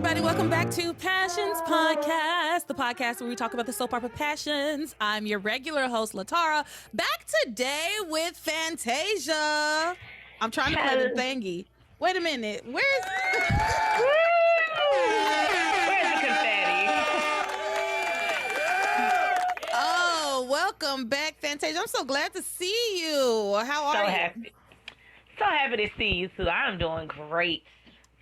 everybody. Welcome back to Passions Podcast, the podcast where we talk about the soap opera Passions. I'm your regular host, Latara, back today with Fantasia. I'm trying to play the thingy. Wait a minute. Where's the confetti? Oh, welcome back, Fantasia. I'm so glad to see you. How are you? Happy. So happy to see you too. I'm doing great.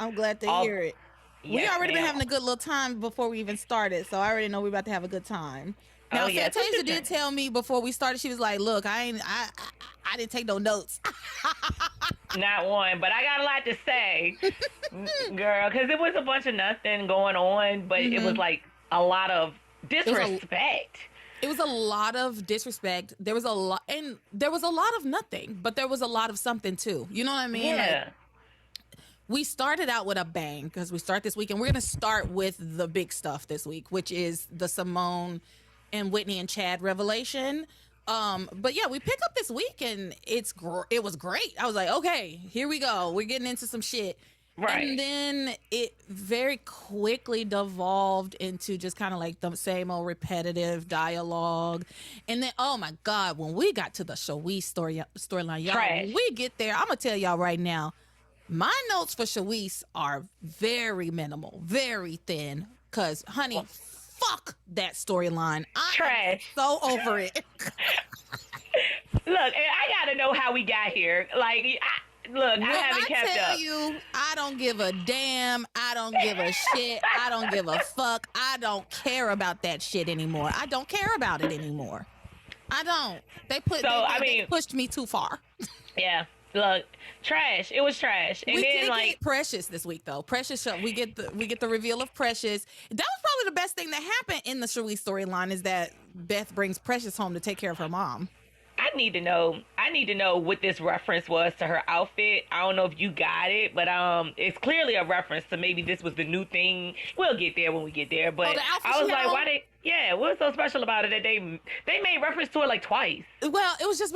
I'm glad to hear it. We already been having a good little time before we even started, so I already know we're about to have a good time. Now, Fantasia did tell me before we started, she was like, "Look, I didn't take no notes." Not one, but I got a lot to say, girl, because it was a bunch of nothing going on, but it was like a lot of disrespect. It was a lot of disrespect. There was a lot, and there was a lot of nothing, but there was a lot of something too. You know what I mean? Yeah. Like, we started out with a bang because we start this week, and we're going to start with the big stuff this week, which is the Simone and Whitney and Chad revelation. But yeah, we pick up this week, and it was great. I was like, okay, here we go. We're getting into some shit. Right. And then it very quickly devolved into just kind of like the same old repetitive dialogue. And then, oh my God, when we got to the Shawee storyline, y'all, when we get there, I'm going to tell y'all right now, my notes for Shawee are very minimal, very thin, because, honey, fuck that storyline. I'm so over it. Look, I got to know how we got here. Like, I haven't kept up. I tell you, I don't give a damn. I don't give a shit. I don't give a fuck. I don't care about that shit anymore. I don't care about it anymore. I don't. They pushed me too far. Yeah. Look, trash. It was trash. And we then did get Precious this week, though. Precious, we get the reveal of Precious. That was probably the best thing that happened in the Shawee storyline, is that Beth brings Precious home to take care of her mom. I need to know what this reference was to her outfit. I don't know if you got it, but it's clearly a reference to maybe this was the new thing. We'll get there when we get there. But I was like, what's so special about it that they made reference to it like twice? Well, it was just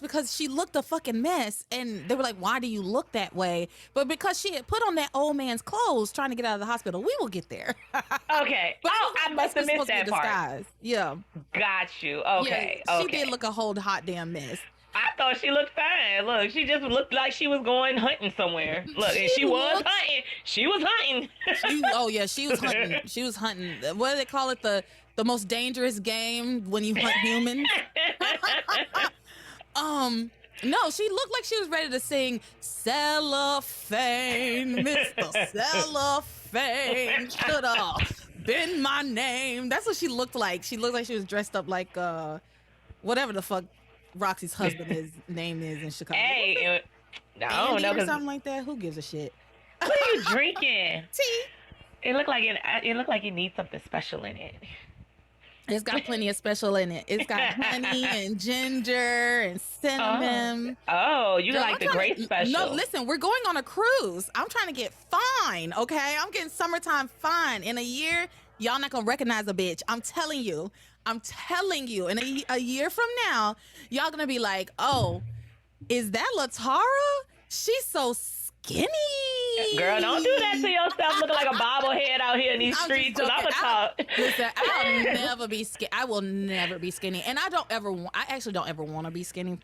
because she looked a fucking mess, and they were like, "Why do you look that way?" But because she had put on that old man's clothes trying to get out of the hospital. We will get there. Okay. I must have missed that part. Yeah. Got you. Okay. Yeah, she did look a whole hot damn mess. I thought she looked fine. Look, she just looked like she was going hunting somewhere. Look, and she was hunting. She was hunting. She was hunting. She was hunting. What do they call it? The most dangerous game when you hunt humans. No, she looked like she was ready to sing Cellophane, Mr. Cellophane, should have been my name. That's what she looked like. She looked like she was dressed up like whatever the fuck Roxy's husband's name is in Chicago. Hey, I don't know, or something like that. Who gives a shit? What are you drinking? Tea. It looked like it needs something special in it. It's got plenty of special in it. It's got honey and ginger and cinnamon. Oh, you like the great special. No, listen, we're going on a cruise. I'm trying to get fine, okay? I'm getting summertime fine. In a year, y'all not gonna recognize a bitch. I'm telling you. In a year from now, y'all gonna be like, "Oh, is that Latara? She's so skinny." Girl, don't do that to yourself. Looking like a bobblehead out here in these streets. Cause I'm a talk. Listen, I'll never be skinny. I will never be skinny, and I actually don't ever want to be skinny.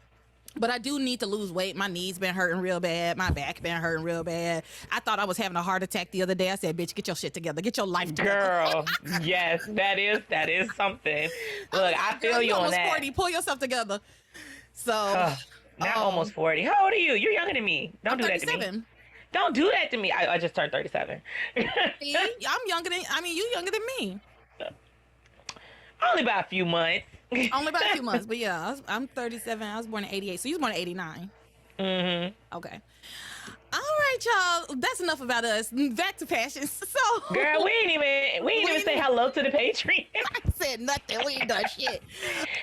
But I do need to lose weight. My knees been hurting real bad. My back been hurting real bad. I thought I was having a heart attack the other day. I said, "Bitch, get your shit together. Get your life together." Girl, yes, that is something. Look, I feel you on that. 40. Pull yourself together. So, almost 40. How old are you? You're younger than me. Don't do that to me. Don't do that to me. I just turned 37. See, you younger than me. Only by a few months. Only by a few months, but yeah, I'm 37. I was born in 88, so you was born in 89. Mm-hmm. Okay. All right, y'all. That's enough about us. Back to Passions. So, girl, we ain't even say hello to the Patreon. I said nothing. We ain't done shit.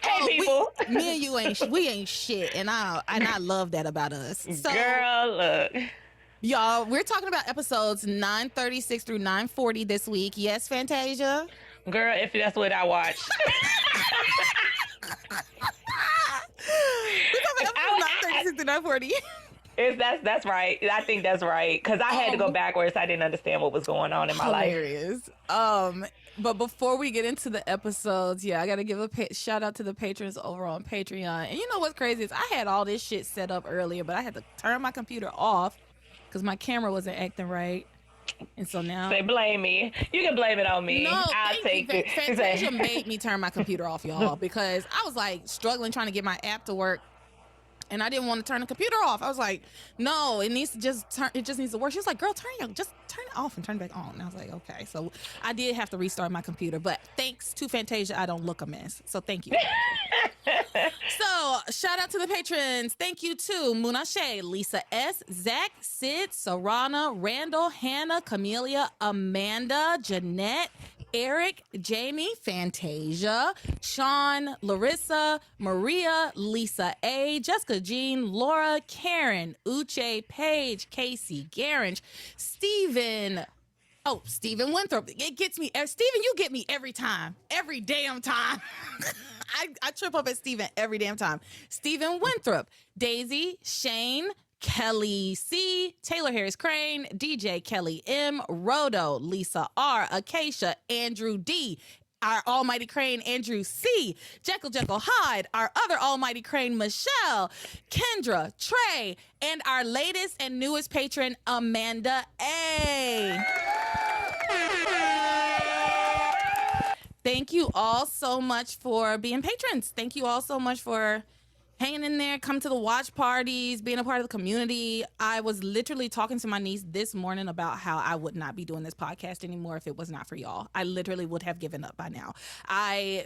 Hey, people. Me and you ain't shit, and I love that about us. So, girl, look. Y'all, we're talking about episodes 936 through 940 this week. Yes, Fantasia? Girl, if that's what I watch. We're talking about episodes 936 through 940. That's right. I think that's right because I had to go backwards. I didn't understand what was going on in my life. But before we get into the episodes, I got to give a shout out to the patrons over on Patreon. And you know what's crazy is I had all this shit set up earlier, but I had to turn my computer off because my camera wasn't acting right. And so now they blame me. You can blame it on me. No, I'll take it. Fantasia made me turn my computer off, y'all, because I was like struggling trying to get my app to work. And I didn't want to turn the computer off. I was like, no, it needs to just turn. It just needs to work. She was like, girl, just turn it off and turn it back on. And I was like, okay. So I did have to restart my computer. But thanks to Fantasia, I don't look a mess. So thank you. So shout out to the patrons. Thank you to Munashe, Lisa S, Zach, Sid, Sarana, Randall, Hannah, Camelia, Amanda, Jeanette, Eric, Jamie, Fantasia, Sean, Larissa, Maria, Lisa A, Jessica Jean, Laura, Karen, Uche, Paige, Casey, Garage, Steven. Oh, Steven Winthrop. It gets me. Steven, you get me every time. Every damn time. I trip up at Steven every damn time. Steven Winthrop, Daisy, Shane, Kelly C, Taylor Harris Crane, DJ Kelly M, Rodo, Lisa R, Acacia, Andrew D, our almighty crane Andrew C, Jekyll Hyde, our other almighty crane Michelle, Kendra, Trey, and our latest and newest patron Amanda A. Thank you all so much for being patrons. Thank you all so much for hanging in there, come to the watch parties, being a part of the community. I was literally talking to my niece this morning about how I would not be doing this podcast anymore if it was not for y'all. I literally would have given up by now.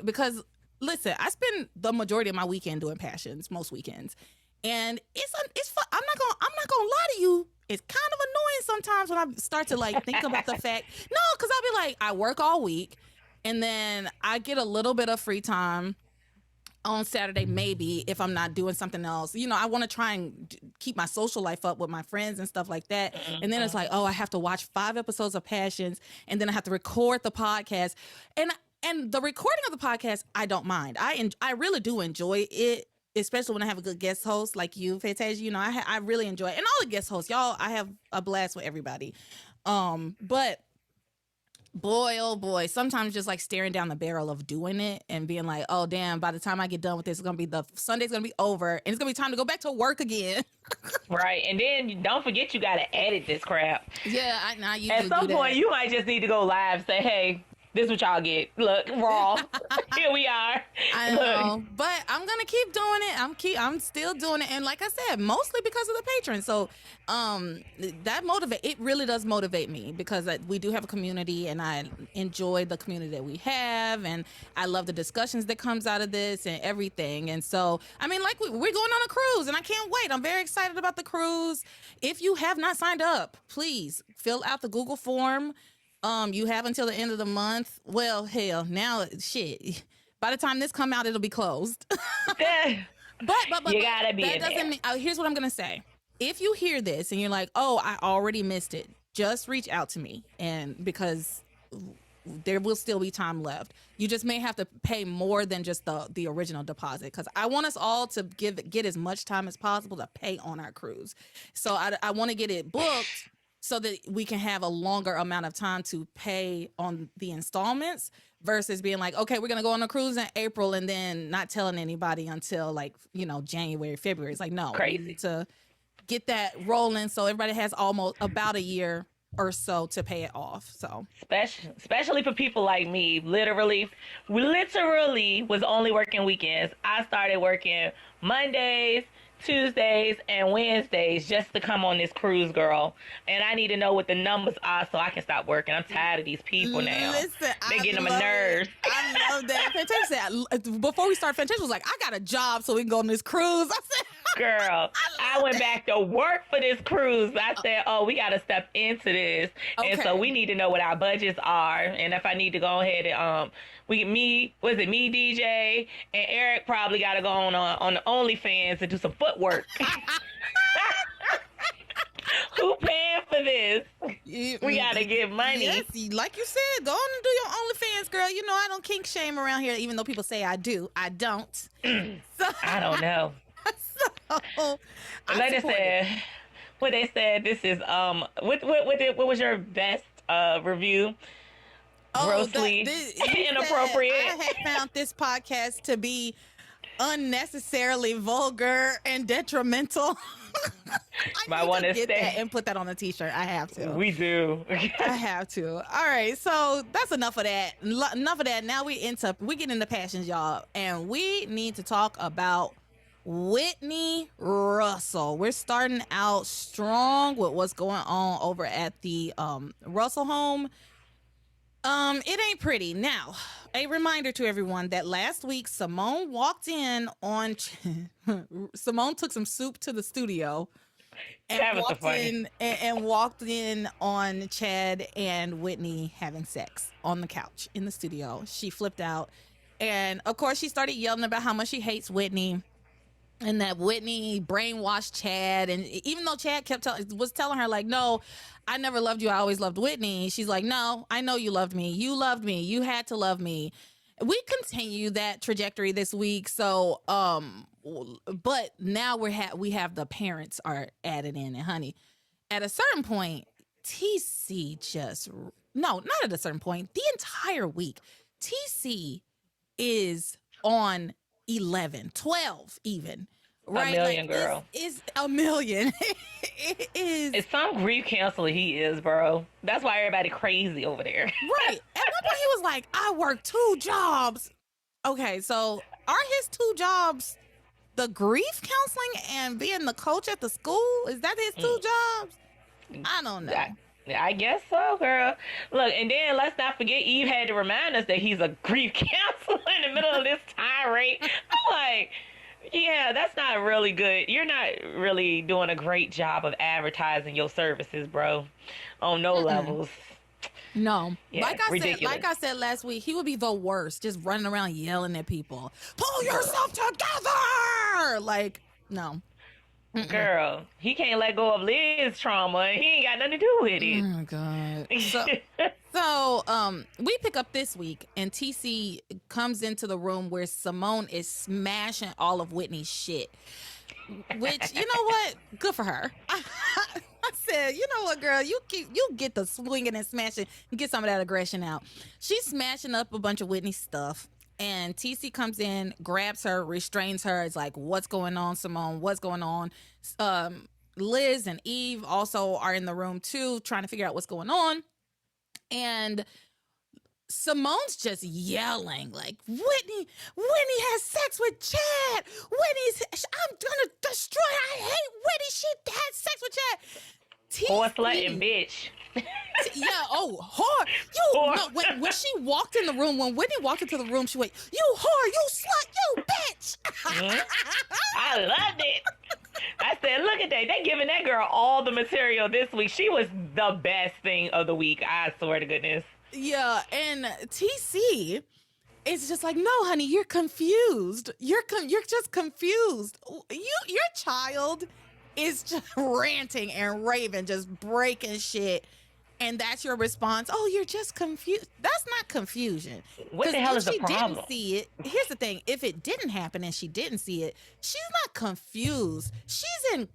Because listen, I spend the majority of my weekend doing passions, most weekends, and it's fun. I'm not gonna lie to you. It's kind of annoying sometimes when I start to like think about the fact. No, because I'll be like, I work all week, and then I get a little bit of free time on Saturday, maybe, if I'm not doing something else. You know, I want to try and keep my social life up with my friends and stuff like that. And then it's like, oh, I have to watch 5 episodes of Passions, and then I have to record the podcast. And the recording of the podcast, I don't mind. I really do enjoy it, especially when I have a good guest host like you, Fantasia. You know, I really enjoy it. And all the guest hosts, y'all, I have a blast with everybody. But boy, oh boy, sometimes just like staring down the barrel of doing it and being like, oh damn, by the time I get done with this, Sunday's gonna be over and it's gonna be time to go back to work again. Right. And then don't forget you gotta edit this crap. Yeah, at some point you might just need to go live, say, hey, this is what y'all get. Look, raw. Here we are. I know, but I'm gonna keep doing it. I'm still doing it, and like I said, mostly because of the patrons. So, it really does motivate me because we do have a community, and I enjoy the community that we have, and I love the discussions that comes out of this and everything. And so, I mean, like we're going on a cruise, and I can't wait. I'm very excited about the cruise. If you have not signed up, please fill out the Google form. You have until the end of the month. Well, hell, now shit. By the time this come out, it'll be closed. but you gotta be. That doesn't mean. Here's what I'm gonna say. If you hear this and you're like, "Oh, I already missed it," just reach out to me, and because there will still be time left. You just may have to pay more than just the original deposit, because I want us all to get as much time as possible to pay on our cruise. So I want to get it booked so that we can have a longer amount of time to pay on the installments versus being like, okay, we're going to go on a cruise in April and then not telling anybody until like, January, February. It's like, no, crazy to get that rolling. So everybody has almost about a year or so to pay it off. So especially for people like me, literally was only working weekends. I started working Mondays, Tuesdays, and Wednesdays just to come on this cruise, girl. And I need to know what the numbers are so I can stop working. I'm tired of these people now. Listen, they're getting on my nerves. I love that. Fantasia said, before we start, Fantasia was like, I got a job so we can go on this cruise. I said, girl, I went back to work for this cruise. I said, oh, we got to step into this. Okay. And so we need to know what our budgets are. And if I need to go ahead and, me, DJ, and Eric probably got to go on the OnlyFans and do some footwork. Who paying for this? We got to get money. Yes, like you said, go on and do your OnlyFans, girl. You know I don't kink shame around here, even though people say I do. I don't. I don't know. Like I said, what they said, this is what was your best review? Grossly inappropriate. I had found this podcast to be unnecessarily vulgar and detrimental. I need to get that and put that on a t-shirt. I have to. We do. I have to. All right, so that's enough of that. Enough of that. Now we get into passions, y'all, and we need to talk about Whitney Russell. We're starting out strong with what's going on over at the Russell home. It ain't pretty. Now, a reminder to everyone that last week Simone walked in on Simone took some soup to the studio and walked in on Chad and Whitney having sex on the couch in the studio. She flipped out, and of course she started yelling about how much she hates Whitney and that Whitney brainwashed Chad. And even though Chad was telling her like, no, I never loved you, I always loved Whitney, she's like, no, I know you loved me. You loved me. You had to love me. We continue that trajectory this week. So, but now we have the parents are added in, and honey, at a certain point, not at a certain point, the entire week, TC is on 11, 12 even. Right? A million, girl. It's a million. It is. It's some grief counselor he is, bro. That's why everybody crazy over there. Right. At one point he was like, I work 2 jobs. Okay, so are his 2 jobs the grief counseling and being the coach at the school? Is that his 2 jobs? I don't know. I guess so, girl. Look, and then let's not forget Eve had to remind us that he's a grief counselor in the middle of this tirade. I'm like, yeah, that's not really good. You're not really doing a great job of advertising your services, bro, on no levels. No. Yeah, like I said last week, he would be the worst, just running around yelling at people. Pull yourself together! Like, no. Girl, he can't let go of Liz's trauma. He ain't got nothing to do with it. Oh, God. So we pick up this week, and TC comes into the room where Simone is smashing all of Whitney's shit. Which, you know what? Good for her. I said, you know what, girl? You get the swinging and smashing and get some of that aggression out. She's smashing up a bunch of Whitney's stuff. And TC comes in, grabs her, restrains her. It's like, what's going on, Simone? What's going on? Liz and Eve also are in the room too, trying to figure out what's going on. And Simone's just yelling like, Whitney has sex with Chad. I'm gonna destroy her. I hate Whitney. She had sex with Chad. Horse slutting bitch. Yeah, whore. You no, when she walked in the room, when Whitney walked into the room, she went, you whore, you slut, you bitch. I loved it. I said, look at that. They giving that girl all the material this week. She was the best thing of the week. I swear to goodness. Yeah, and TC is just like, no, honey, you're confused. You're just confused. Your child is just ranting and raving, just breaking shit. And that's your response. Oh, you're just confused. That's not confusion. What the hell is the problem? Didn't see it. Here's the thing. If it didn't happen and she didn't see it, she's not confused. She's in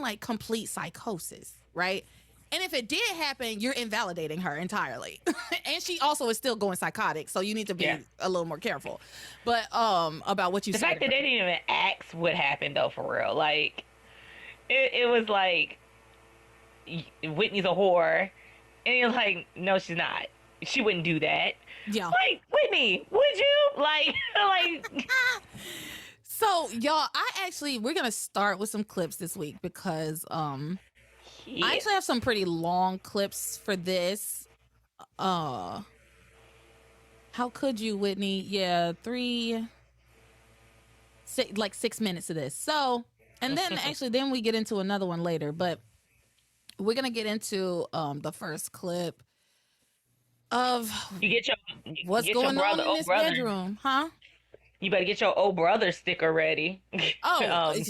like complete psychosis, right? And if it did happen, you're invalidating her entirely. And she also is still going psychotic, so you need to be a little more careful. But about what you said. The fact that they didn't even ask what happened though, for real. Like it was like Whitney's a whore. And you're like, no, she's not. She wouldn't do that. Yeah. Like, Whitney, would you? Like. So, y'all, we're going to start with some clips this week because I actually have some pretty long clips for this. How could you, Whitney? Yeah, 6 minutes of this. So, and then then we get into another one later, but we're going to get into the first clip of what's going on in this bedroom. Huh? You better get your old brother sticker ready. Oh, I'm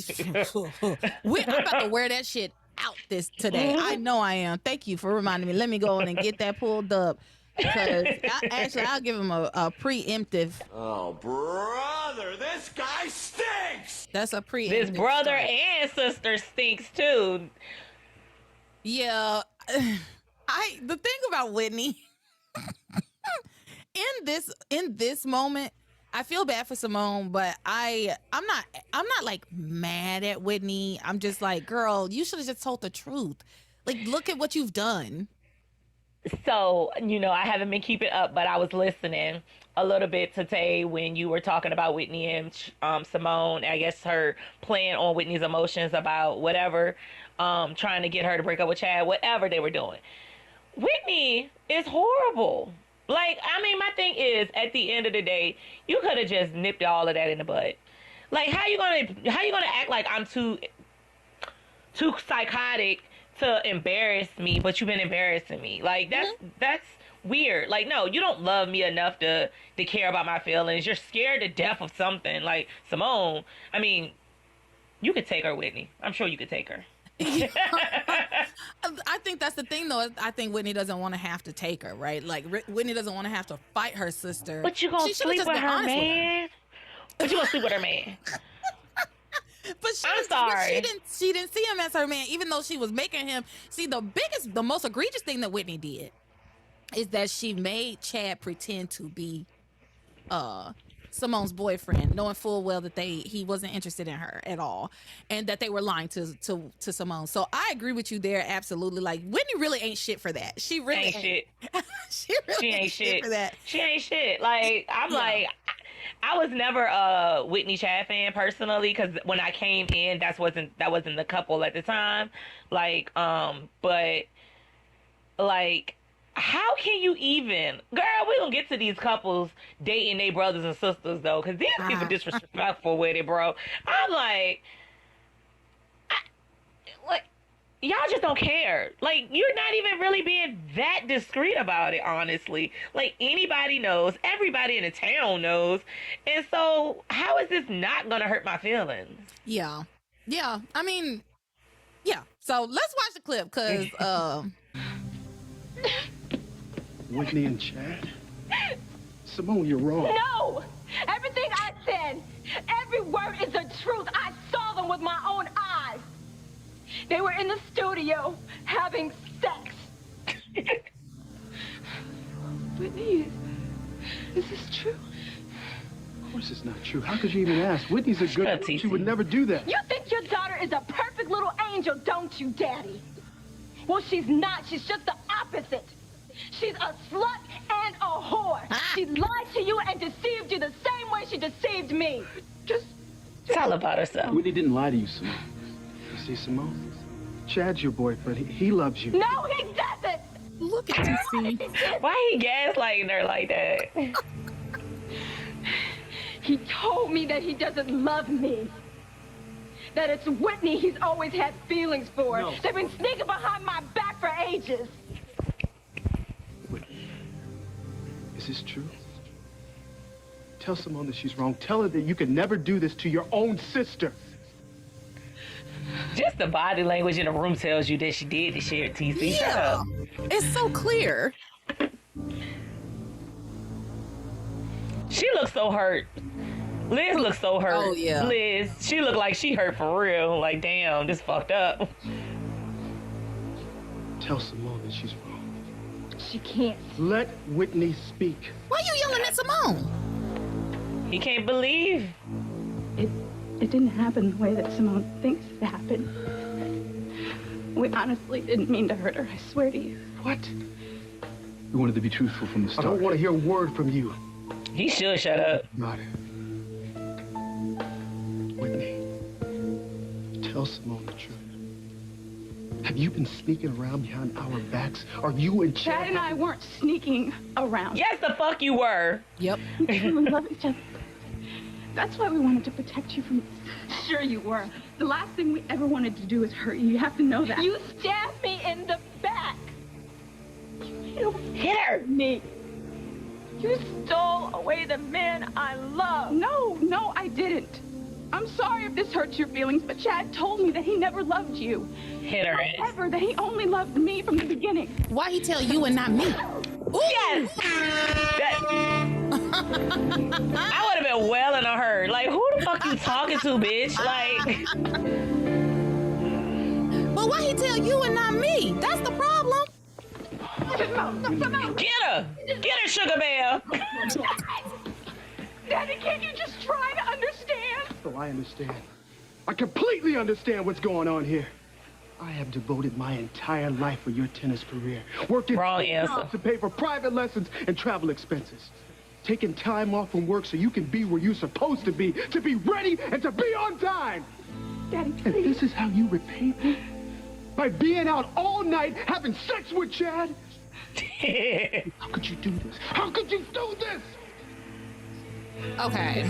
about to wear that shit out today. I know I am. Thank you for reminding me. Let me go on and get that pulled up. Because I'll give him a preemptive. Oh, brother, this guy stinks. That's a preemptive. This brother start. and sister stinks too. Yeah, the thing about Whitney in this moment, I feel bad for Simone, but I'm not like mad at Whitney. I'm just like, girl, you should have just told the truth. Like, look at what you've done. So, I haven't been keeping up, but I was listening a little bit today when you were talking about Whitney and Simone. I guess her playing on Whitney's emotions about whatever, trying to get her to break up with Chad, whatever they were doing. Whitney is horrible. Like, I mean, my thing is, at the end of the day, you could have just nipped all of that in the bud. Like, how you gonna act like I'm too psychotic to embarrass me, but you've been embarrassing me? Like, that's weird. Like, no, you don't love me enough to care about my feelings. You're scared to death of something. Like, Simone, I mean, you could take her, Whitney. I'm sure you could take her. I think that's the thing, though. I think Whitney doesn't want to have to take her, right? Like, Whitney doesn't want to have to fight her sister. But you gonna sleep with her man? But you gonna sleep with her man? But I'm sorry. She didn't see him as her man, even though she was making him. See, the most egregious thing that Whitney did is that she made Chad pretend to be Simone's boyfriend, knowing full well that he wasn't interested in her at all, and that they were lying to Simone. So I agree with you there, absolutely. Like, Whitney really ain't shit for that. She really ain't shit. she ain't shit for that. She ain't shit. Like, I'm like, I was never a Whitney Chad fan personally, because when I came in, that wasn't the couple at the time. Like, but like, how can you even, girl, we gonna get to these couples dating their brothers and sisters though, because these people disrespectful with it, bro. I'm like, y'all just don't care. Like, you're not even really being that discreet about it, honestly. Like, anybody knows, everybody in the town knows, and so how is this not gonna hurt my feelings? Yeah, I mean, yeah. So let's watch the clip, because Whitney and Chad? Simone, you're wrong. No! Everything I said, every word is the truth. I saw them with my own eyes. They were in the studio having sex. Whitney, is this true? Of course it's not true. How could you even ask? Whitney's a good... She would never do that. You think your daughter is a perfect little angel, don't you, Daddy? Well, she's not. She's just the opposite. She's a slut and a whore. She lied to you and deceived you the same way she deceived me. Just tell about herself. Whitney didn't lie to you, Simone. You see, Simone? Chad's your boyfriend. He loves you. No, he doesn't. Look at TC. Why he gaslighting her like that? He told me that he doesn't love me. That it's Whitney he's always had feelings for. No. They've been sneaking behind my back for ages. Is this true? Tell Simone that she's wrong. Tell her that you can never do this to your own sister. Just the body language in the room tells you that she did the shit, TC. Yeah, it's so clear. She looks so hurt. Liz looks so hurt. Oh, yeah. Liz, she looked like she hurt for real. Like, damn, this fucked up. Tell Simone that she's wrong. She can't. Let Whitney speak. Why are you yelling at Simone? He can't believe. It didn't happen the way that Simone thinks it happened. We honestly didn't mean to hurt her, I swear to you. What? We wanted to be truthful from the start. I don't want to hear a word from you. He should shut up. Got it. Whitney, tell Simone the truth. Have you been sneaking around behind our backs? Are you and Chad and I weren't sneaking around. Yes, the fuck you were. Yep. We truly love each other. That's why we wanted to protect you from... Sure you were. The last thing we ever wanted to do is hurt you. You have to know that. You stabbed me in the back. You Hit her. me. You stole away the man I love. No, I didn't. I'm sorry if this hurts your feelings, but Chad told me that he never loved you. Hit her ass. Ever, that he only loved me from the beginning. Why he tell you and not me? Yes. I would have been wailing on her. Like, who the fuck you talking to, bitch? Like. But why he tell you and not me? That's the problem. Get her, Sugar Bear. Daddy, can't you just try to understand? Oh, I understand. I completely understand what's going on here. I have devoted my entire life for your tennis career, working to pay for private lessons and travel expenses, taking time off from work so you can be where you're supposed to be ready and to be on time. Daddy, please. And this is how you repay me? By being out all night having sex with Chad? How could you do this? How could you do this? Okay.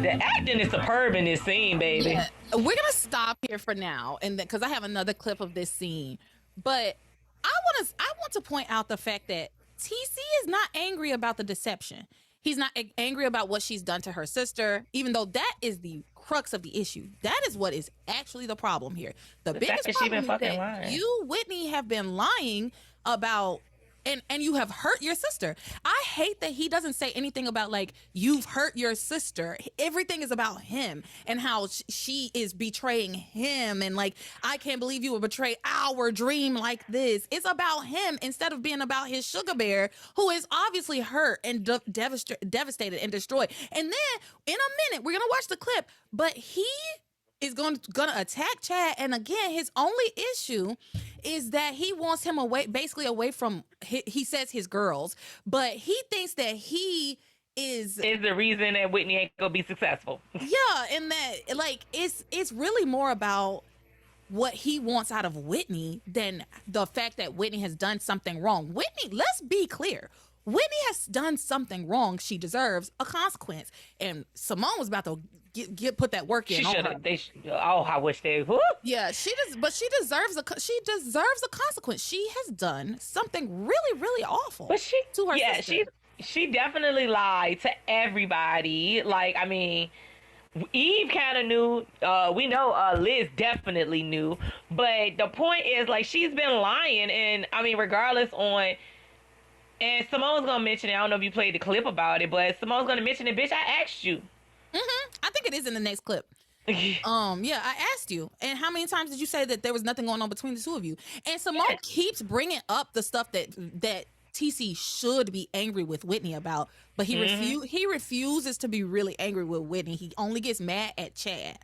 The acting is superb in this scene, baby. Yeah. We're gonna stop here for now, and because I have another clip of this scene, but I want to point out the fact that TC is not angry about the deception. He's not angry about what she's done to her sister, even though that is the crux of the issue. That is what is actually the problem here. The biggest problem is that lying. You, Whitney, have been lying about. And you have hurt your sister. I hate that he doesn't say anything about, like, you've hurt your sister. Everything is about him and how she is betraying him. And, like, I can't believe you would betray our dream like this. It's about him instead of being about his sugar bear, who is obviously hurt and devastated and destroyed. And then in a minute, we're going to watch the clip, but he is going to attack Chad. And again, his only issue is that he wants him away from, he says, his girls, but he thinks that he is the reason that Whitney ain't gonna be successful. Yeah, and that, like, it's really more about what he wants out of Whitney than the fact that Whitney has done something wrong. Whitney, let's be clear. Whitney has done something wrong. She deserves a consequence. And Simone was about to put that work in. I wish they would. Yeah, she deserves a consequence. She has done something really, really awful to her sister. She definitely lied to everybody. Like, I mean, Eve kind of knew. We know Liz definitely knew. But the point is, like, she's been lying, and I mean, regardless on. And Simone's gonna mention it. I don't know if you played the clip about it, but Simone's gonna mention it. Bitch, I asked you. I think it is in the next clip. Yeah, I asked you. And how many times did you say that there was nothing going on between the two of you? And Simone keeps bringing up the stuff that TC should be angry with Whitney about, but he refuses to be really angry with Whitney. He only gets mad at Chad,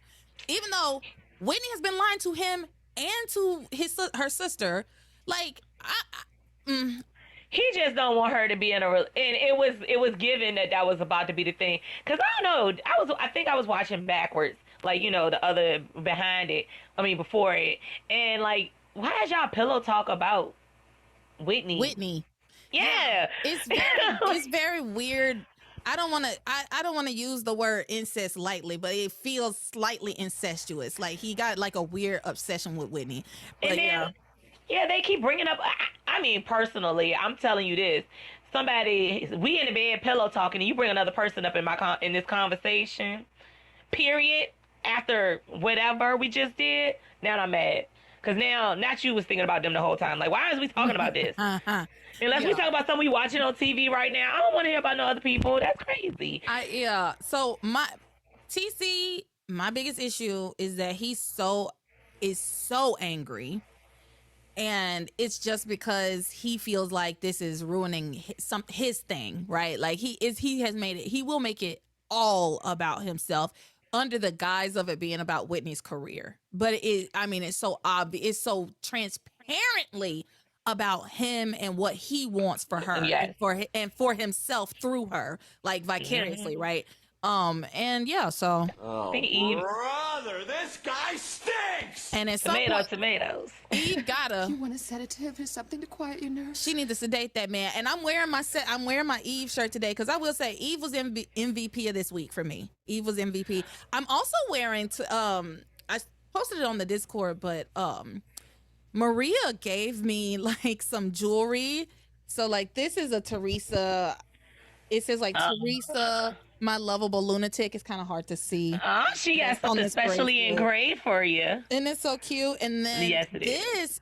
even though Whitney has been lying to him and to her sister. Like, he just don't want her to be in and it was given that was about to be the thing. Cause I don't know, I think I was watching backwards, like, you know, the other before it, and like, why is y'all pillow talk about Whitney? Yeah. It's very weird. I don't want to use the word incest lightly, but it feels slightly incestuous. Like, he got like a weird obsession with Whitney. But yeah, they keep bringing up. I mean, personally, I'm telling you this. We in the bed pillow talking, and you bring another person up in this conversation, period, after whatever we just did, now I'm mad. Because now, not you was thinking about them the whole time. Like, why is we talking about this? Unless we talk about something we watching on TV right now. I don't want to hear about no other people. That's crazy. So my biggest issue is that he's so angry. And it's just because he feels like this is ruining his thing, right? Like, he will make it all about himself under the guise of it being about Whitney's career. But it's so obvious, it's so transparently about him and what he wants for her and for himself through her, like, vicariously, right? So brother, this guy stinks. And at tomatoes. Eve gotta. You want a sedative or something to quiet your nerves? She needs to sedate that man. And I'm wearing my Eve shirt today because I will say Eve was MVP of this week for me. Eve was MVP. I'm also wearing I posted it on the Discord, but Maria gave me like some jewelry. So like, this is a Theresa. It says like Theresa My lovable lunatic is kind of hard to see. Oh, she got something specially engraved for you. And it's so cute. And then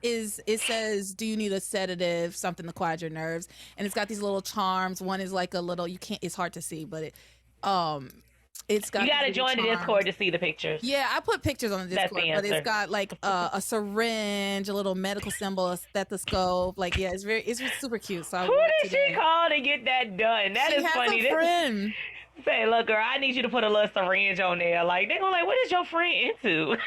it says, do you need a sedative, something to quiet your nerves? And it's got these little charms. One is like a little, it's hard to see, but it's got. You got to join the Discord to see the pictures. Yeah, I put pictures on the Discord, but it's got like a syringe, a little medical symbol, a stethoscope. Like, yeah, it's super cute. So who did she call to get that done? That is funny. A friend. Say, look, girl, I need you to put a little syringe on there. Like, they're gonna what is your friend into?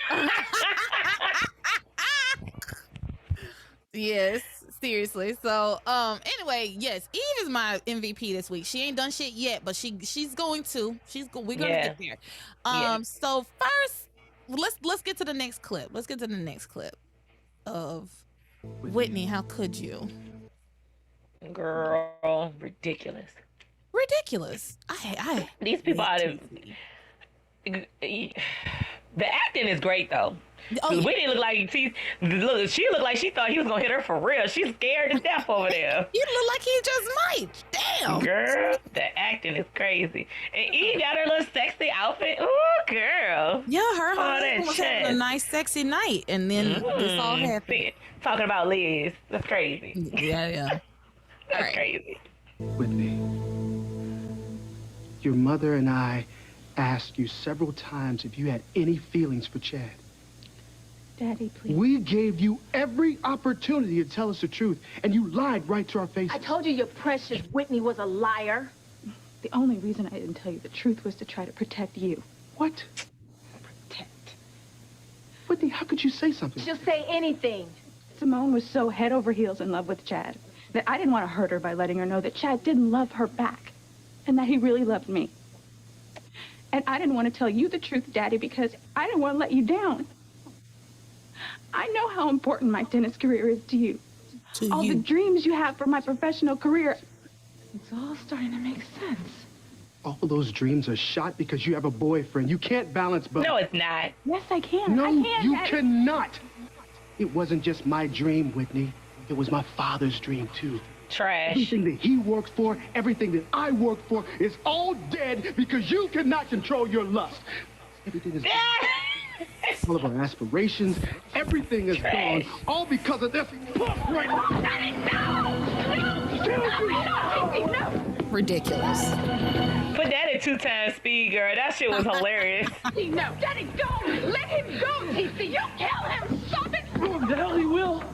Yes, seriously. So, anyway, yes, Eve is my MVP this week. She ain't done shit yet, but she's going to. We're gonna get there. So first, let's get to the next clip. Let's get to the next clip of Whitney. How could you? Girl, ridiculous. These people out of the acting is great though. Whitney looked like she looked like she thought he was gonna hit her for real. She's scared to death over there. You look like he just might. Damn, girl, the acting is crazy. And Eve got her little sexy outfit. Ooh, girl. Yeah, her husband was having a nice, sexy night, and then this all happened. Talking about Liz, that's crazy. Yeah. That's crazy. Whitney, your mother and I asked you several times if you had any feelings for Chad. Daddy, please. We gave you every opportunity to tell us the truth, and you lied right to our faces. I told you your precious Whitney was a liar. The only reason I didn't tell you the truth was to try to protect you. What? Protect? Whitney, how could you say something? She'll say anything. Simone was so head over heels in love with Chad that I didn't want to hurt her by letting her know that Chad didn't love her back and that he really loved me. And I didn't want to tell you the truth, Daddy, because I didn't want to let you down. I know how important my tennis career is to you. All the dreams you have for my professional career. It's all starting to make sense. All of those dreams are shot because you have a boyfriend. You can't balance both. No, it's not. Yes, I can. No, I can, you Daddy. cannot. It wasn't just my dream, Whitney. It was my father's dream, too. Trash. Everything that he worked for, everything that I worked for is all dead because you cannot control your lust. Everything is all of our aspirations, everything is gone, all because of this right now. Ridiculous. Put that at 2 times speed, girl. That shit was hilarious. No, Daddy, don't let him go, TC. You kill him. Stop it. Oh, the hell he will.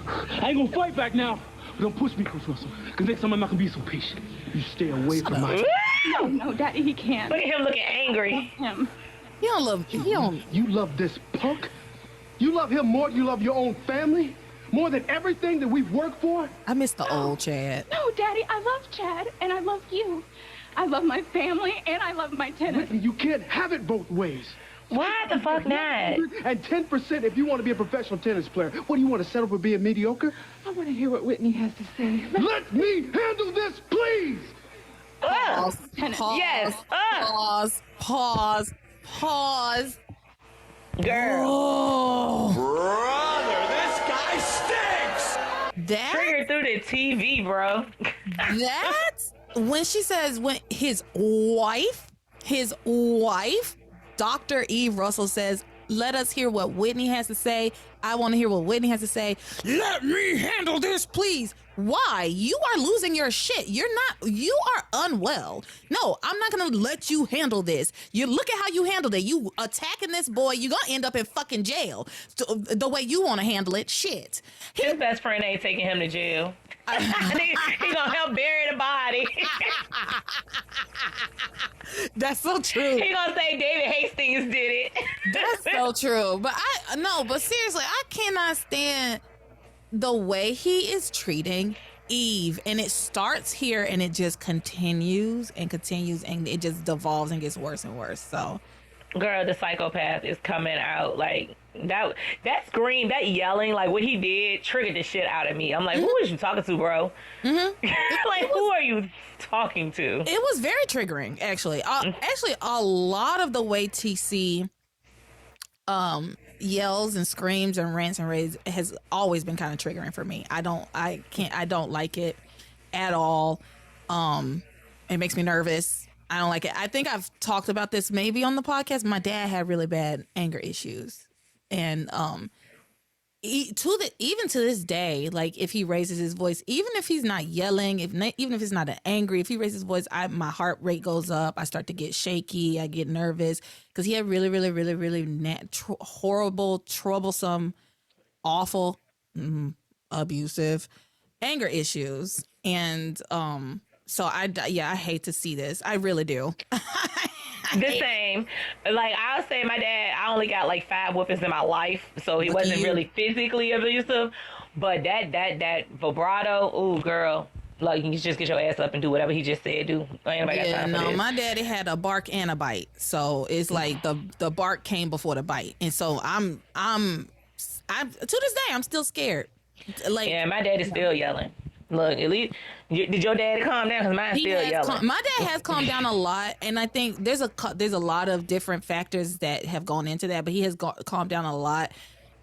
I ain't gonna fight back now. Don't push me, Coach Russell, because next time I'm not gonna be so patient. You stay away from my... No, Daddy, he can't. Look at him looking angry. Him. You don't love him. You love this punk? You love him more than you love your own family? More than everything that we've worked for? I miss the old Chad. No, Daddy, I love Chad, and I love you. I love my family, and I love my tennis. Whitney, you can't have it both ways. Why the fuck not? And 10% if you want to be a professional tennis player. What, do you want to settle for being mediocre? I want to hear what Whitney has to say. Let me handle this, please! Pause. Yes. Pause. Girl. Oh. Brother, this guy stinks! That triggered through the TV, bro. That when she says when his wife, Dr. Eve Russell says, let us hear what Whitney has to say. I want to hear what Whitney has to say. Let me handle this, please. Why? You are losing your shit. You are unwell. No, I'm not going to let you handle this. You look at how you handled it. You attacking this boy, you're going to end up in fucking jail. The way you want to handle it, shit. His best friend ain't taking him to jail. He gonna help bury the body. That's so true. He gonna say David Hastings did it. That's so true. But but seriously, I cannot stand the way he is treating Eve. And it starts here and it just continues and it just devolves and gets worse and worse. So girl, the psychopath is coming out. Like that scream, that yelling, like what he did triggered the shit out of me. I'm like, who is you talking to, bro? Like, who are you talking to? It was very triggering, actually. Actually, a lot of the way TC yells and screams and rants and raves has always been kind of triggering for me. I don't like it at all. It makes me nervous. I don't like it. I think I've talked about this maybe on the podcast. My dad had really bad anger issues, and even to this day, like if he raises his voice, even if he's not yelling, even if he's not angry, if he raises his voice, my heart rate goes up. I start to get shaky. I get nervous because he had really, really, really, really horrible, troublesome, awful, abusive anger issues, and so I hate to see this. I really do. The same. Like, I'll say my dad, I only got like 5 whoopings in my life, so he wasn't really physically abusive. But that vibrato, ooh, girl, like, you just get your ass up and do whatever he just said do. Ain't nobody got time for this. My daddy had a bark and a bite, so it's like the bark came before the bite, and so I'm to this day I'm still scared. Like, yeah, my dad is still yelling. Look, at least did your daddy calm down? Because mine's still yelling. My dad has calmed down a lot, and I think there's a lot of different factors that have gone into that, but he has calmed down a lot.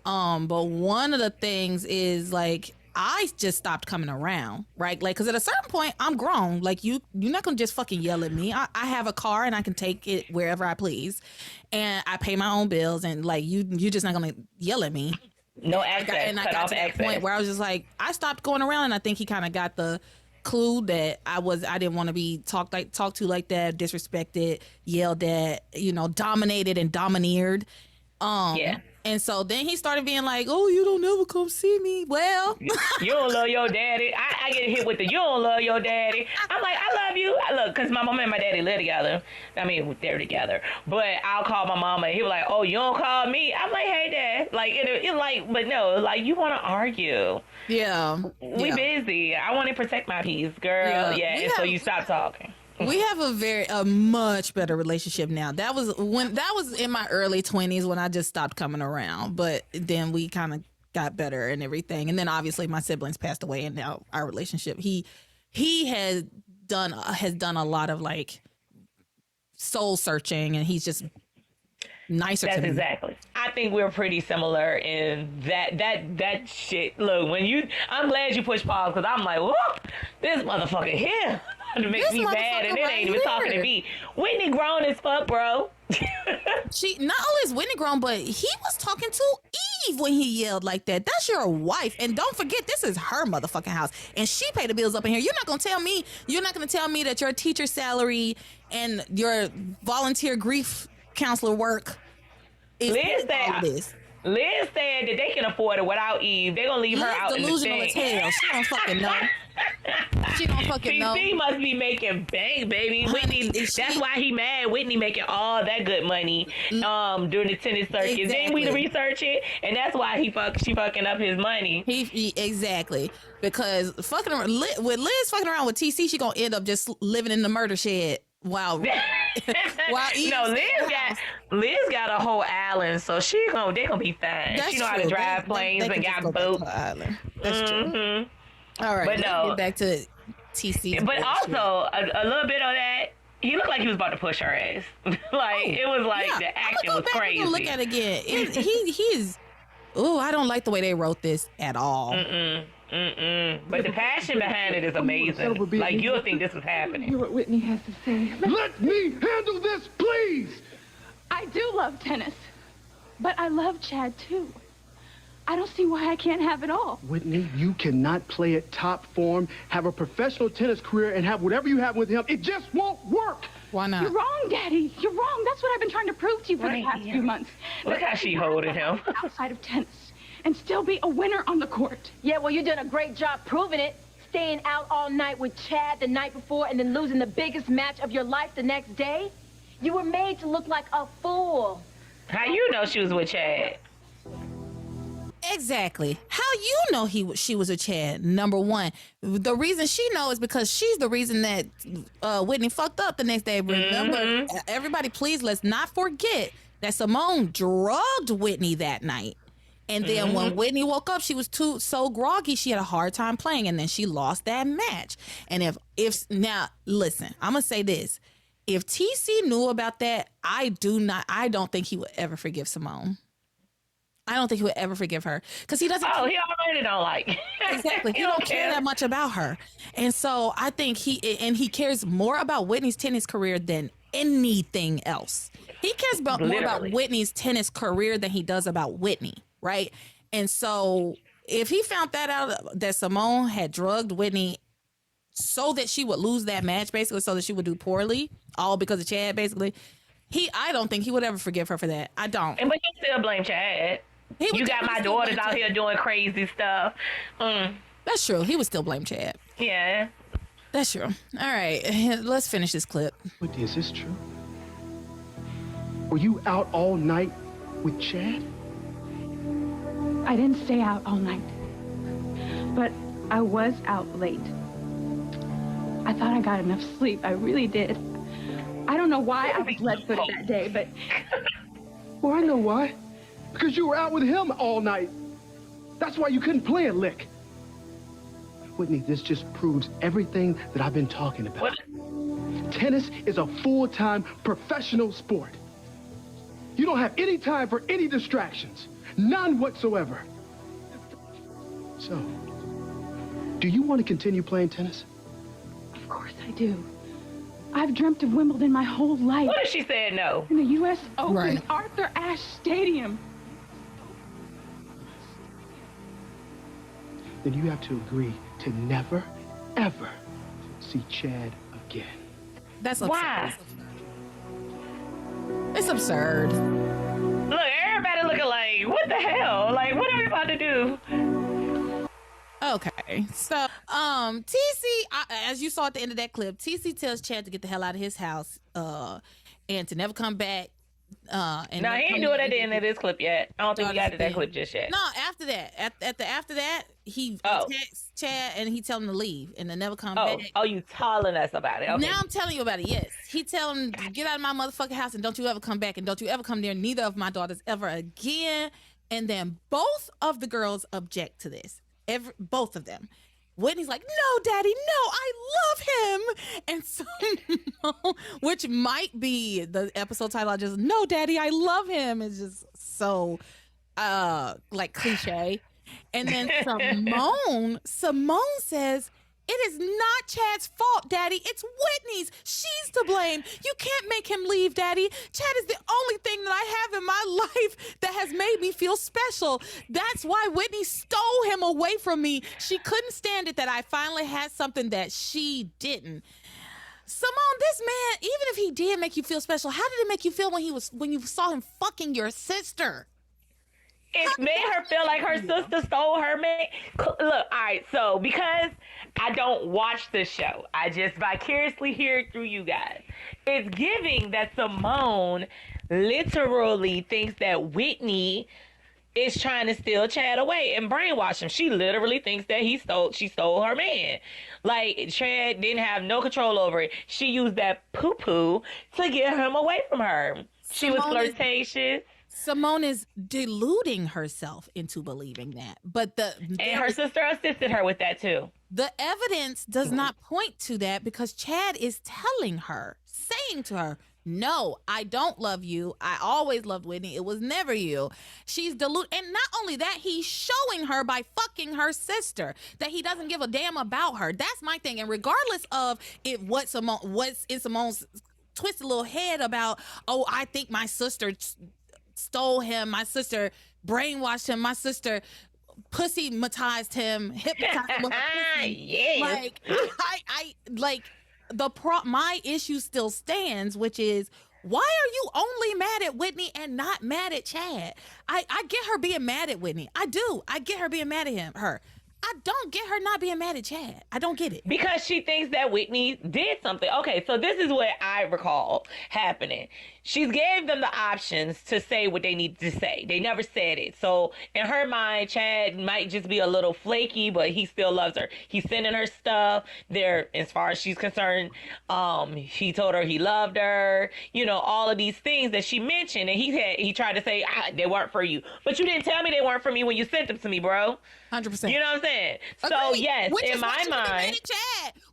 But one of the things is, like, I just stopped coming around, right? Like, because at a certain point, I'm grown. Like, you're not gonna just fucking yell at me. I have a car and I can take it wherever I please, and I pay my own bills, and like you're just not gonna yell at me. No access. And I got to that point where I was just like, I stopped going around, and I think he kind of got the clue that I didn't want to be talked to like that, disrespected, yelled at, dominated and domineered. Yeah. And so then he started being like, "Oh, you don't ever come see me." Well, you don't love your daddy. I get hit with the "you don't love your daddy." I'm like, I love you. Look, because my mom and my daddy live together. I mean, they're together. But I'll call my mama, and he was like, "Oh, you don't call me?" I'm like, "Hey, Dad." Like, it like, but no, like, you want to argue. Yeah. We busy. I want to protect my peace, girl. Yeah. And so you stop talking. We have a much better relationship now. That was in my early 20s when I just stopped coming around, but then we kind of got better and everything. And then obviously my siblings passed away, and now our relationship, he has done a lot of like soul searching, and he's just nicer to me. That's exactly. I think we're pretty similar in that shit. Look, I'm glad you pushed pause, because I'm like, whoa, this motherfucker here. It makes me mad, and it ain't even talking to me. Whitney grown as fuck, bro. She not only is Whitney grown, but he was talking to Eve when he yelled like that. That's your wife, and don't forget, this is her motherfucking house, and she paid the bills up in here. You're not gonna tell me that your teacher salary and your volunteer grief counselor work is all this. Liz said that they can afford it without Eve. They're gonna leave her out in the delusional as hell. She don't fucking know. She don't fucking know. CC must be making bank, baby. Whitney, that's why he mad. Whitney making all that good money during the tennis circuit. Exactly. Then we research it, and that's why she fucking up his money. Exactly, because with Liz fucking around with TC, she gonna end up just living in the murder shed. Wow. No, Liz got a whole island, so they gonna be fine. She know how to drive planes and got boats. That's true. All right, let's get back to TC. But also a little bit on that, he looked like he was about to push her ass. It was like the acting was crazy. I'm gonna look at it again. He's. Oh, I don't like the way they wrote this at all. But the passion behind it is amazing. Like, you'll think this was happening. Hear what Whitney has to say. Let me handle this, please! I do love tennis, but I love Chad too. I don't see why I can't have it all. Whitney, you cannot play at top form, have a professional tennis career, and have whatever you have with him. It just won't work. Why not? You're wrong, Daddy. You're wrong. That's what I've been trying to prove to you for the past few months. Look how she holding him. Outside of tennis, and still be a winner on the court. Yeah, well, you're doing a great job proving it. Staying out all night with Chad the night before and then losing the biggest match of your life the next day. You were made to look like a fool. How you know she was with Chad? Exactly. How you know she was a Chad? Number one, the reason she knows is because she's the reason that Whitney fucked up the next day. Remember, everybody, please let's not forget that Simone drugged Whitney that night. And then when Whitney woke up, she was so groggy, she had a hard time playing, and then she lost that match. And if now listen, I'm gonna say this: if TC knew about that, I don't think he would ever forgive Simone. I don't think he would ever forgive her because he doesn't. Oh, he already don't like. Exactly. He don't care that much about her. And so I think he cares more about Whitney's tennis career than anything else. He cares more about Whitney's tennis career than he does about Whitney, right? And so if he found that out, that Simone had drugged Whitney so that she would lose that match, basically, so that she would do poorly, all because of Chad, basically, I don't think he would ever forgive her for that. I don't. But he still blame Chad. You got my daughters out here doing crazy stuff. That's true. He would still blame Chad. Yeah. That's true. All right. Let's finish this clip. Whitney, is this true? Were you out all night with Chad? I didn't stay out all night. But I was out late. I thought I got enough sleep. I really did. I don't know why I was lead-footed that day, but... Well, I know why. Because you were out with him all night. That's why you couldn't play a lick. Whitney, this just proves everything that I've been talking about. What? Tennis is a full-time professional sport. You don't have any time for any distractions. None whatsoever. So, do you want to continue playing tennis? Of course I do. I've dreamt of Wimbledon my whole life. What if she said no? In the U.S. Open, Arthur Ashe Stadium. Then you have to agree to never, ever see Chad again. That's absurd. Why? It's absurd. Look, everybody looking like, what the hell? Like, what are we about to do? Okay, so TC, as you saw at the end of that clip, TC tells Chad to get the hell out of his house and to never come back. No, he ain't do it at the end of this clip yet. I don't think we got to that clip just yet. No, after that, after that, he texts Chad and he tell him to leave and to never come back. Oh, you telling us about it? Okay. Now I'm telling you about it. Yes, he tell him to get out of my motherfucking house and don't you ever come back and don't you ever come near neither of my daughters ever again. And then both of the girls object to this. Both of them. Whitney's like, no, Daddy, no, I love him. And so, which might be the episode title. I just, no, Daddy, I love him. It's just so, like cliche. And then Simone says, it is not Chad's fault, Daddy. It's Whitney's. She's to blame. You can't make him leave, Daddy. Chad is the only thing that I have in my life that has made me feel special. That's why Whitney stole him away from me. She couldn't stand it that I finally had something that she didn't. Simone, this man, even if he did make you feel special, how did it make you feel when you saw him fucking your sister? It made her feel like her sister stole her man. Look, all right, so because I don't watch the show, I just vicariously hear it through you guys. It's giving that Simone literally thinks that Whitney is trying to steal Chad away and brainwash him. She literally thinks that she stole her man. Like, Chad didn't have no control over it. She used that poo-poo to get him away from her. She was flirtatious. Simone is deluding herself into believing that. But and her sister assisted her with that too. The evidence does not point to that because Chad is telling her, saying to her, no, I don't love you. I always loved Whitney. It was never you. She's deluded. And not only that, he's showing her by fucking her sister that he doesn't give a damn about her. That's my thing. And regardless of what's in Simone's twisted little head about, oh, I think my sister stole him, my sister brainwashed him, my sister pussymatized him, hypnotized him with her pussy. Yes. Like, my issue still stands, which is, why are you only mad at Whitney and not mad at Chad? I get her being mad at Whitney. I do. I get her being mad at her. I don't get her not being mad at Chad. I don't get it. Because she thinks that Whitney did something. Okay, so this is what I recall happening. She gave them the options to say what they needed to say. They never said it. So in her mind, Chad might just be a little flaky, but he still loves her. He's sending her stuff. As far as she's concerned, he told her he loved her. You know, all of these things that she mentioned. And he tried to say, they weren't for you. But you didn't tell me they weren't for me when you sent them to me, bro. 100%. You know what I'm saying? So, yes, in my mind.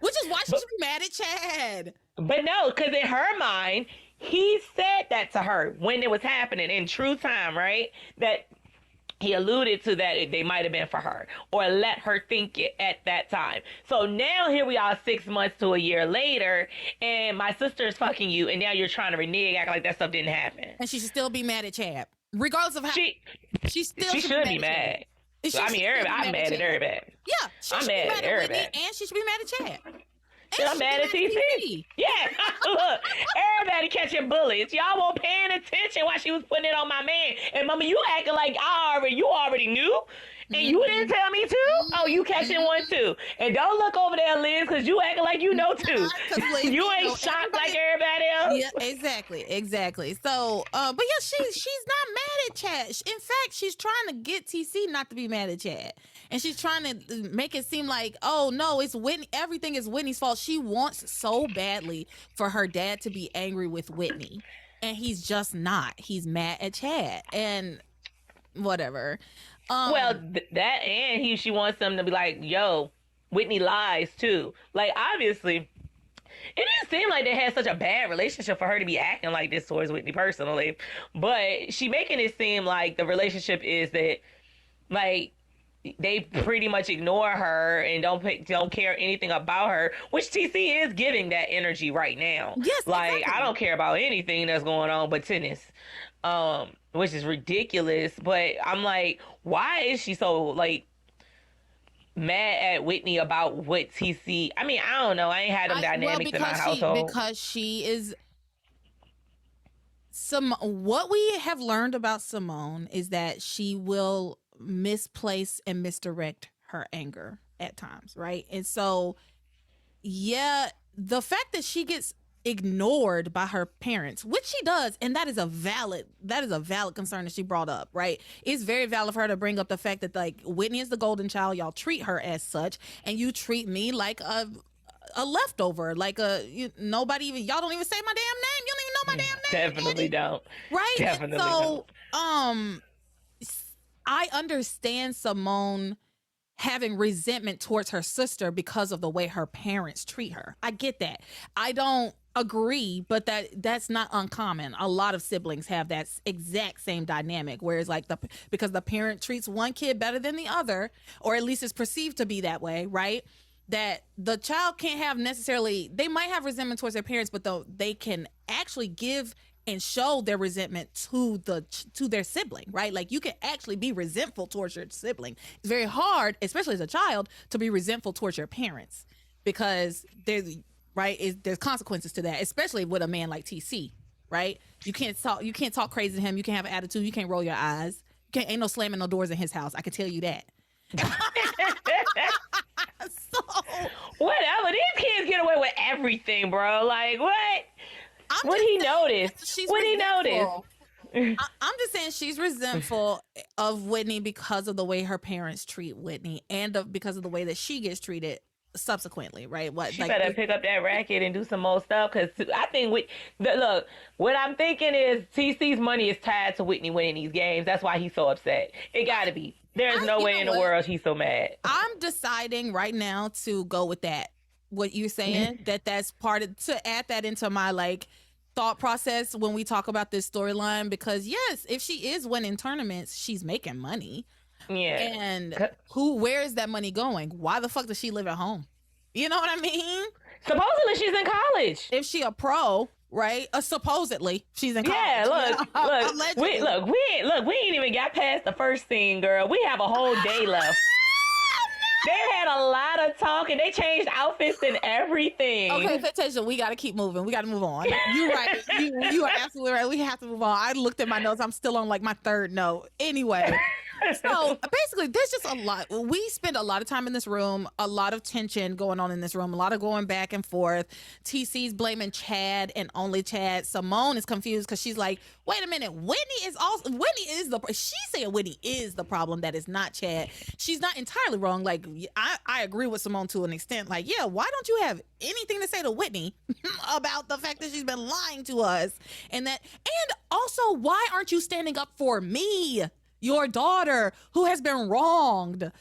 Which is why she should be mad at Chad. But no, because in her mind, he said that to her when it was happening in true time, right? That he alluded to that they might have been for her, or let her think it at that time. So now here we are 6 months to a year later, and my sister is fucking you, and now you're trying to renege, act like that stuff didn't happen. And she should still be mad at Chad, regardless of how she should be mad. I mean, I'm mad at everybody. Yeah, I'm mad at everybody, and she should be mad at Chad. I'm mad at TC. Yeah, look, everybody catching bullets. Y'all weren't paying attention while she was putting it on my man. And mama, you acting like you already knew. And you didn't tell me too? Oh, you catching one too. And don't look over there, Liz, because you acting like you know too. You ain't shocked like everybody else. Yeah, exactly. So, but yeah, she's not mad at Chad. In fact, she's trying to get TC not to be mad at Chad. And she's trying to make it seem like, oh no, it's Whitney. Everything is Whitney's fault. She wants so badly for her dad to be angry with Whitney. And he's just not. He's mad at Chad. And whatever. That and she wants them to be like, yo, Whitney lies too. Like, obviously, it didn't seem like they had such a bad relationship for her to be acting like this towards Whitney personally. But she making it seem like the relationship is that, like, they pretty much ignore her and don't care anything about her, which TC is giving that energy right now. Yes, like, exactly. I don't care about anything that's going on but tennis. Which is ridiculous, but I'm like, why is she so, like, mad at Whitney about what TC? I mean, I don't know. I ain't had them dynamics in my household. Because she is... What we have learned about Simone is that she will misplace and misdirect her anger at times, right? And so, yeah, the fact that she gets ignored by her parents, which she does, and that is a valid concern that she brought up, right? It's very valid for her to bring up the fact that, like, Whitney is the golden child, y'all treat her as such, and you treat me like a leftover, like nobody even, y'all don't even say my damn name, you don't even know my damn name. Definitely don't. Right? Definitely so, don't. I understand Simone having resentment towards her sister because of the way her parents treat her. I get that. I don't agree, but that's not uncommon. A lot of siblings have that exact same dynamic, whereas like because the parent treats one kid better than the other, or at least it's perceived to be that way, right? That the child can't have necessarily, they might have resentment towards their parents, but though they can actually give and show their resentment to their sibling, right? Like, you can actually be resentful towards your sibling. It's very hard, especially as a child, to be resentful towards your parents, because there's consequences to that, especially with a man like TC, right? You can't talk crazy to him. You can't have an attitude. You can't roll your eyes. Ain't no slamming no doors in his house. I can tell you that. So, whatever. These kids get away with everything, bro. Like, what? What he noticed? What he noticed? I'm just saying she's resentful of Whitney because of the way her parents treat Whitney, and because of the way that she gets treated subsequently, right? She better pick up that racket and do some more stuff, because I think look, what I'm thinking is TC's money is tied to Whitney winning these games. That's why he's so upset. It gotta be. There's no way in the world he's so mad. I'm deciding right now to go with that. What you're saying, that's part of, to add that into my, like, thought process when we talk about this storyline, because yes, if she is winning tournaments, she's making money. Yeah. And where is that money going? Why the fuck does she live at home? You know what I mean? Supposedly she's in college. If she a pro, right? Supposedly she's in college. Yeah, we ain't even got past the first scene, girl. We have a whole day left. They had a lot of talking. They changed outfits and everything. Okay, Fantasia, we got to keep moving. We got to move on. You're right. You are absolutely right. We have to move on. I looked at my notes. I'm still on, like, my third note. Anyway. So basically, there's just a lot. We spend a lot of time in this room, a lot of tension going on in this room, a lot of going back and forth. TC's blaming Chad and only Chad. Simone is confused because she's like, wait a minute, she's saying Whitney is the problem, that is not Chad. She's not entirely wrong. Like, I agree with Simone to an extent. Like, yeah, why don't you have anything to say to Whitney about the fact that she's been lying to us? And also, why aren't you standing up for me, your daughter, who has been wronged?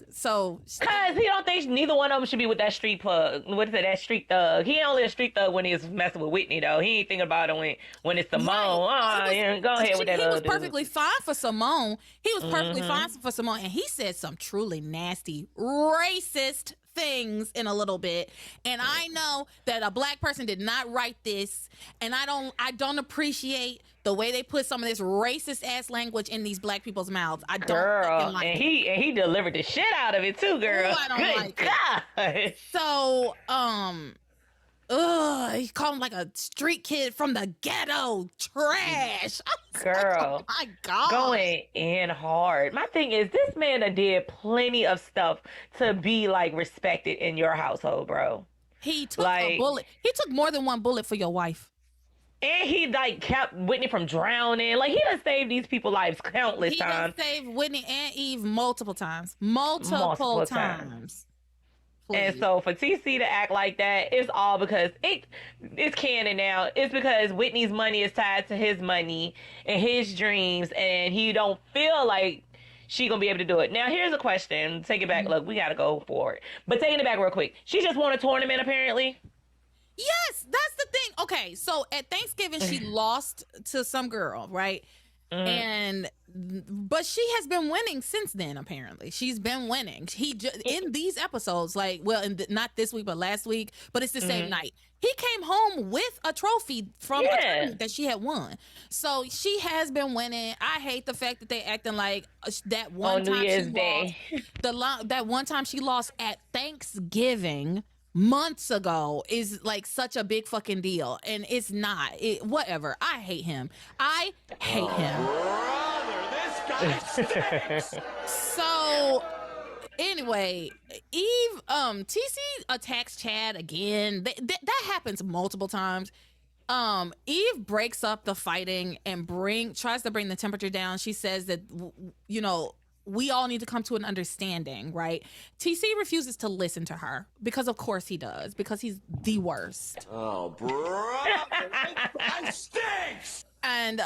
So because he don't think neither one of them should be with that street plug. What is it? That street thug. He only a street thug when he's messing with Whitney though. He ain't thinking about it when it's Simone. Yeah, go ahead with that. He was perfectly fine for Simone. He was perfectly fine for Simone, and he said some truly nasty, racist things in a little bit. And I know that a black person did not write this, and I don't appreciate the way they put some of this racist ass language in these black people's mouths. I don't like it. He delivered the shit out of it too, girl. Ooh, I don't Good like God. It. So, he called him like a street kid from the ghetto. Trash. Girl. Like, oh my God. Going in hard. My thing is, this man did plenty of stuff to be like respected in your household, bro. He took a bullet. He took more than one bullet for your wife. And he like kept Whitney from drowning. Like he done saved these people's lives countless times. He done saved Whitney and Eve multiple times. Multiple times. Please. And so for TC to act like that, it's all because it's canon now. It's because Whitney's money is tied to his money and his dreams, and he don't feel like she gonna be able to do it. Now here's a question. Take it back. Look, we gotta go for it. But taking it back real quick. She just won a tournament apparently. Yes, that's the thing. Okay, so at Thanksgiving she lost to some girl, right? But she has been winning since then. Apparently, she's been winning. In these episodes, like, well, not this week, but last week. But it's the same night. He came home with a trophy from a tournament that she had won. So she has been winning. I hate the fact that they acting like that one time that one time she lost at Thanksgiving months ago is like such a big fucking deal, and it's not. Whatever. I hate him. Brother, this guy stinks. So anyway, Eve, TC attacks Chad again. That happens multiple times. Eve breaks up the fighting and tries to bring the temperature down. She says that, we all need to come to an understanding, right? TC refuses to listen to her because, of course, he does, because he's the worst. Oh, brother, this guy stinks. And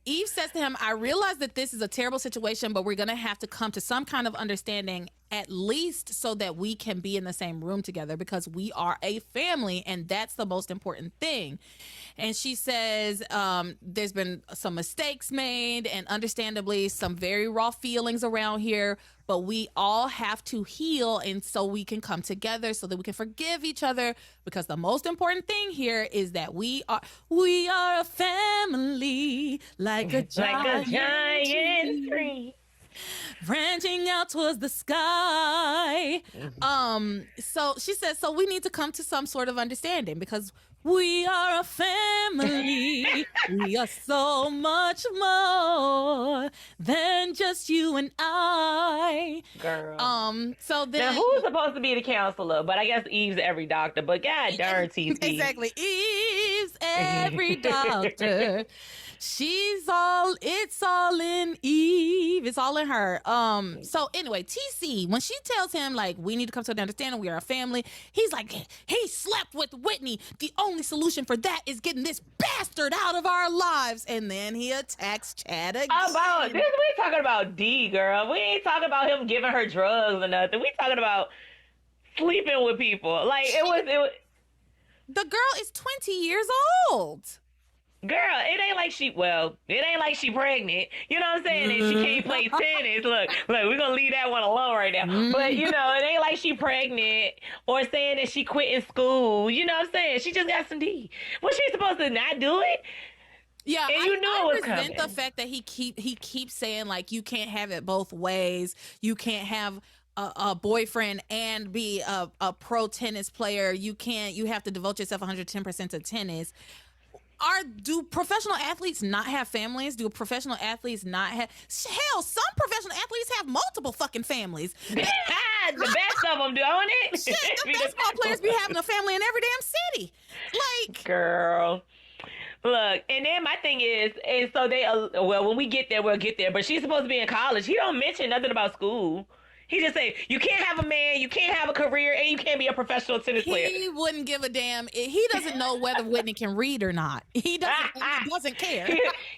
Eve says to him, I realize that this is a terrible situation, but we're going to have to come to some kind of understanding, at least so that we can be in the same room together, because we are a family, and that's the most important thing. And she says there's been some mistakes made, and understandably some very raw feelings around here, but we all have to heal, and so we can come together so that we can forgive each other, because the most important thing here is that we are a family, like a giant tree. Branching out towards the sky. So she says, so we need to come to some sort of understanding, because we are a family. We are so much more than just you and I. Girl. So then, now who's supposed to be the counselor? But I guess Eve's every doctor. But god darn, TC. Exactly. Eve's every doctor. It's all in Eve. It's all in her. So anyway, TC, when she tells him, like, we need to come to an understanding, we are a family, he's like, he slept with Whitney. The only solution for that is getting this bastard out of our lives. And then he attacks Chad again. We talking about D, girl. We ain't talking about him giving her drugs or nothing. We talking about sleeping with people. Like, it was. The girl is 20 years old. Girl, it ain't like she pregnant. You know what I'm saying? And she can't play tennis. Look, we're going to leave that one alone right now. But, it ain't like she pregnant or saying that she quit in school. You know what I'm saying? She just got some D. Was she supposed to not do it? Yeah, and you knew it was coming. I resent the fact that he keeps saying, like, you can't have it both ways. You can't have a boyfriend and be a pro tennis player. You have to devote yourself 110% to tennis. Do professional athletes not have families? Do professional athletes not have... Hell, some professional athletes have multiple fucking families. The best of them, don't it? Shit, the baseball players be having a family in every damn city. Like... Girl. Look, and then my thing is, and so they... when we get there, we'll get there. But she's supposed to be in college. He don't mention nothing about school. He just say, you can't have a man, you can't have a career, and you can't be a professional tennis player. He wouldn't give a damn. He doesn't know whether Whitney can read or not. He doesn't care.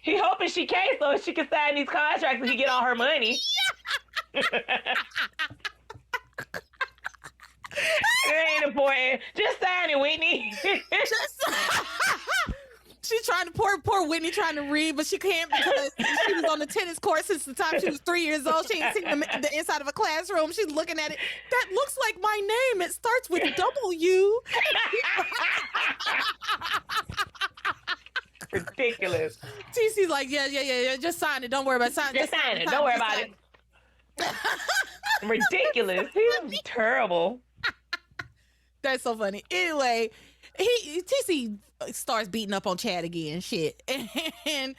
He hoping she can so she can sign these contracts and he get all her money. It ain't important. Just sign it, Whitney. She's trying to poor Whitney trying to read, but she can't because she was on the tennis court since the time she was 3 years old. She ain't seen the inside of a classroom. She's looking at it. That looks like my name. It starts with W. Ridiculous. TC's like, yeah. Just sign it. Don't worry about it. Just sign it. Don't worry about it. Ridiculous. He's terrible. That's so funny. Anyway, TC starts beating up on Chad again. Shit. And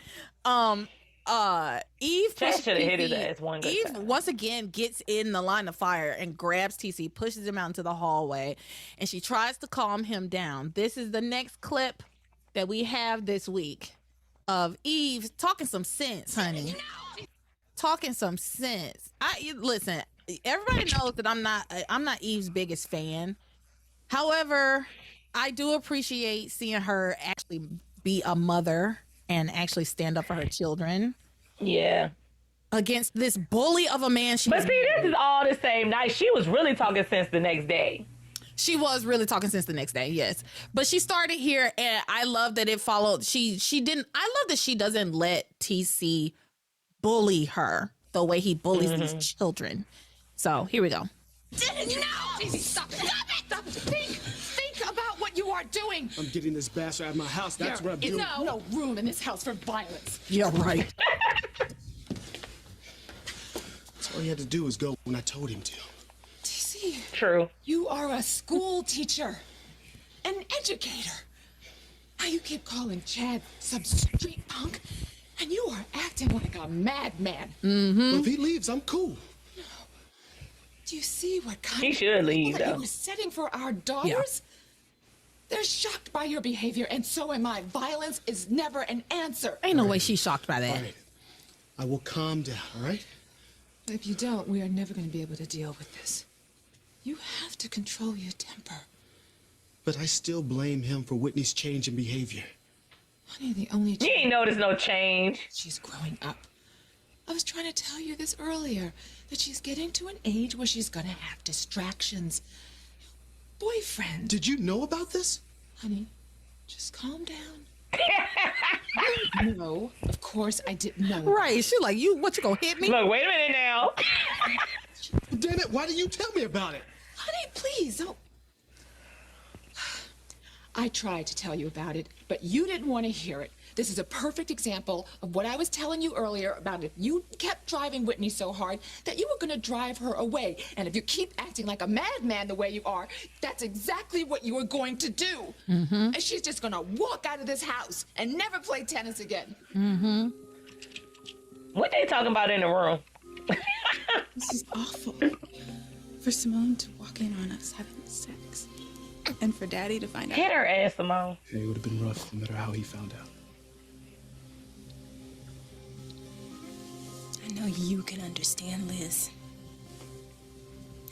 Eve Chad should have hit his ass one good Eve time. once again gets in the line of fire and grabs TC, pushes him out into the hallway, and she tries to calm him down. This is the next clip that we have this week of Eve talking some sense, honey. Talking some sense. Listen, everybody knows that I'm not Eve's biggest fan. However, I do appreciate seeing her actually be a mother and actually stand up for her children. Yeah. Against this bully of a man. But see, this is all the same night. She was really talking sense the next day. She was really talking sense the next day, yes. But she started here, and I love that it followed. She didn't. I love that she doesn't let TC bully her the way he bullies these children. So here we go. Didn't know. Stop it. Stop it. Think about what you are doing. I'm getting this bastard out of my house. That's what I'm doing. No room in this house for violence. Yeah, right. All he had to do was go when I told him to. TC. True. You are a school teacher, an educator. Now you keep calling Chad some street punk, and you are acting like a madman. Well, if he leaves, I'm cool. Do you see what kind He of should leave, that though. you're setting for our daughters? They're shocked by your behavior, and so am I. Violence is never an answer. Ain't no way she's shocked by that. All right. I will calm down, all right? If you don't, we are never going to be able to deal with this. You have to control your temper. But I still blame him for Whitney's change in behavior. Honey, the only You ain't noticed no change. She's growing up. I was trying to tell you this earlier, that she's getting to an age where she's going to have distractions. Boyfriend. Did you know about this? Honey, just calm down. No, of course I didn't know. Right. She like, what, you gonna hit me? Look, wait a minute now. Damn it, why didn't you tell me about it? Honey, please, don't. I tried to tell you about it, but you didn't want to hear it. This is a perfect example of what I was telling you earlier about if you kept driving Whitney so hard that you were going to drive her away. And if you keep acting like a madman the way you are, that's exactly what you were going to do. And she's just going to walk out of this house and never play tennis again. What they talking about in the room? This is awful. For Simone to walk in on us having sex. And for Daddy to find out. Hit her ass, Simone. Yeah, it would have been rough no matter how he found out. I know you can understand, Liz.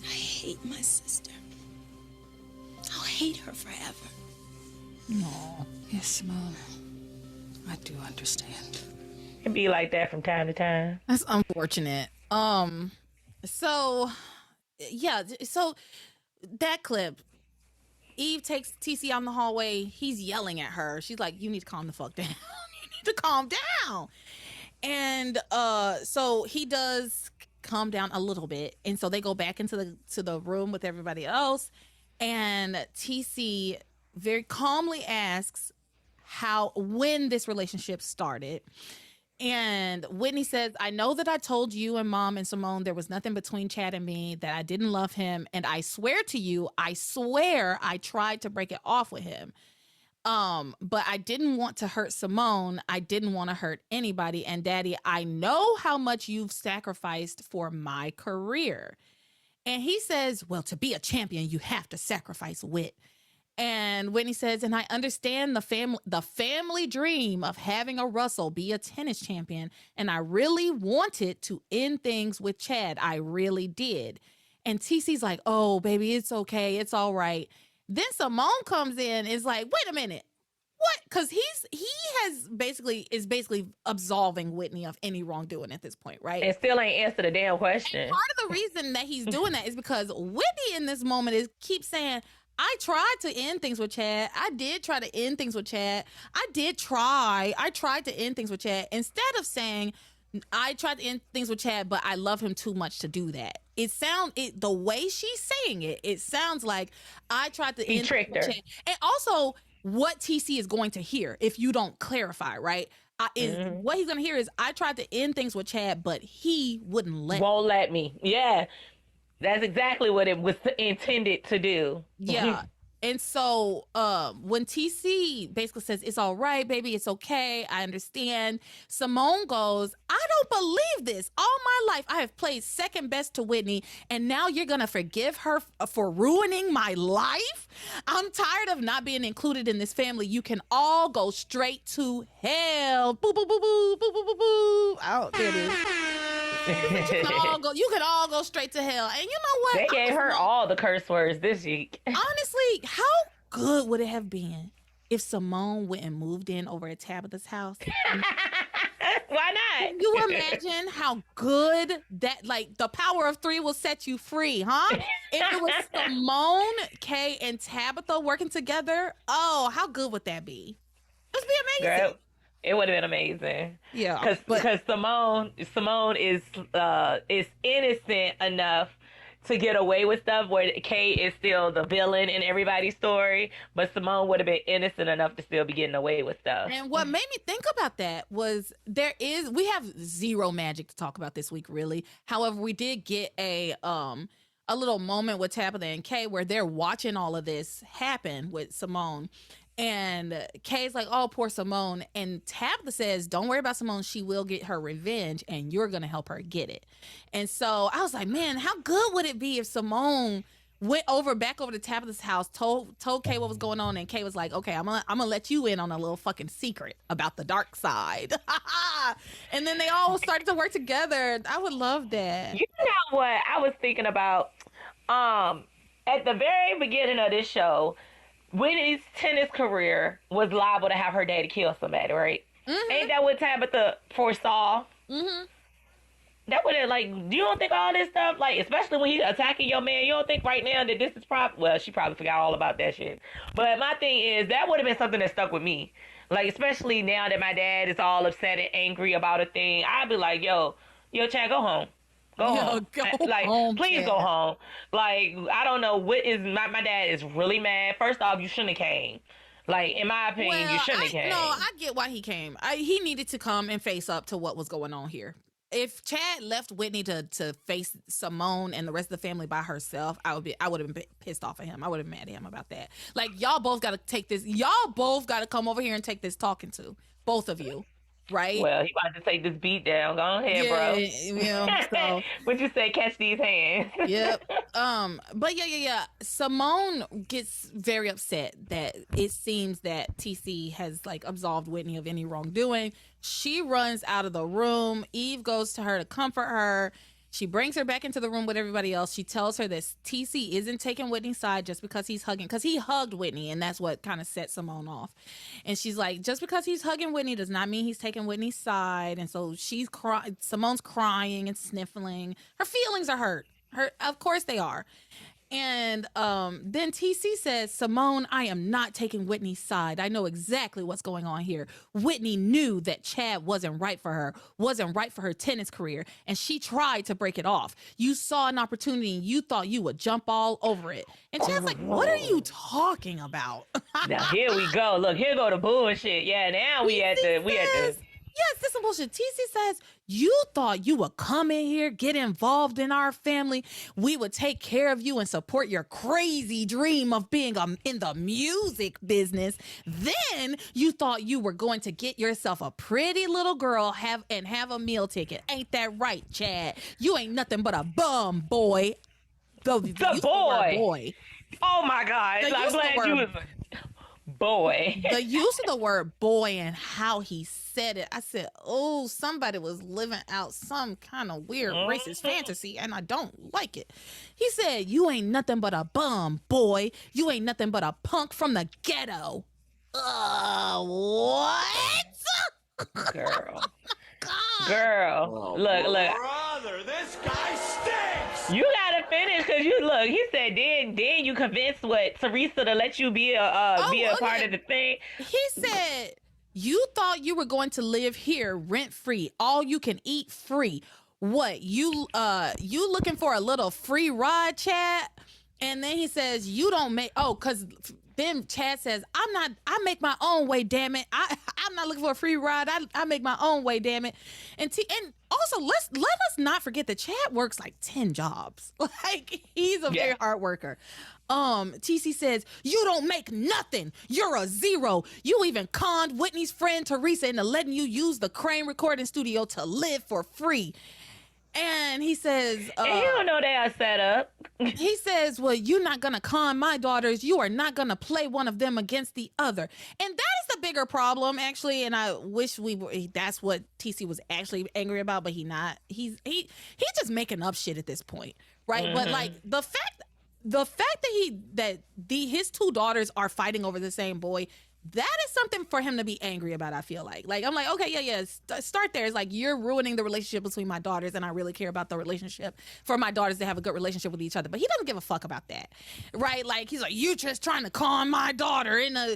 I hate my sister. I'll hate her forever. No. Yes, Simone. I do understand. It be like that from time to time. That's unfortunate. So that clip, Eve takes TC out in the hallway. He's yelling at her. She's like, you need to calm the fuck down. You need to calm down. And so he does calm down a little bit. And so they go back into the room with everybody else. And TC very calmly asks when this relationship started. And Whitney says, I know that I told you and Mom and Simone there was nothing between Chad and me, that I didn't love him. And I swear to you, I tried to break it off with him. But I didn't want to hurt Simone. I didn't want to hurt anybody. And Daddy, I know how much you've sacrificed for my career. And he says, well, to be a champion, you have to sacrifice wit. And Whitney says, and I understand the family dream of having a Russell be a tennis champion. And I really wanted to end things with Chad. I really did. And TC's like, oh, baby, it's okay. It's all right. Then Simone comes in and is like, wait a minute. What? Because he is basically absolving Whitney of any wrongdoing at this point, right? And still ain't answered the damn question. And part of the reason that he's doing that is because Whitney in this moment keeps saying, I tried to end things with Chad. I did try to end things with Chad. I tried to end things with Chad. Instead of saying, I tried to end things with Chad, but I love him too much to do that. The way she's saying it sounds like I tried to end things with Chad. And also what TC is going to hear if you don't clarify, right? What he's going to hear is I tried to end things with Chad, but he won't let me. Yeah. That's exactly what it was intended to do. Yeah. And so when TC basically says, it's all right, baby, it's okay, I understand, Simone goes, I don't believe this. All my life I have played second best to Whitney, and now you're going to forgive her for ruining my life? I'm tired of not being included in this family. You can all go straight to hell. Boo, boo, boo, boo, boo, boo, boo, boo. Oh, there it is. You can all go straight to hell. And you know what? They gave her all the curse words this week. Honestly, how good would it have been if Simone went and moved in over at Tabitha's house? Why not? Can you imagine how good that, like, the power of three will set you free, huh? If it was Simone, Kay, and Tabitha working together, oh, how good would that be? It would be amazing. Girl, it would have been amazing. Yeah, because Simone is innocent enough to get away with stuff where Kay is still the villain in everybody's story, but Simone would have been innocent enough to still be getting away with stuff. And what made me think about that was we have zero magic to talk about this week, really. However, we did get a little moment with Tabitha and Kay where they're watching all of this happen with Simone. And Kay's like, oh, poor Simone. And Tabitha says, don't worry about Simone. She will get her revenge, and you're going to help her get it. And so I was like, man, how good would it be if Simone went back over to Tabitha's house, told Kay what was going on, and Kay was like, okay, I'm gonna let you in on a little fucking secret about the dark side. And then they all started to work together. I would love that. You know what I was thinking about? At the very beginning of this show, Whitney's tennis career was liable to have her daddy kill somebody, right? Mm-hmm. Ain't that what Tabitha foresaw? Mm-hmm. That would have, like, you don't think all this stuff, like, especially when he's attacking your man, you don't think right now that this is well, she probably forgot all about that shit. But my thing is, that would have been something that stuck with me. Like, especially now that my dad is all upset and angry about a thing, I'd be like, yo, Chad, go home. Go home. Like, home, please Chad. Go home. Like, I don't know what is my dad is really mad. First off, you shouldn't have came. Like, in my opinion, you shouldn't have came. No, I get why he came. He needed to come and face up to what was going on here. If Chad left Whitney to face Simone and the rest of the family by herself, I would have been pissed off at him. I would have been mad at him about that. Like, y'all both got to take this. Y'all both got to come over here and take this talking to. Both of you. Right? Well, he about to take this beat down. Go ahead, bro. Yeah, so. What you say? Catch these hands. Yep. But yeah. Simone gets very upset that it seems that TC has, like, absolved Whitney of any wrongdoing. She runs out of the room. Eve goes to her to comfort her. She brings her back into the room with everybody else. She tells her that TC isn't taking Whitney's side just because he's hugging, because he hugged Whitney, and that's what kind of set Simone off. And she's like, just because he's hugging Whitney does not mean he's taking Whitney's side. And so Simone's crying and sniffling. Her feelings are hurt. Of course they are. And then TC says, Simone, I am not taking Whitney's side. I know exactly what's going on here. Whitney knew that Chad wasn't right for her tennis career, and she tried to break it off. You saw an opportunity and you thought you would jump all over it. And Chad's like, what are you talking about? Now here we go. Look, here go the bullshit. Yeah, now we at the Yes, this is bullshit. TC says, you thought you would come in here, get involved in our family. We would take care of you and support your crazy dream of being in the music business. Then you thought you were going to get yourself a pretty little girl have a meal ticket. Ain't that right, Chad? You ain't nothing but a bum, boy. The boy. Oh, my God. I'm glad you was boy. The use of the word boy and how he said it, I said, oh, somebody was living out some kind of weird racist fantasy, and I don't like it. He said, you ain't nothing but a bum, boy. You ain't nothing but a punk from the ghetto. What? Girl. Girl. Oh, Look. brother, this guy stinks. You gotta finish because he said then you convinced Theresa to let you be a part of the thing. He said you thought you were going to live here rent free, all you can eat free. What, you looking for a little free ride, Chad? And then he says you don't make because then Chad says I make my own way, damn it. I'm not looking for a free ride. I make my own way, damn it. And also let us not forget that Chad works like 10 jobs. Like he's a very hard worker. TC says, you don't make nothing. You're a zero. You even conned Whitney's friend Theresa into letting you use the Crane recording studio to live for free. And he says, and you don't know they are set up. He says, well, you're not going to con my daughters. You are not going to play one of them against the other. And that is the bigger problem, actually. And I wish that's what TC was actually angry about, but he's just making up shit at this point. Right. Mm-hmm. But like the fact that his two daughters are fighting over the same boy, that is something for him to be angry about, I feel like. Like, I'm like, okay, yeah, start there. It's like, you're ruining the relationship between my daughters, and I really care about the relationship for my daughters to have a good relationship with each other. But he doesn't give a fuck about that, right? Like, he's like, you just trying to con my daughter in a...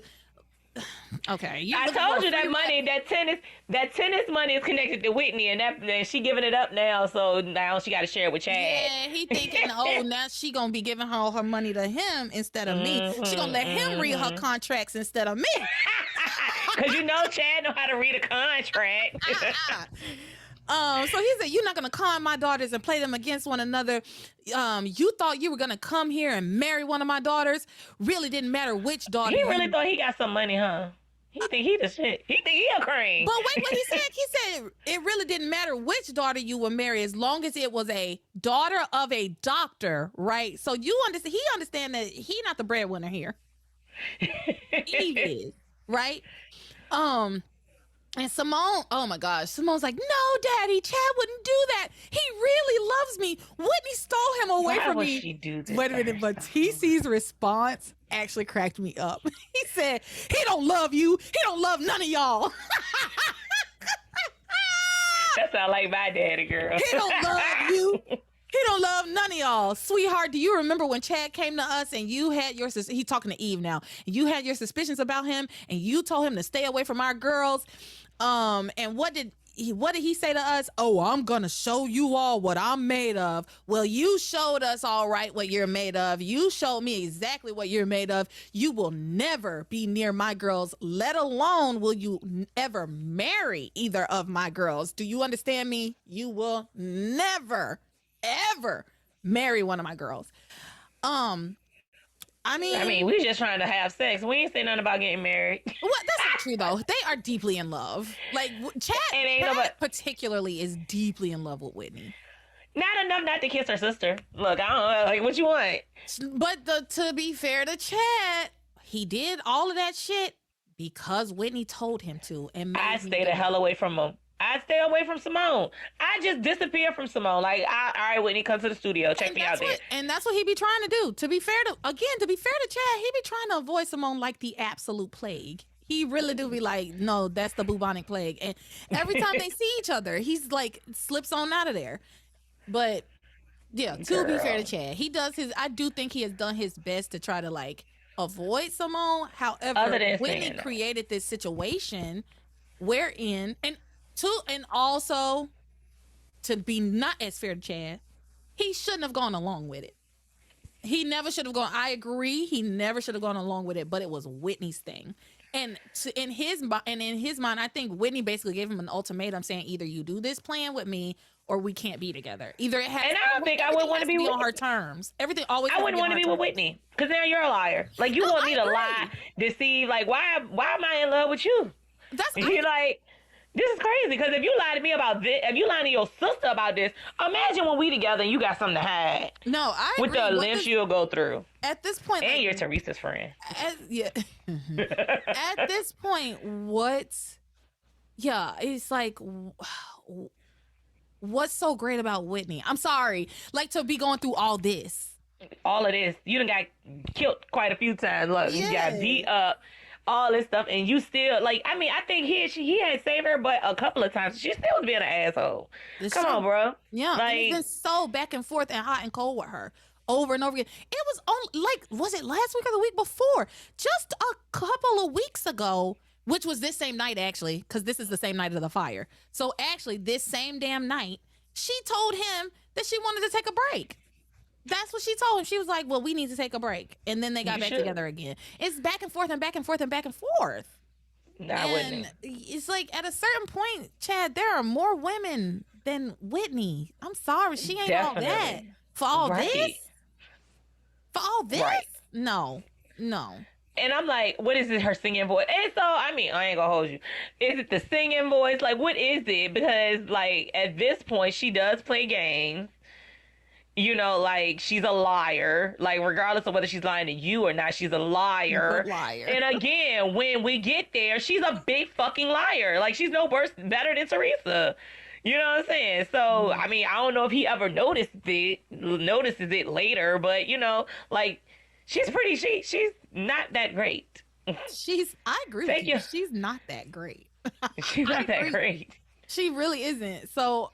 Okay. I told you that money, that tennis money is connected to Whitney, and she giving it up now, so now she got to share it with Chad. Yeah, he thinking, now she gonna be giving all her money to him instead of me. She gonna let him read her contracts instead of me. Because Chad know how to read a contract. So he said, you're not going to con my daughters and play them against one another. You thought you were going to come here and marry one of my daughters. Really didn't matter which daughter. He really thought he got some money, huh? He think he the shit. He think he a Crane. But wait, what he said? He said it really didn't matter which daughter you would marry as long as it was a daughter of a doctor, right? So he understand that he not the breadwinner here. He is, right? And Simone, oh my gosh, Simone's like, no, Daddy, Chad wouldn't do that. He really loves me. Whitney stole him away from me. She do this? Wait a minute, but TC's response actually cracked me up. He said, he don't love you. He don't love none of y'all. That sound like my daddy, girl. He don't love you. He don't love none of y'all. Sweetheart, do you remember when Chad came to us and you had he's talking to Eve now, you had your suspicions about him and you told him to stay away from our girls. And what did he say to us? Oh, I'm gonna show you all what I'm made of. Well, you showed us all right what you're made of. You showed me exactly what you're made of. You will never be near my girls, let alone will you ever marry either of my girls. Do you understand me? You will never ever marry one of my girls. I mean, we just trying to have sex. We ain't say nothing about getting married. Well, that's not true though. They are deeply in love. Like Chad particularly is deeply in love with Whitney. Not enough not to kiss her sister. Look, I don't know, like, what you want? But to be fair to Chad, he did all of that shit because Whitney told him to. And I stay the hell away from him. I stay away from Simone. I just disappear from Simone. Like, all right, Whitney, come to the studio. Check me out there. And that's what he be trying to do. To be fair to Chad, he be trying to avoid Simone like the absolute plague. He really do be like, no, that's the bubonic plague. And every time they see each other, he's like, slips on out of there. But yeah, to be fair to Chad, I do think he has done his best to try to like avoid Simone. However, Whitney created this situation wherein, and also, to be not as fair to Chad, he shouldn't have gone along with it. He never should have gone. I agree. He never should have gone along with it, but it was Whitney's thing. And in his mind, I think Whitney basically gave him an ultimatum saying either you do this plan with me or we can't be together. Either it has. And I don't think I would want to be on her terms. Everything always. I wouldn't want to be with Whitney because now you're a liar. Like you want me to lie, deceive. Like why am I in love with you? You're like. This is crazy because if you lie to me about this, if you lie to your sister about this, imagine when we together and you got something to hide. No, I with agree. the lengths you'll go through. At this point, and you're Theresa's friend. At this point, it's like, what's so great about Whitney? I'm sorry, like to be going through all this. All of this, you done got killed quite a few times. Look, you got beat up. all this stuff, and you still like. I mean, I think he had saved her, but a couple of times she still was being an asshole. Come on, bro. Yeah, like, he's been so back and forth and hot and cold with her over and over again. It was only like, was it last week or the week before? Just a couple of weeks ago, which was this same night actually, because this is the same night of the fire. So actually, this same damn night, she told him that she wanted to take a break. That's what she told him. She was like, well, we need to take a break. And then they got back together again. It's back and forth and back and forth and back and forth. No, I wouldn't. It's like at a certain point, Chad, there are more women than Whitney. I'm sorry. She ain't all that. For all this? For all this? Right. No. And I'm like, what is it, her singing voice? And so, I mean, I ain't gonna hold you. Is it the singing voice? Like, what is it? Because, like, at this point, she does play games. You know, like, she's a liar. Like, regardless of whether she's lying to you or not, she's a liar. And again, when we get there, she's a big fucking liar. Like, she's no better than Theresa. You know what I'm saying? So, I mean, I don't know if he ever notices it later, but, you know, like, she's not that great. I agree with you. She's not that great. She's not that great. She really isn't. So,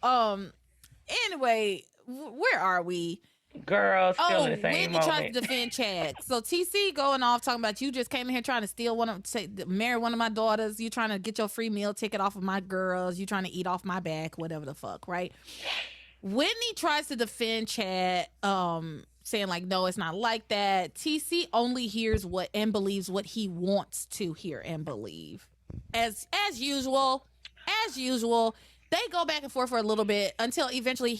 anyway, where are we? Girl, still in the same Whitney moment. tries to defend Chad. So TC going off talking about, you just came in here trying to steal marry one of my daughters. You trying to get your free meal ticket off of my girls. You trying to eat off my back, whatever the fuck, right? Whitney tries to defend Chad, saying like, no, it's not like that. TC only hears what and believes what he wants to hear and believe. As usual, they go back and forth for a little bit until eventually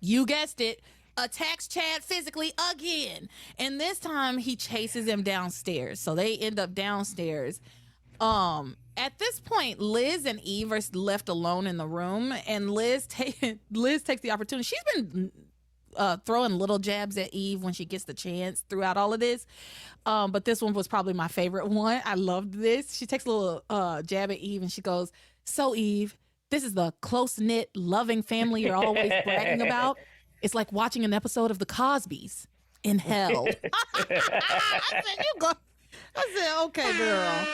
you guessed it, attacks Chad physically again. And this time he chases him downstairs. So they end up downstairs. At this point, Liz and Eve are left alone in the room, and Liz takes the opportunity. She's been throwing little jabs at Eve when she gets the chance throughout all of this. But this one was probably my favorite one. I loved this. She takes a little jab at Eve and she goes, so Eve, this is the close-knit, loving family you're always bragging about. It's like watching an episode of the Cosbys in hell. I said, okay, girl.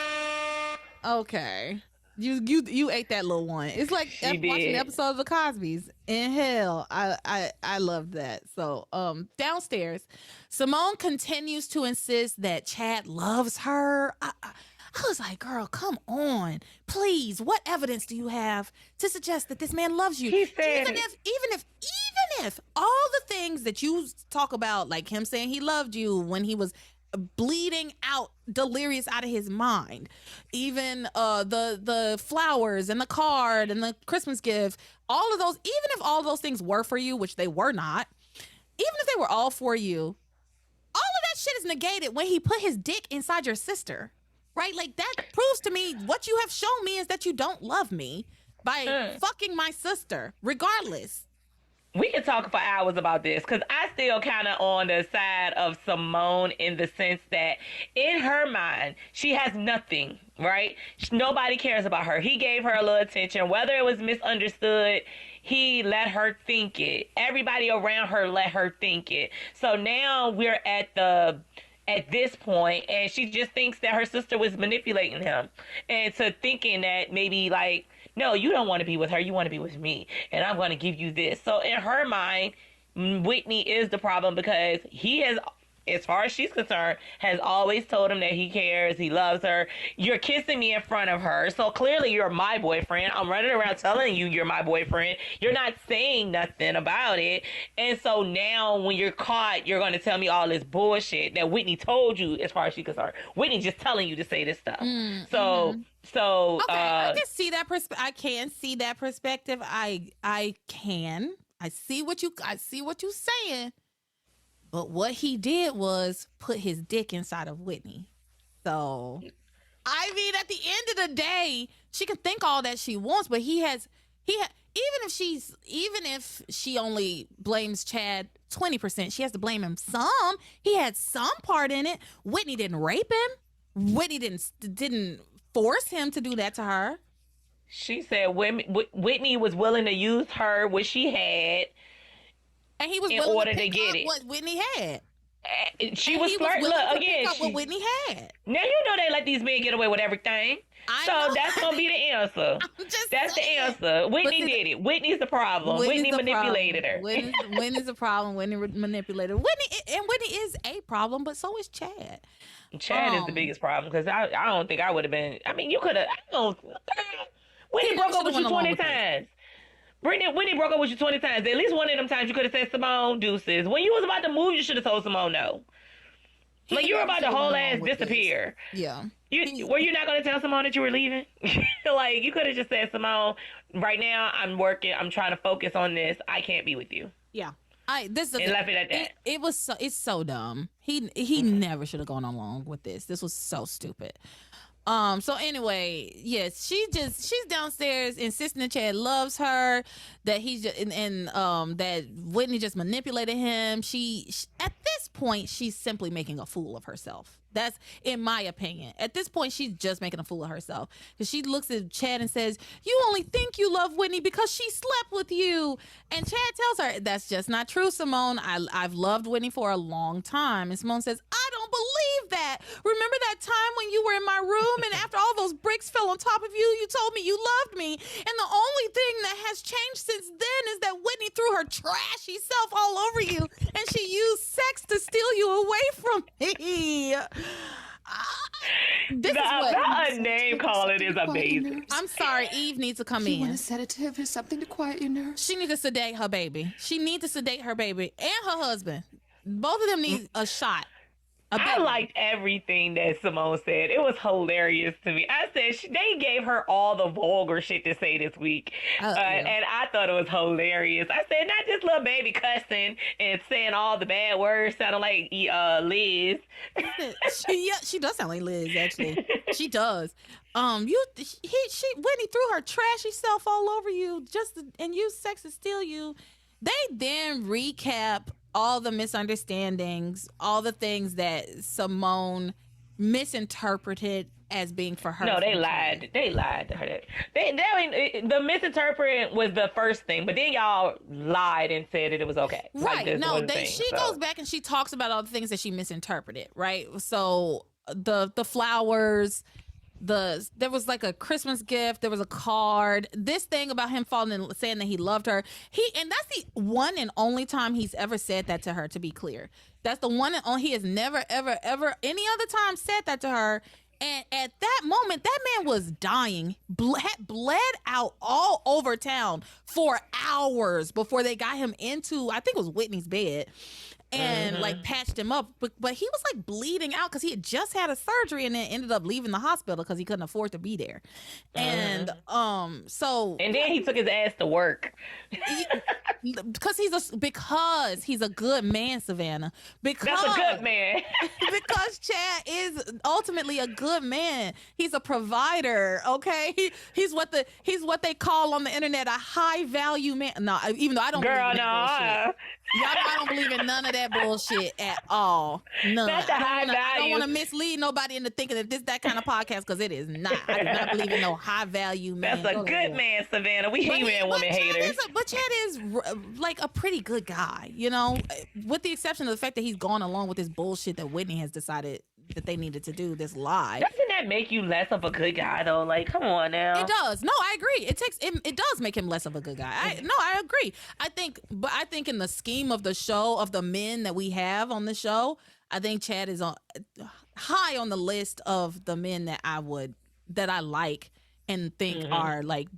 Okay. You ate that little one. It's like watching an episode of the Cosbys in hell. I love that. So downstairs, Simone continues to insist that Chad loves her. I was like, girl, come on, please. What evidence do you have to suggest that this man loves you? Even if all the things that you talk about, like him saying he loved you when he was bleeding out, delirious out of his mind, even the flowers and the card and the Christmas gift, all of those, even if all those things were for you, which they were not, even if they were all for you, all of that shit is negated when he put his dick inside your sister. Right? Like, that proves to me what you have shown me is that you don't love me by fucking my sister, regardless. We can talk for hours about this because I still kind of on the side of Simone in the sense that in her mind, she has nothing, right? Nobody cares about her. He gave her a little attention. Whether it was misunderstood, he let her think it. Everybody around her let her think it. So now we're at this point, and she just thinks that her sister was manipulating him, and to thinking that maybe like, no, you don't want to be with her, you want to be with me, and I'm going to give you this. So in her mind, Whitney is the problem because he has, as far as she's concerned, has always told him that he cares, he loves her. You're kissing me in front of her, so clearly you're my boyfriend. I'm running around telling you you're my boyfriend. You're not saying nothing about it. And so now when you're caught, you're going to tell me all this bullshit that Whitney told you, as far as she's concerned. Whitney just telling you to say this stuff. So okay, I can see that I can see that perspective. I can. I see what you're saying. But what he did was put his dick inside of Whitney. So, I mean, at the end of the day, she can think all that she wants, but even if she only blames Chad 20%, she has to blame him some. He had some part in it. Whitney didn't rape him. Whitney didn't force him to do that to her. She said Whitney was willing to use her, what she had, and he was in order to get it. What Whitney had. She was flirting. Look, again, what Whitney had. Now you know they let these men get away with everything. So that's gonna be the answer. That's the answer. Whitney did it. Whitney's the problem. Whitney manipulated her. Whitney's the problem. Whitney manipulated her. Whitney is a problem, but so is Chad. Chad is the biggest problem because I don't think I would have been. I mean, you could have. Whitney broke up with you 20 times. Whitney broke up with you 20 times. At least one of them times you could have said, Simone, deuces. When you was about to move, you should have told Simone no. Like, you were about to whole ass disappear. This. Yeah. Were you not going to tell Simone that you were leaving? Like, you could have just said, Simone, right now I'm working. I'm trying to focus on this. I can't be with you. Yeah. And left it at that. It's so dumb. He never should have gone along with this. This was so stupid. So anyway, yes, she's downstairs insisting that Chad loves her, that he's just, and that Whitney just manipulated him. She at this point, she's simply making a fool of herself. That's in my opinion. At this point, she's just making a fool of herself because she looks at Chad and says, "You only think you love Whitney because she slept with you." And Chad tells her, "That's just not true, Simone. I've loved Whitney for a long time." And Simone says, "I don't believe that. Remember that time when you were in my room and after all those bricks fell on top of you, you told me you loved me. And the only thing that has changed since then is that Whitney threw her trashy self all over you and she used sex to steal you away from me." This is what a name calling is amazing. I'm sorry, Eve needs to come in. You want a sedative or something to quiet your nerves? She needs to sedate her baby. She needs to sedate her baby and her husband. Both of them need a shot. I liked everything that Simone said. It was hilarious to me. I said they gave her all the vulgar shit to say this week. And I thought it was hilarious. I said, not this little baby cussing and saying all the bad words sounding like Liz. She does sound like Liz, actually. She does. Whitney threw her trashy self all over you and used sex to steal you. They then recap all the misunderstandings, all the things that Simone misinterpreted as being for her. No, they lied. They lied to her. The misinterpreting was the first thing, but then y'all lied and said that it was okay. Right. She goes back and she talks about all the things that she misinterpreted, right? So the flowers, there was like a Christmas gift, there was a card, this thing about him saying that he loved her. And that's the one and only time he's ever said that to her, to be clear. That's the one and only. He has never, ever, ever any other time said that to her. And at that moment, that man was dying, had bled out all over town for hours before they got him into, I think it was Whitney's bed, and like patched him up, but he was like bleeding out because he had just had a surgery and then ended up leaving the hospital because he couldn't afford to be there. And and then he took his ass to work because he's a good man, Savannah. That's a good man. Because Chad is ultimately a good man. He's a provider. Okay, he's what they call on the internet a high value man. No, even though I don't. Girl, no. I don't believe in none of that bullshit at all. None. That's a high value. I don't want to mislead nobody into thinking that this that kind of podcast because it is not. I do not believe in no high value man. That's a good man, Savannah. We hate man woman haters. But Chad is like a pretty good guy, you know, with the exception of the fact that he's gone along with this bullshit that Whitney has decided that they needed to do, this lie. Doesn't that make you less of a good guy though? Like, come on now. It does. No, I agree. It does make him less of a good guy. I agree. I think in the scheme of the show, of the men that we have on the show, I think Chad is high on the list of the men that I like and think are like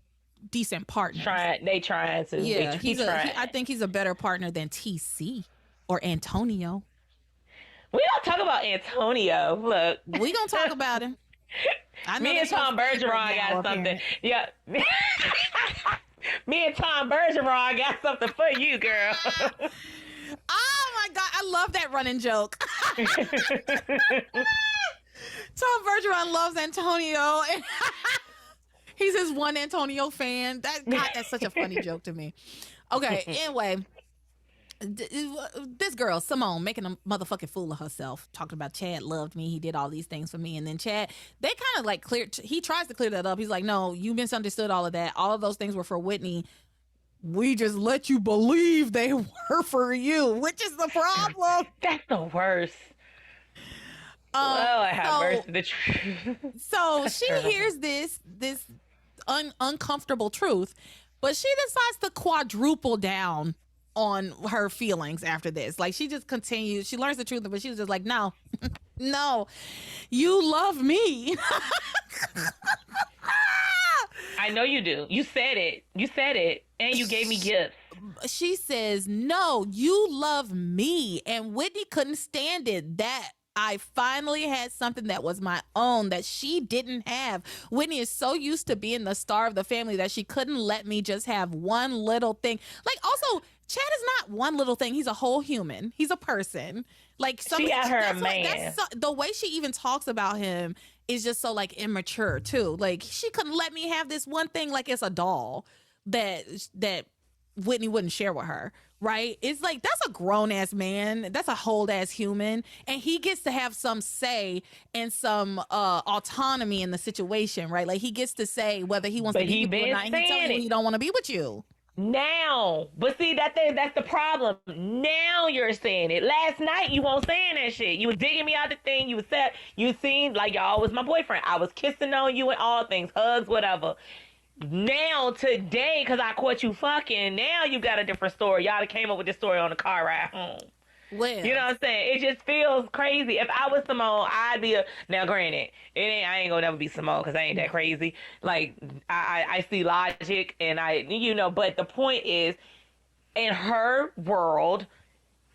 decent partners. They trying to. Yeah, I think he's a better partner than TC or Antonio. We don't talk about Antonio. Look, we gonna talk about him. Me and Tom Bergeron got something. Yeah. Me and Tom Bergeron got something for you, girl. Oh my God, I love that running joke. Tom Bergeron loves Antonio, and he's his one Antonio fan. That's such a funny joke to me. Okay, anyway. This girl, Simone, making a motherfucking fool of herself, talking about Chad loved me, he did all these things for me, and then Chad, they kind of like he tries to clear that up. He's like, no, you misunderstood all of that. All of those things were for Whitney. we just let you believe they were for you, which is the problem. That's the worst. I have mercy. The truth. So she hears this uncomfortable truth, but she decides to quadruple down on her feelings after this. Like, she just continues. She learns the truth, but she's just like, no, no, you love me. I know you do. You said it. And you gave me gifts. She says, no, you love me. And Whitney couldn't stand it. That I finally had something that was my own that she didn't have. Whitney is so used to being the star of the family that she couldn't let me just have one little thing. Like, also, Chad is not one little thing. He's a whole human. He's a person. Like, she got her a man. The way she even talks about him is just so, like, immature too. Like, she couldn't let me have this one thing like it's a doll that Whitney wouldn't share with her, right? It's like, that's a grown-ass man. That's a whole-ass human. And he gets to have some say and some autonomy in the situation, right? Like, he gets to say whether he wants to be with you or not. And he tells you he don't want to be with you. Now. But see, that's the problem. Now you're saying it. Last night, you weren't saying that shit. You was digging me out the thing. You seemed like y'all was my boyfriend. I was kissing on you and all things, hugs, whatever. Now, today, because I caught you fucking, now you got a different story. Y'all came up with this story on the car ride home. Well, you know what I'm saying? It just feels crazy. If I was Simone, I'd be now granted, I ain't gonna never be Simone because I ain't that crazy. Like, I see logic and but the point is, in her world,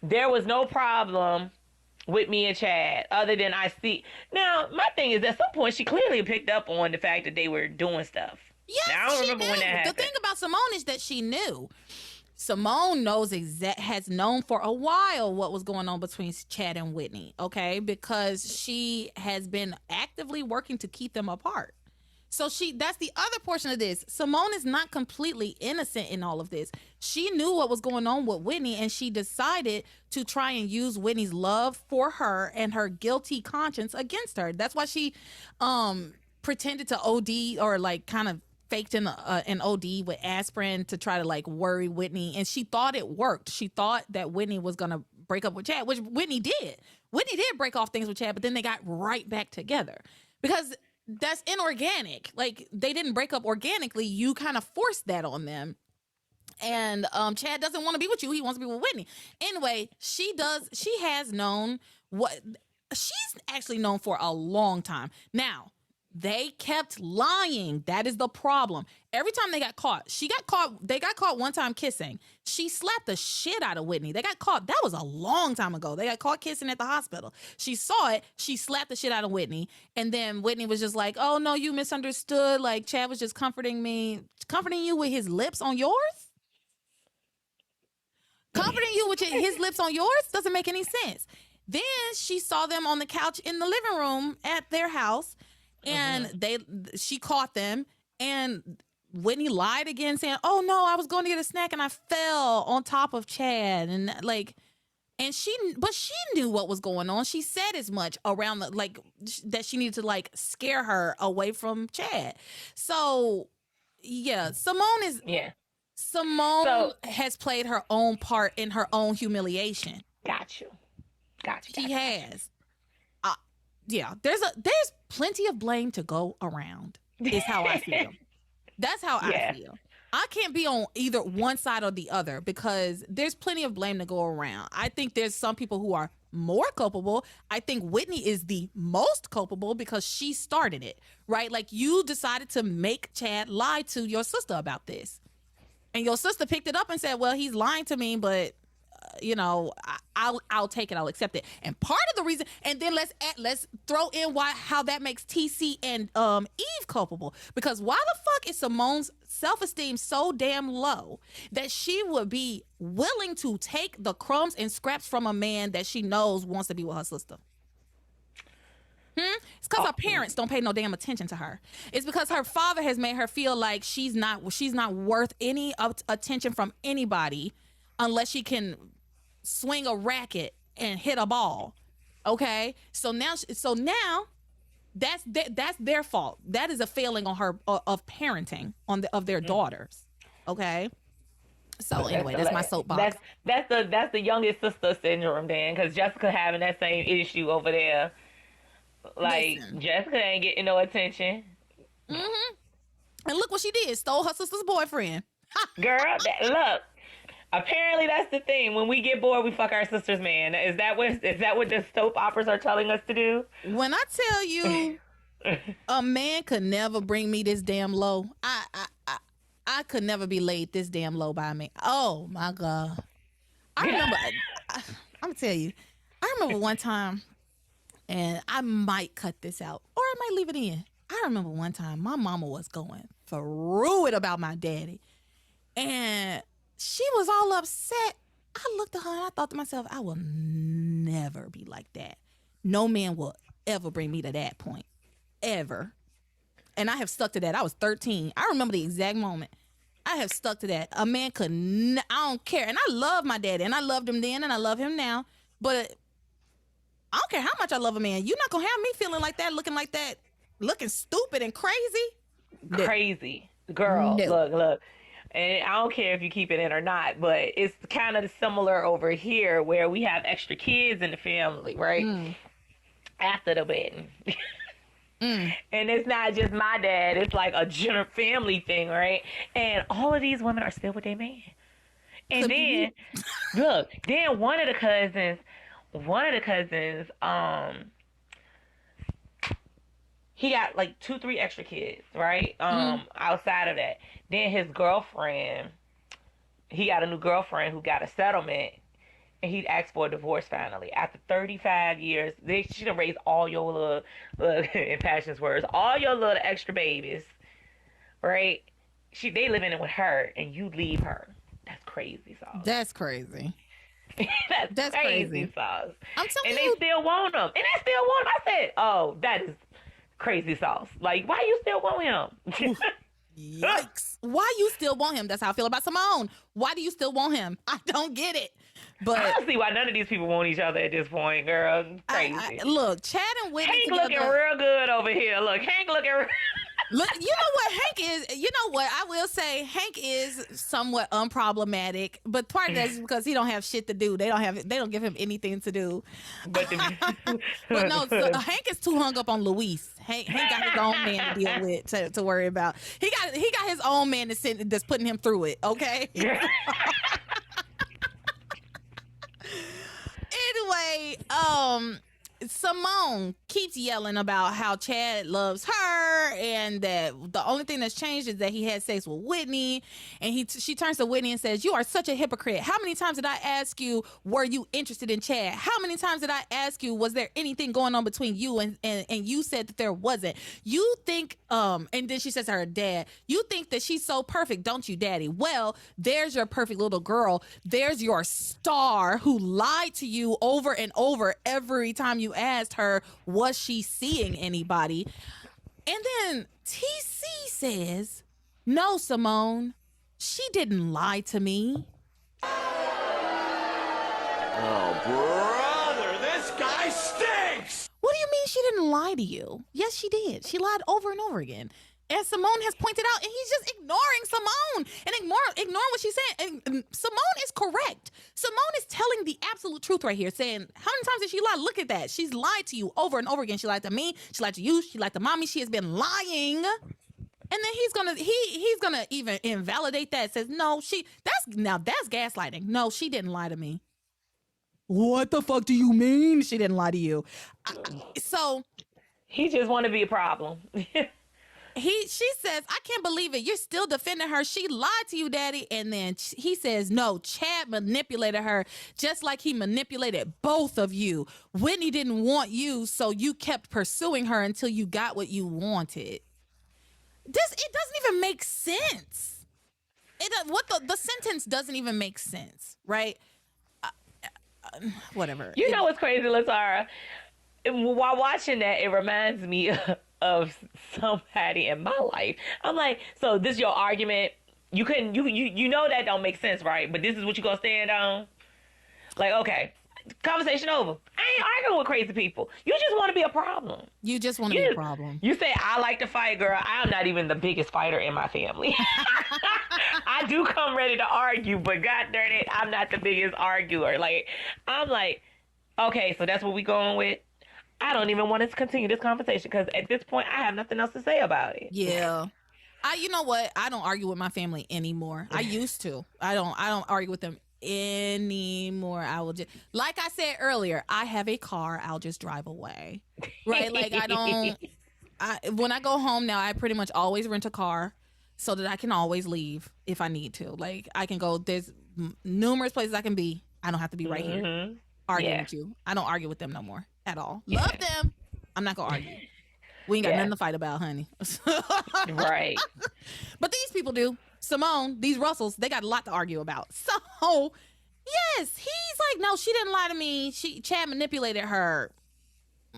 there was no problem with me and Chad other than I see. Now, my thing is, at some point, she clearly picked up on the fact that they were doing stuff. Yes, now, I don't remember when that happened. The thing about Simone is that she knew. Simone has known for a while what was going on between Chad and Whitney, okay? Because she has been actively working to keep them apart. So that's the other portion of this. Simone is not completely innocent in all of this. She knew what was going on with Whitney, and she decided to try and use Whitney's love for her and her guilty conscience against her. That's why she pretended to OD, or like kind of faked an OD with aspirin to try to like worry Whitney, and she thought it worked. She thought that Whitney was gonna break up with Chad, which Whitney did. Whitney did break off things with Chad, but then they got right back together because that's inorganic. Like, they didn't break up organically. You kind of forced that on them. And Chad doesn't want to be with you. He wants to be with Whitney. Anyway, she has known what she's actually known for a long time. Now, they kept lying. That is the problem. Every time they got caught, they got caught one time kissing. She slapped the shit out of Whitney. They got caught. That was a long time ago. They got caught kissing at the hospital. She saw it. She slapped the shit out of Whitney. And then Whitney was just like, oh, no, you misunderstood. Like, Chad was just comforting you with his lips on yours? Comforting you with his lips on yours? Doesn't make any sense. Then she saw them on the couch in the living room at their house. And she caught them, and Whitney lied again, saying, "Oh no, I was going to get a snack and I fell on top of Chad." And she knew what was going on. She said as much around that she needed to scare her away from Chad. So yeah, Simone has played her own part in her own humiliation. Got you. She has. Yeah, there's plenty of blame to go around, is how I feel. That's how I feel. I can't be on either one side or the other because there's plenty of blame to go around. I think there's some people who are more culpable. I think Whitney is the most culpable because she started it, right? Like, you decided to make Chad lie to your sister about this. And your sister picked it up and said, well, he's lying to me, but I'll take it. I'll accept it. And part of the reason, and then let's throw in how that makes TC and Eve culpable. Because why the fuck is Simone's self-esteem so damn low that she would be willing to take the crumbs and scraps from a man that she knows wants to be with her sister? It's because her parents don't pay no damn attention to her. It's because her father has made her feel like she's not worth any attention from anybody unless she can swing a racket and hit a ball. Okay, so now that's their fault. That is a failing on her of parenting of their daughters. Okay, So anyway, that's my soapbox. That's the youngest sister syndrome then, because Jessica having that same issue over there. Like, listen, Jessica ain't getting no attention. Mm-hmm. And look what she did. Stole her sister's boyfriend. Girl, look. Apparently that's the thing. When we get bored, we fuck our sister's man. Is that what the soap operas are telling us to do? When I tell you a man could never bring me this damn low, I could never be laid this damn low by me. Oh my God. I remember I'm gonna tell you, I remember one time, and I might cut this out or I might leave it in. I remember one time my mama was going through it about my daddy, and she was all upset. I looked at her and I thought to myself, I will never be like that. No man will ever bring me to that point, ever. And I have stuck to that. I was 13. I remember the exact moment. I have stuck to that. A man could, I don't care. And I love my daddy, and I loved him then, and I love him now. But I don't care how much I love a man. You're not going to have me feeling like that, looking stupid and crazy. Crazy. Girl, no. Look. And I don't care if you keep it in or not, but it's kind of similar over here where we have extra kids in the family, right? After the wedding. And it's not just my dad, it's like a general family thing, right? And all of these women are still with their man. And then, look, then one of the cousins, he got like 2-3 extra kids, right? Outside of that. Then his girlfriend, he got a new girlfriend who got a settlement, and he asked for a divorce finally. After 35 years, she done raised all your little, in Passion's words, all your little extra babies, right? They living in with her, and you leave her. That's crazy, sauce. That's crazy. That's crazy, sauce. I'm telling and you. They still want him. And they still want him. I said, oh, that is crazy sauce. Like, why you still want him? Yikes. Why you still want him? That's how I feel about Simone. Why do you still want him? I don't get it. But I don't see why none of these people want each other at this point, girl. Crazy. Look, Chad and Whitney Hank together, looking real good over here. Look, Hank looking real... Look, you know what Hank is? You know what? I will say Hank is somewhat unproblematic, but part of that is because he don't have shit to do. They don't give him anything to do. But no, so Hank is too hung up on Luis. Hank got his own man to deal with, to worry about. He got his own man that's putting him through it, okay? Yeah. Anyway, Simone keeps yelling about how Chad loves her, and that the only thing that's changed is that he had sex with Whitney. And she turns to Whitney and says, "You are such a hypocrite. How many times did I ask you, were you interested in Chad? How many times did I ask you, was there anything going on between you and you said that there wasn't? You think," and then she says to her dad, "You think that she's so perfect, don't you, Daddy? Well, there's your perfect little girl. There's your star who lied to you over and over every time you asked her, was she seeing anybody?" And then TC says, "No, Simone, she didn't lie to me." Oh, brother, this guy stinks! What do you mean she didn't lie to you? Yes, she did. She lied over and over again. As Simone has pointed out, and he's just ignoring Simone and ignoring what she's saying. And Simone is correct. Simone is telling the absolute truth right here, saying, how many times did she lie? Look at that. She's lied to you over and over again. She lied to me. She lied to you. She lied to mommy. She has been lying. And then he's gonna even invalidate that. Says, no, that's gaslighting. No, she didn't lie to me. What the fuck do you mean she didn't lie to you? So he just want to be a problem. She says, "I can't believe it. You're still defending her. She lied to you, Daddy." And then he says, "No, Chad manipulated her just like he manipulated both of you. Whitney didn't want you, so you kept pursuing her until you got what you wanted." It doesn't even make sense. The sentence doesn't even make sense, right? Whatever. You know what's crazy, Latara? While watching that, it reminds me of somebody in my life. I'm like, so this is your argument? You know that don't make sense, right? But this is what you gonna stand on? Like, okay, conversation over. I ain't arguing with crazy people. You just want to be a problem. You just want to be a problem. You say, I like to fight, girl. I'm not even the biggest fighter in my family. I do come ready to argue, but god darn it, I'm not the biggest arguer. Like, I'm like, okay, so that's what we going with? I don't even want to continue this conversation because at this point, I have nothing else to say about it. Yeah. You know what? I don't argue with my family anymore. I used to. I don't argue with them anymore. I will just, like I said earlier, I have a car. I'll just drive away. Right? Like when I go home now, I pretty much always rent a car so that I can always leave if I need to. Like I can go, there's numerous places I can be. I don't have to be right here arguing with you. I don't argue with them no more at all. Love them. I'm not going to argue. We ain't got nothing to fight about, honey. Right. But these people do. Simone, these Russells, they got a lot to argue about. So, yes, he's like, no, she didn't lie to me. Chad manipulated her.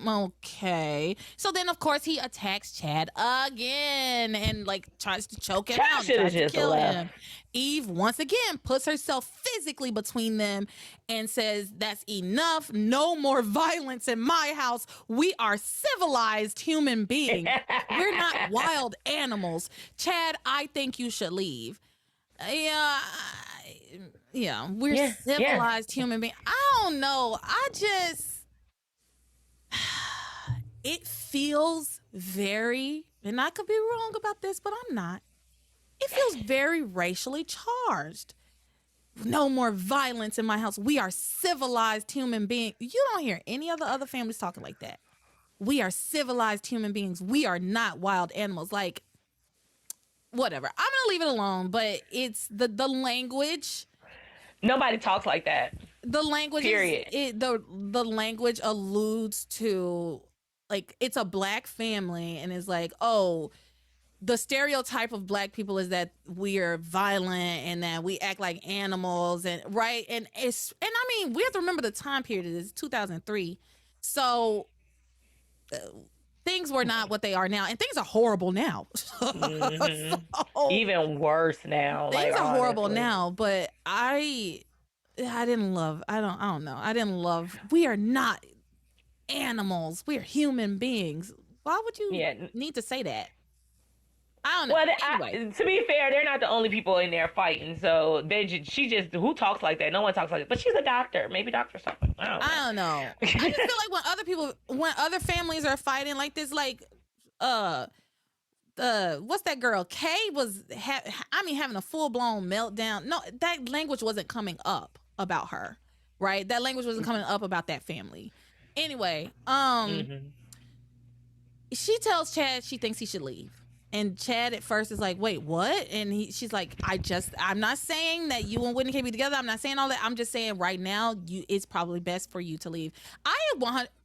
Okay. So then, of course, he attacks Chad again and, like, tries to choke him out. Tries to kill him. Eve, once again, puts herself physically between them and says, that's enough. No more violence in my house. We are civilized human beings. We're not wild animals. Chad, I think you should leave. Yeah, we're civilized human beings. I don't know. It feels very, and I could be wrong about this, but I'm not. It feels very racially charged. No more violence in my house. We are civilized human beings. You don't hear any of the other families talking like that. We are civilized human beings. We are not wild animals. Like, whatever. I'm going to leave it alone, but it's the language. Nobody talks like that. The language, period. The language alludes to, like, it's a black family and it's like, oh, the stereotype of black people is that we are violent and that we act like animals, and right. And I mean, we have to remember the time period is 2003. So things were not what they are now, and things are horrible now. So, even worse now. Things are horrible now, but I didn't love, I don't know. I didn't love, we are not animals. We are human beings. Why would you need to say that? I don't know. Well, anyway. To be fair, they're not the only people in there fighting. So she just, who talks like that? No one talks like that. But she's a doctor. Maybe doctors talk like that. I don't know. I just feel like when other families are fighting like this, like, what's that girl? Kay was, having a full blown meltdown. No, that language wasn't coming up about her, right? That language wasn't coming up about that family. Anyway, she tells Chad she thinks he should leave. And Chad at first is like, wait, what? And she's like, I'm not saying that you and Whitney can be together. I'm not saying all that. I'm just saying right now, it's probably best for you to leave.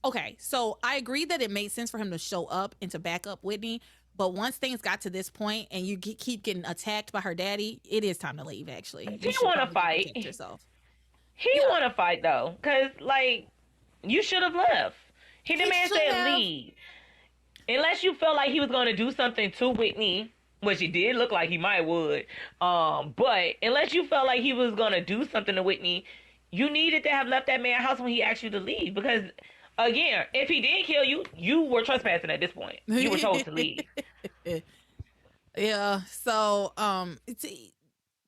Okay, so I agree that it made sense for him to show up and to back up Whitney. But once things got to this point and you keep getting attacked by her daddy, it is time to leave, actually. He want to fight. He want to fight, though. Because, like, you should have left. The man said leave. Unless you felt like he was going to do something to Whitney, which he did look like he might would. But unless you felt like he was going to do something to Whitney, you needed to have left that man's house when he asked you to leave. Because, again, if he did kill you, you were trespassing at this point. You were told to leave. Yeah. So,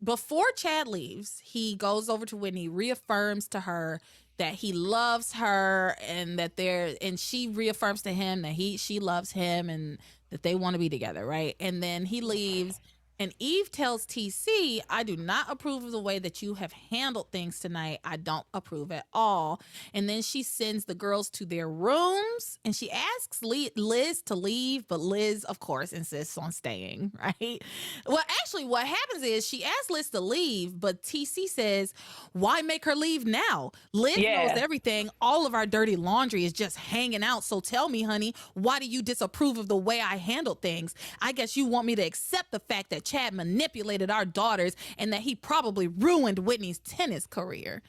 before Chad leaves, he goes over to Whitney, reaffirms to her that he loves her, and and she reaffirms to him that she loves him and that they want to be together, right? And then he leaves, and Eve tells TC, I do not approve of the way that you have handled things tonight. I don't approve at all. And then she sends the girls to their rooms, and she asks Liz to leave, but Liz, of course, insists on staying, right? Well, actually, what happens is she asks Liz to leave, but TC says, why make her leave now? Liz knows everything. All of our dirty laundry is just hanging out. So tell me, honey, why do you disapprove of the way I handled things? I guess you want me to accept the fact that Chad manipulated our daughters and that he probably ruined Whitney's tennis career.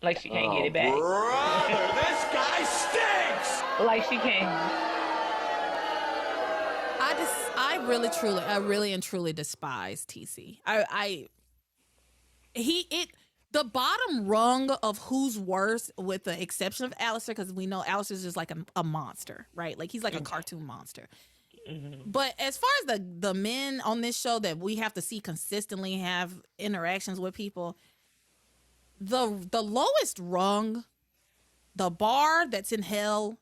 Like she can't get it back. Brother, this guy stinks! Like she can't. I really and truly despise TC. The bottom rung of who's worse, with the exception of Alistair, because we know Alistair's just like a monster, right? Like he's like a cartoon monster. Mm-hmm. But as far as the men on this show that we have to see consistently have interactions with people, the lowest rung, the bar that's in hell,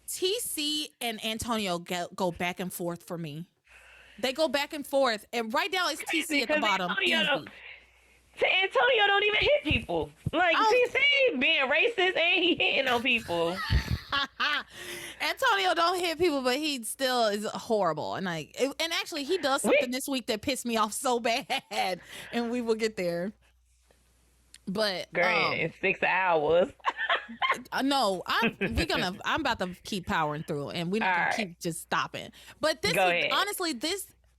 TC and Antonio go back and forth for me. They go back and forth, and right now it's TC at the bottom. Antonio don't even hit people. Like TC being racist and he hitting on people. Antonio don't hit people, but he still is horrible. And actually he does something this week that pissed me off so bad, and we will get there. But girl, in 6 hours. No, I'm about to keep powering through, and we're not gonna keep just stopping. But honestly,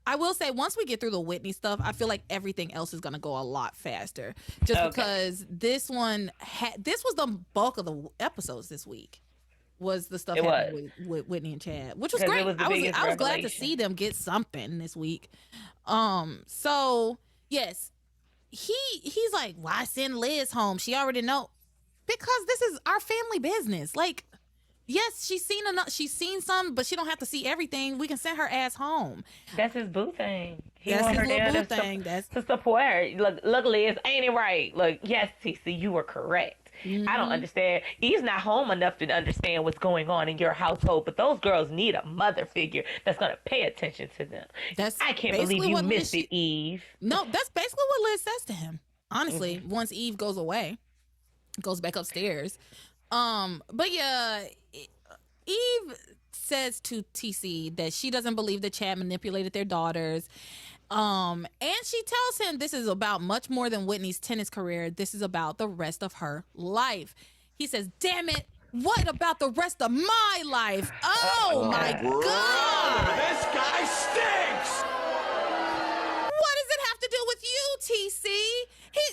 I will say, once we get through the Whitney stuff, I feel like everything else is gonna go a lot faster. Just because this one this was the bulk of the episodes this week. Was the stuff happening with Whitney and Chad, which was great. I was glad to see them get something this week. So yes, he's like, why send Liz home? She already know. Because this is our family business. Like, yes, she's seen some, but she don't have to see everything. We can send her ass home. That's his boo thing. That's his little boo thing. To support her. Look, Liz, ain't it right? Look, yes, TC, you were correct. Mm-hmm. I don't understand. He's not home enough to understand what's going on in your household, but those girls need a mother figure that's going to pay attention to them. I can't believe you missed it, Eve. No, that's basically what Liz says to him. Honestly, once Eve goes away, goes back upstairs. But yeah, Eve says to TC that she doesn't believe that Chad manipulated their daughters. And she tells him this is about much more than Whitney's tennis career. This is about the rest of her life. He says, damn it, what about the rest of my life? Oh my God. This guy stinks. What does it have to do with you, TC?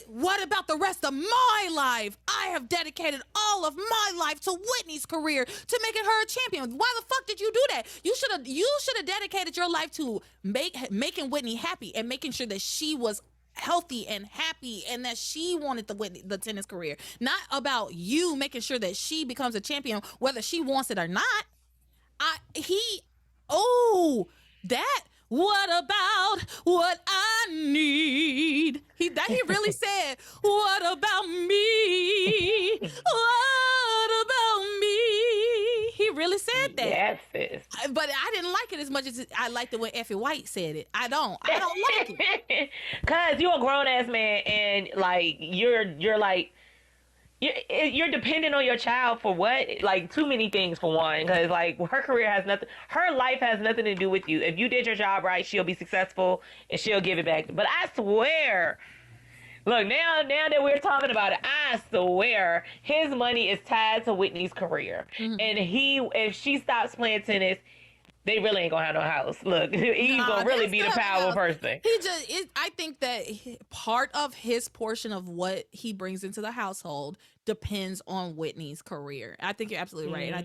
What about the rest of my life? I have dedicated all of my life to Whitney's career, to making her a champion. Why the fuck did you do that? You should have dedicated your life to making Whitney happy and making sure that she was healthy and happy and that she wanted the tennis career. Not about you making sure that she becomes a champion, whether she wants it or not. What about what I need? He really said, what about me? What about me? He really said that. Yes, sis. But I didn't like it as much as I liked it when Effie White said it. I don't like it. Cause you're a grown ass man, and like you're like. You're dependent on your child for what? Like, too many things for one. Because, like, her life has nothing to do with you. If you did your job right, she'll be successful and she'll give it back. But I swear, look, now that we're talking about it, I swear his money is tied to Whitney's career. Mm-hmm. And if she stops playing tennis, they really ain't gonna have no house. Look, he's gonna really be the powerful person. I think that part of his portion of what he brings into the household depends on Whitney's career. I think you're absolutely right. And I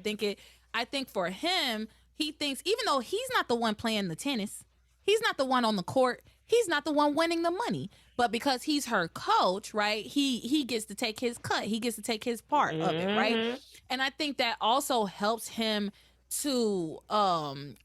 think for him, he thinks, even though he's not the one playing the tennis, he's not the one on the court, he's not the one winning the money. But because he's her coach, right, he gets to take his cut. He gets to take his part of it, right? And I think that also helps him to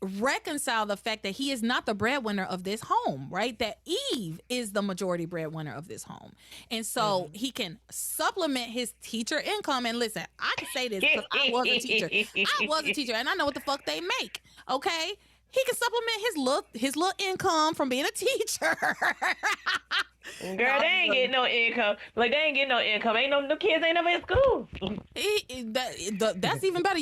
reconcile the fact that he is not the breadwinner of this home, right? That Eve is the majority breadwinner of this home. And so he can supplement his teacher income. And listen, I can say this because I was a teacher. And I know what the fuck they make, okay? He can supplement his little income from being a teacher. Girl, they ain't getting no income. Like, they ain't getting no income. The kids ain't never in school. That's even better.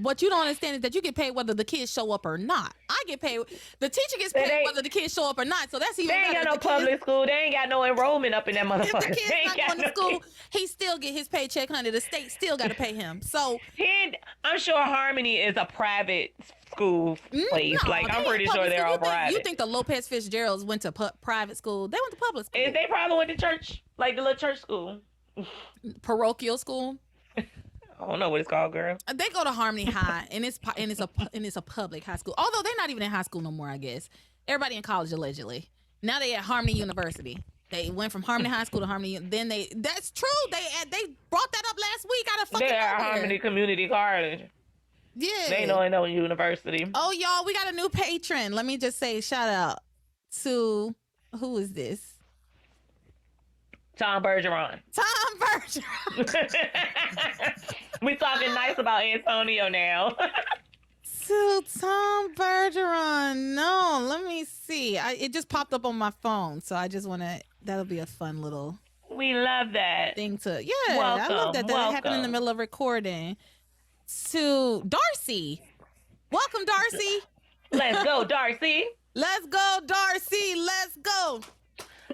What you don't understand is that you get paid whether the kids show up or not. I get paid. The teacher gets paid whether the kids show up or not. So that's even better. They ain't got no public school. They ain't got no enrollment up in that motherfucker. If the kid's not going to school, he still get his paycheck, honey. The state still got to pay him. So I'm sure Harmony is a private school place. No, like, I'm pretty sure they're all private. You think the Lopez Fitzgeralds went to private school? They went to public school. They probably went to church, like the little church school. Parochial school? I don't know what it's called, girl. They go to Harmony High, and it's a public high school. Although they're not even in high school no more, I guess. Everybody in college, allegedly. Now they at Harmony University. They went from Harmony High School to Harmony. Then that's true. They brought that up last week. Out of fucking Harmony Community College. Yeah. They ain't no university. Oh, y'all, we got a new patron. Let me just say shout out to, who is this? Tom Bergeron. We talking nice about Antonio now. To Tom Bergeron. No, let me see. It just popped up on my phone, so I just want to, that'll be a fun little. We love that. Thing to, yeah, welcome, I love that. That happened in the middle of recording. To Darcy. Welcome, Darcy. Let's go, Darcy. Let's go, Darcy. Let's go.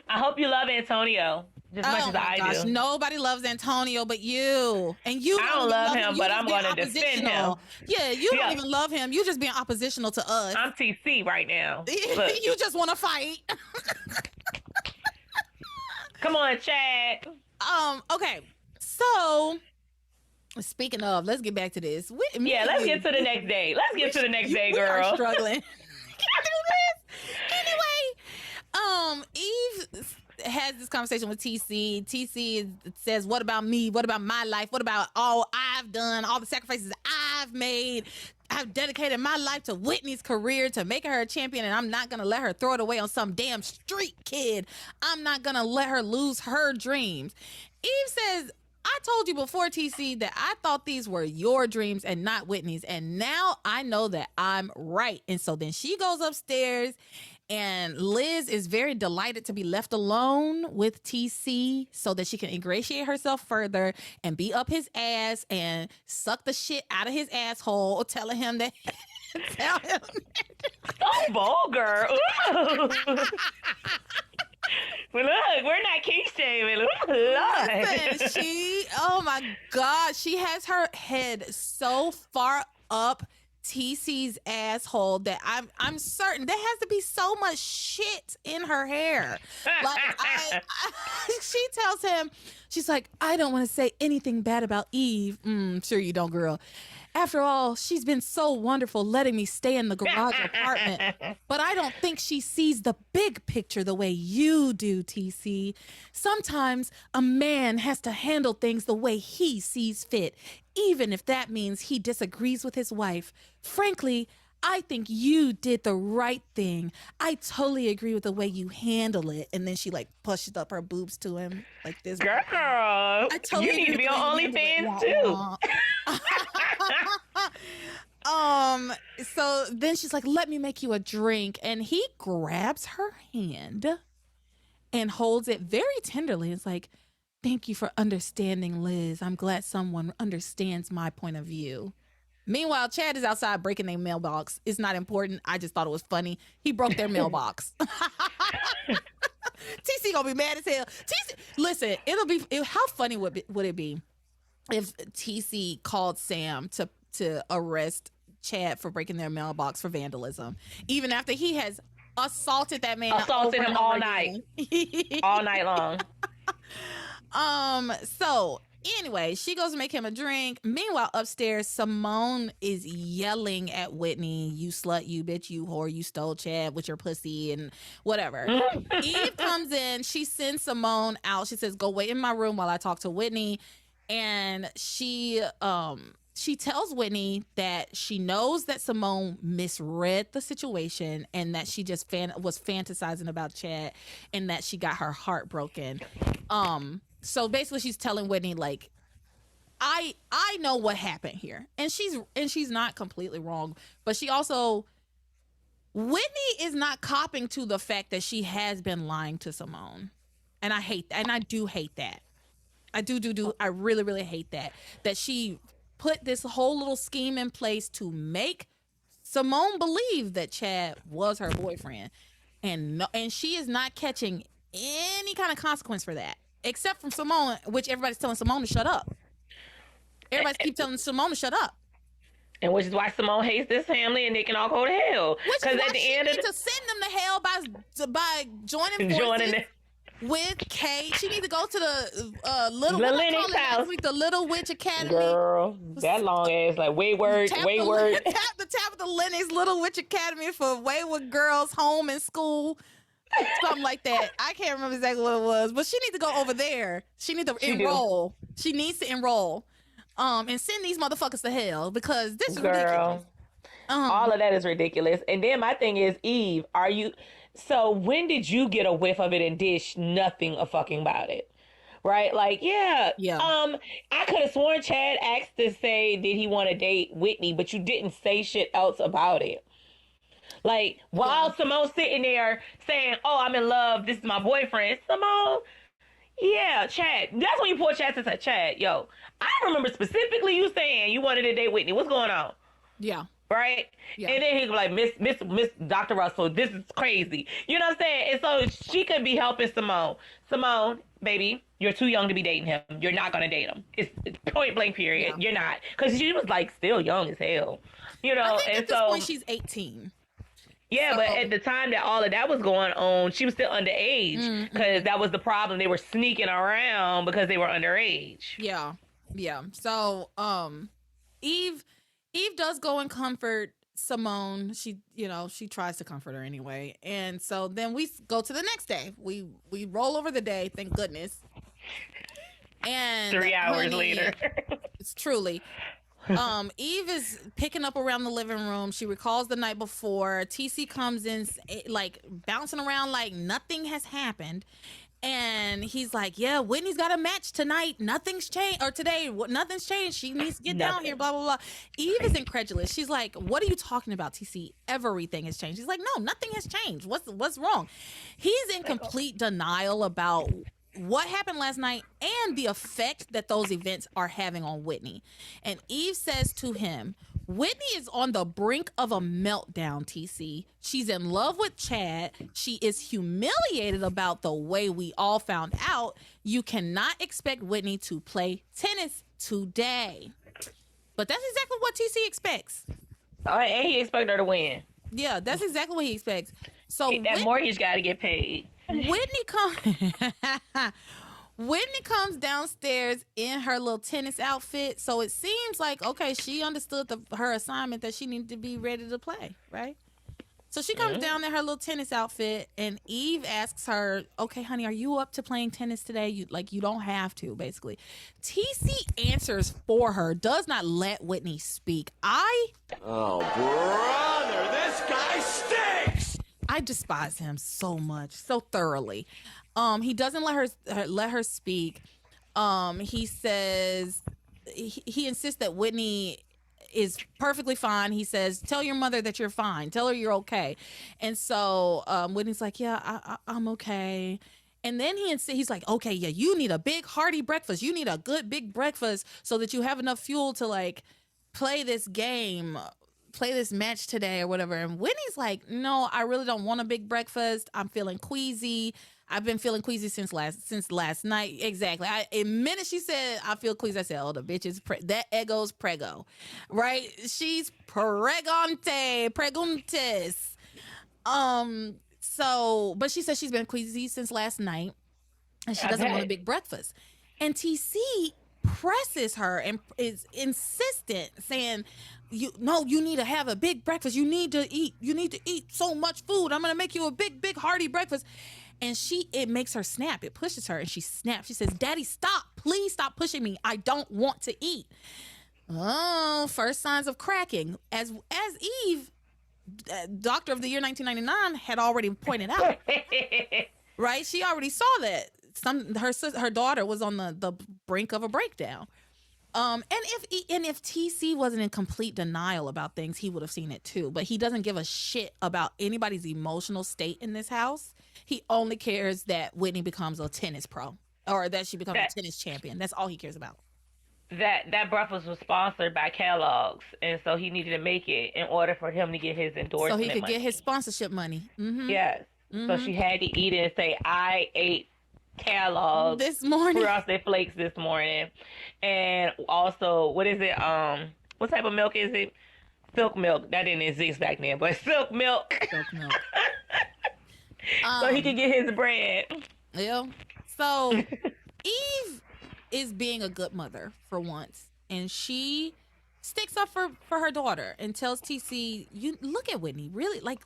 I hope you love Antonio just as much as I do. Nobody loves Antonio but you. And you I don't love him, but I'm going to defend him. Yeah, you don't even love him. You just being oppositional to us. I'm TC right now. You just want to fight. Come on, Chad. Okay. So, speaking of, let's get back to this. Let's get to the next day. Let's get to the next day, girl. We are struggling. Can't do this. Anyway, Eve has this conversation with TC. TC says, what about me? What about my life? What about all I've done? All the sacrifices I've made? I've dedicated my life to Whitney's career, to making her a champion, and I'm not going to let her throw it away on some damn street kid. I'm not going to let her lose her dreams. Eve says, I told you before, TC, that I thought these were your dreams and not Whitney's, and now I know that I'm right. And so then she goes upstairs, and Liz is very delighted to be left alone with TC so that she can ingratiate herself further and be up his ass and suck the shit out of his asshole, telling him that... So vulgar. Well, look, we're not kink shaming. Listen, oh my God, she has her head so far up TC's asshole that I'm certain there has to be so much shit in her hair. Like she tells him, she's like, I don't want to say anything bad about Eve. Sure you don't, girl. After all, she's been so wonderful letting me stay in the garage apartment. But I don't think she sees the big picture the way you do, TC. Sometimes a man has to handle things the way he sees fit, even if that means he disagrees with his wife. Frankly, I think you did the right thing. I totally agree with the way you handle it. And then she like pushes up her boobs to him like this. Girl, you need to be on OnlyFans too. So then she's like, let me make you a drink. And he grabs her hand and holds it very tenderly. It's like, thank you for understanding, Liz. I'm glad someone understands my point of view. Meanwhile, Chad is outside breaking their mailbox. It's not important. I just thought it was funny. He broke their mailbox. TC gonna be mad as hell. TC, listen, how funny would it be if TC called Sam to arrest Chad for breaking their mailbox for vandalism, even after he has assaulted that man. Assaulted him all night. All night long. So anyway, she goes to make him a drink. Meanwhile, upstairs, Simone is yelling at Whitney, you slut, you bitch, you whore, you stole Chad with your pussy and whatever. Eve comes in. She sends Simone out. She says, go wait in my room while I talk to Whitney. And she tells Whitney that she knows that Simone misread the situation and that she just was fantasizing about Chad and that she got her heart broken. So basically she's telling Whitney, like, I know what happened here. And she's not completely wrong, but she also, Whitney is not copping to the fact that she has been lying to Simone. And I hate that. And I do hate that. I do. I really, really hate that she put this whole little scheme in place to make Simone believe that Chad was her boyfriend. And she is not catching any kind of consequence for that. Except from Simone, which everybody's telling Simone to shut up. Everybody keeps telling Simone to shut up. And which is why Simone hates this family and they can all go to hell. Because at the end of to send them to hell by joining forces with Kate. She needs to go to the Lennox house. The Little Witch Academy. Girl, that long ass, like Wayward. The Tabitha Lennox Little Witch Academy for wayward girls home and school. Something like that. I can't remember exactly what it was, but she needs to go over there. She needs to enroll. She needs to enroll. And send these motherfuckers to hell because this is ridiculous. All of that is ridiculous. And then my thing is, Eve, so when did you get a whiff of it and dish nothing a fucking about it? Right? Like, yeah. I could have sworn Chad asked to say, did he want to date Whitney, but you didn't say shit else about it. Like, while Simone's sitting there saying, oh, I'm in love, this is my boyfriend, Simone, yeah, Chad. That's when you pull Chad and say, Chad, yo, I remember specifically you saying you wanted to date Whitney. What's going on? Yeah. Right? Yeah. And then he's like, Miss Dr. Russell, this is crazy. You know what I'm saying? And so she could be helping Simone. Simone, baby, you're too young to be dating him. You're not going to date him. It's point blank period. Yeah. You're not. Because she was like still young as hell. You know? I think at this point she's 18. Yeah, but at the time that all of that was going on, she was still underage because that was the problem. They were sneaking around because they were underage. Yeah. Yeah. So, Eve does go and comfort Simone. She tries to comfort her anyway. And so then we go to the next day. We roll over the day, thank goodness. And 3 hours later. It's truly. Eve is picking up around the living room. She recalls the night before. TC comes in like bouncing around like nothing has happened. And he's like, yeah, Whitney's got a match tonight. Nothing's changed. Or today, nothing's changed. She needs to get down here, blah, blah, blah. Eve is incredulous. She's like, what are you talking about, TC? Everything has changed. He's like, no, nothing has changed. What's wrong? He's in complete denial about what happened last night and the effect that those events are having on Whitney. And Eve says to him, Whitney is on the brink of a meltdown, TC. She's in love with Chad. She is humiliated about the way we all found out. You cannot expect Whitney to play tennis today. But that's exactly what TC expects. And he expects her to win. Yeah, that's exactly what he expects. So that mortgage got to get paid. Whitney comes downstairs in her little tennis outfit. So it seems like, okay, she understood her assignment that she needed to be ready to play, right? So she comes down in her little tennis outfit, and Eve asks her, okay, honey, are you up to playing tennis today? You don't have to, basically. TC answers for her, does not let Whitney speak. Oh, brother, this guy stinks! I despise him so much, so thoroughly. He doesn't let her speak. He says he insists that Whitney is perfectly fine. He says, tell your mother that you're fine. Tell her you're okay. And so Whitney's like, yeah, I'm okay. And then he's like, okay, yeah, you need a big hearty breakfast. You need a good big breakfast so that you have enough fuel to like play this game, play this match today or whatever. And Whitney's like, no, I really don't want a big breakfast. I'm feeling queasy. I've been feeling queasy since last night. Exactly. The minute she said, I feel queasy, I said, oh, the bitch is, that ego's prego, right? She's preguntes. So, but she says she's been queasy since last night and she doesn't want a big breakfast. And TC presses her and is insistent, saying, you need to have a big breakfast. You need to eat so much food. I'm going to make you a big hearty breakfast. And it makes her snap. It pushes her and she snaps. She says, Daddy, stop. Please stop pushing me. I don't want to eat. Oh, first signs of cracking. As Eve, Doctor of the Year 1999, had already pointed out. Right? She already saw that. Her daughter was on the brink of a breakdown. And if TC wasn't in complete denial about things, he would have seen it too. But he doesn't give a shit about anybody's emotional state in this house. He only cares that Whitney becomes a tennis pro or that she becomes a tennis champion. That's all he cares about. That breakfast was sponsored by Kellogg's, and so he needed to make it in order for him to get his endorsement. So he could get his sponsorship money. Mm-hmm. Yes. Mm-hmm. So she had to eat it and say, I ate Kellogg's this morning, Frosted Flakes this morning. And also, what is it? What type of milk is it? Silk milk. That didn't exist back then, but silk milk. Silk milk. So he could get his bread. Yeah. So Eve is being a good mother for once, and she sticks up for her daughter and tells TC, you look at Whitney, really, like,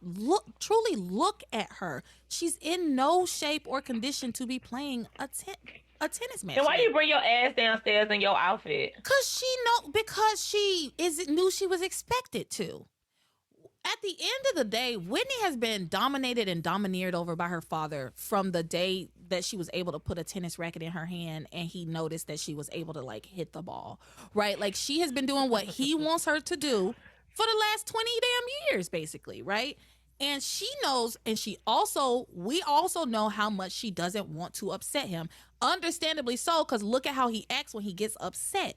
truly look at her. She's in no shape or condition to be playing a tennis match. Then why you bring your ass downstairs in your outfit? Because she knew she was expected to. At the end of the day, Whitney has been dominated and domineered over by her father from the day that she was able to put a tennis racket in her hand and he noticed that she was able to, like, hit the ball, right? Like, she has been doing what he wants her to do for the last 20 damn years, basically, right? And she knows, and we also know how much she doesn't want to upset him. Understandably so, because look at how he acts when he gets upset.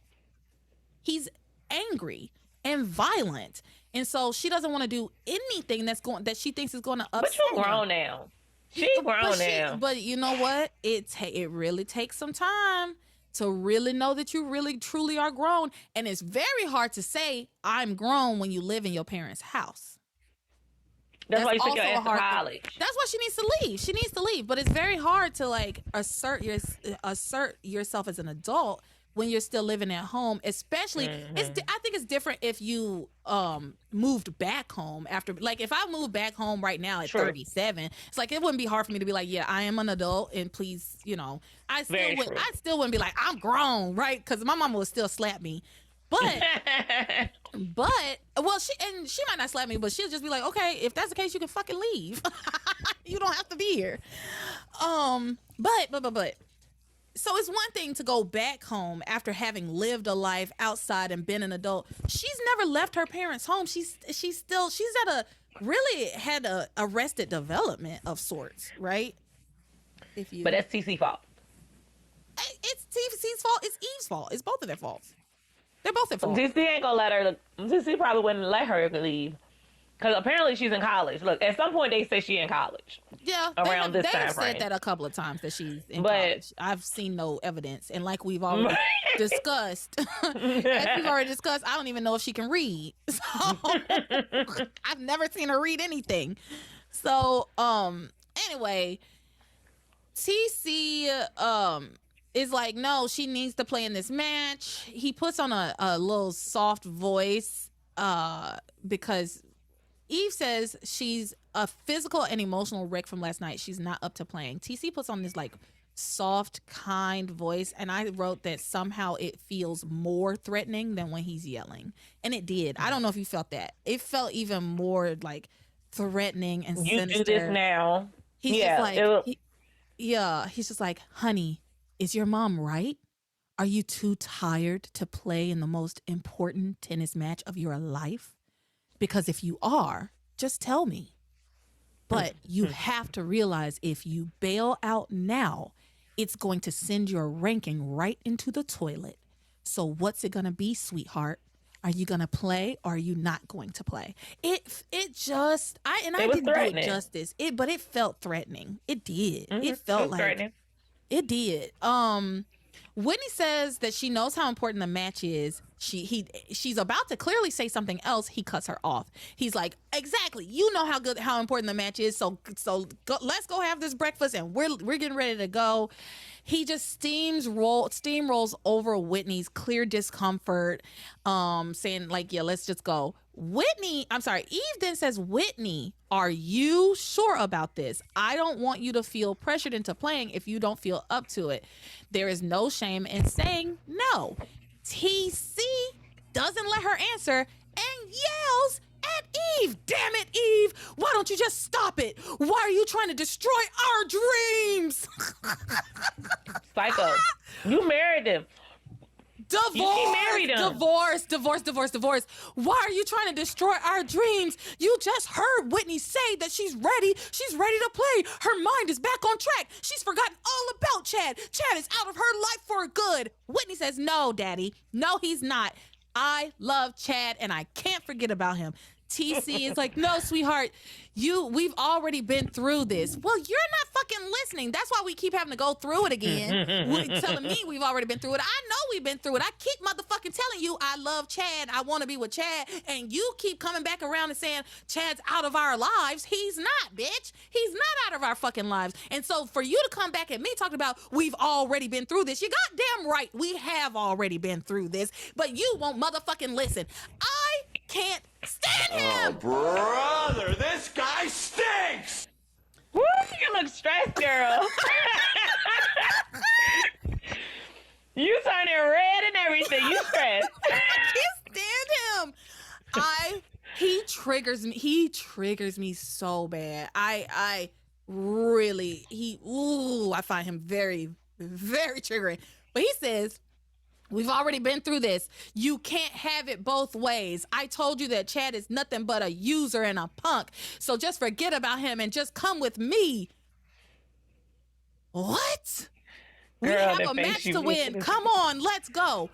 He's angry and violent. And so she doesn't want to do anything that she thinks is going to upset him. But you're grown now. She's grown now. But you know what? It really takes some time to really know that you really truly are grown. And it's very hard to say I'm grown when you live in your parents' house. That's why you took your ass to college. That's why she needs to leave. She needs to leave. But it's very hard to, like, assert yourself as an adult when you're still living at home, especially, I think it's different if you moved back home after, like, if I moved back home right now at 37, it's like, it wouldn't be hard for me to be like, yeah, I am an adult, and please, I still wouldn't be like, I'm grown, right? Because my mama would still slap me. But well, she might not slap me, but she'll just be like, okay, if that's the case, you can fucking leave. You don't have to be here. But so it's one thing to go back home after having lived a life outside and been an adult. She's never left her parents' home. She's had a arrested development of sorts, right? But that's TC's fault. It's TC's fault. It's Eve's fault. It's both of their faults. They're both at fault. TC ain't gonna let her. TC probably wouldn't let her leave. Because apparently she's in college. Look, at some point they say she's in college. Yeah, around this time frame. They've said that a couple of times that she's in college. I've seen no evidence, and like we've already discussed, I don't even know if she can read. So I've never seen her read anything. So anyway, TC is like, no, she needs to play in this match. He puts on a little soft voice because Eve says she's a physical and emotional wreck from last night. She's not up to playing. TC puts on this, like, soft, kind voice, and I wrote that somehow it feels more threatening than when he's yelling. And it did. I don't know if you felt that. It felt even more, like, threatening and sinister. You do this now. He's just like, honey, is your mom right? Are you too tired to play in the most important tennis match of your life? Because if you are, just tell me. But you have to realize if you bail out now, it's going to send your ranking right into the toilet. So what's it going to be, sweetheart? Are you going to play or are you not going to play? I didn't do it justice. But it felt threatening. It did. Mm-hmm. It felt like threatening. It did. Whitney says that she knows how important the match is. She's about to clearly say something else. He cuts her off. He's like, exactly. You know how important the match is. So let's go have this breakfast, and we're getting ready to go. He just steamrolls over Whitney's clear discomfort, saying like, yeah, let's just go. Eve then says, Whitney, are you sure about this? I don't want you to feel pressured into playing if you don't feel up to it. There is no shame in saying no. TC doesn't let her answer and yells at Eve. Damn it, Eve. Why don't you just stop it? Why are you trying to destroy our dreams? Psycho. You married him. Divorce. Why are you trying to destroy our dreams? You just heard Whitney say that she's ready. She's ready to play. Her mind is back on track. She's forgotten all about Chad. Chad is out of her life for good. Whitney says, no, Daddy. No, he's not. I love Chad and I can't forget about him. TC is like, no, sweetheart, we've already been through this. Well, you're not fucking listening. That's why we keep having to go through it again. Telling me we've already been through it. I know we've been through it. I keep motherfucking telling you I love Chad. I want to be with Chad. And you keep coming back around and saying Chad's out of our lives. He's not, bitch. He's not out of our fucking lives. And so for you to come back at me talking about we've already been through this, you goddamn right. We have already been through this. But you won't motherfucking listen. I can't stand him. Oh, brother, this guy stinks. Woo, you look stressed, girl. You turning red and everything. You stressed. I can't stand him. He triggers me so bad. I find him very, very triggering. But he says, we've already been through this. You can't have it both ways. I told you that Chad is nothing but a user and a punk. So just forget about him and just come with me. What? We have a match to win. Come on, let's go.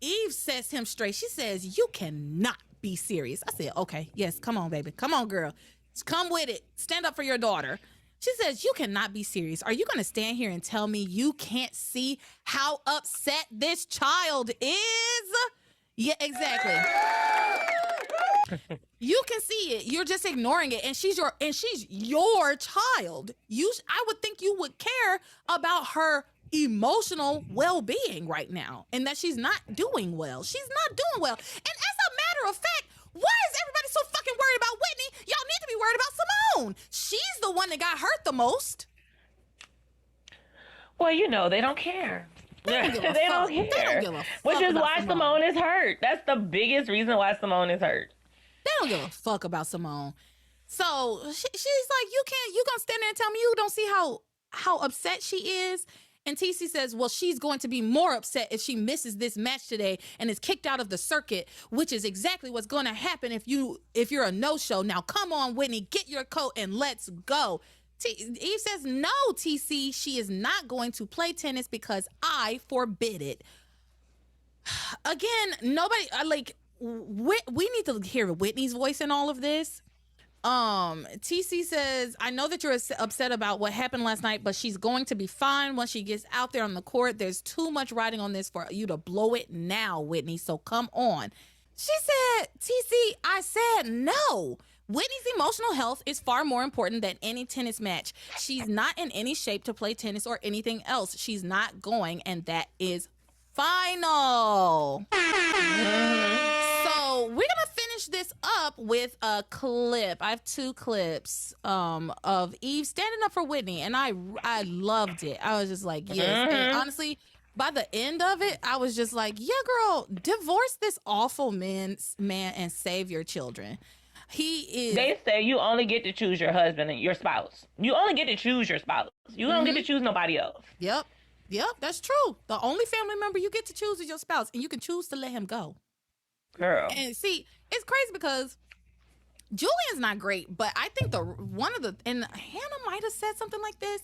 Eve sets him straight. She says, you cannot be serious. I said, okay, yes, come on, baby. Come on, girl. Come with it. Stand up for your daughter. She says, you cannot be serious. Are you going to stand here and tell me you can't see how upset this child is? Yeah, exactly. You can see it. You're just ignoring it. And she's your child. I would think you would care about her emotional well-being right now and that she's not doing well. She's not doing well. And as a matter of fact, why is everybody so fucking worried about Whitney? Y'all need to be worried about Simone. She's the one that got hurt the most. Well, they don't care. They don't care. They don't give a fuck. Which is why Simone is hurt. That's the biggest reason why Simone is hurt. They don't give a fuck about Simone. So she's like, you gonna stand there and tell me you don't see how upset she is? And TC says, well, she's going to be more upset if she misses this match today and is kicked out of the circuit, which is exactly what's going to happen if you're a no-show. Now, come on, Whitney, get your coat and let's go. Eve says, no, TC, she is not going to play tennis because I forbid it. Again, nobody, we need to hear Whitney's voice in all of this. TC says, I know that you're upset about what happened last night, but she's going to be fine once she gets out there on the court. There's too much riding on this for you to blow it now, Whitney, so come on. She said, TC, I said no. Whitney's emotional health is far more important than any tennis match. She's not in any shape to play tennis or anything else. She's not going, and that is final. So we're gonna finish this up with a clip. I have two clips of Eve standing up for Whitney, and I loved it. I was just like, yes. And honestly, by the end of it, I was just like, yeah, girl, divorce this awful man and save your children. They say you only get to choose your husband and your spouse. You only get to choose your spouse. You don't get to choose nobody else. Yep, that's true. The only family member you get to choose is your spouse, and you can choose to let him go. Girl. And see, it's crazy because Julian's not great, but I think and Hannah might have said something like this.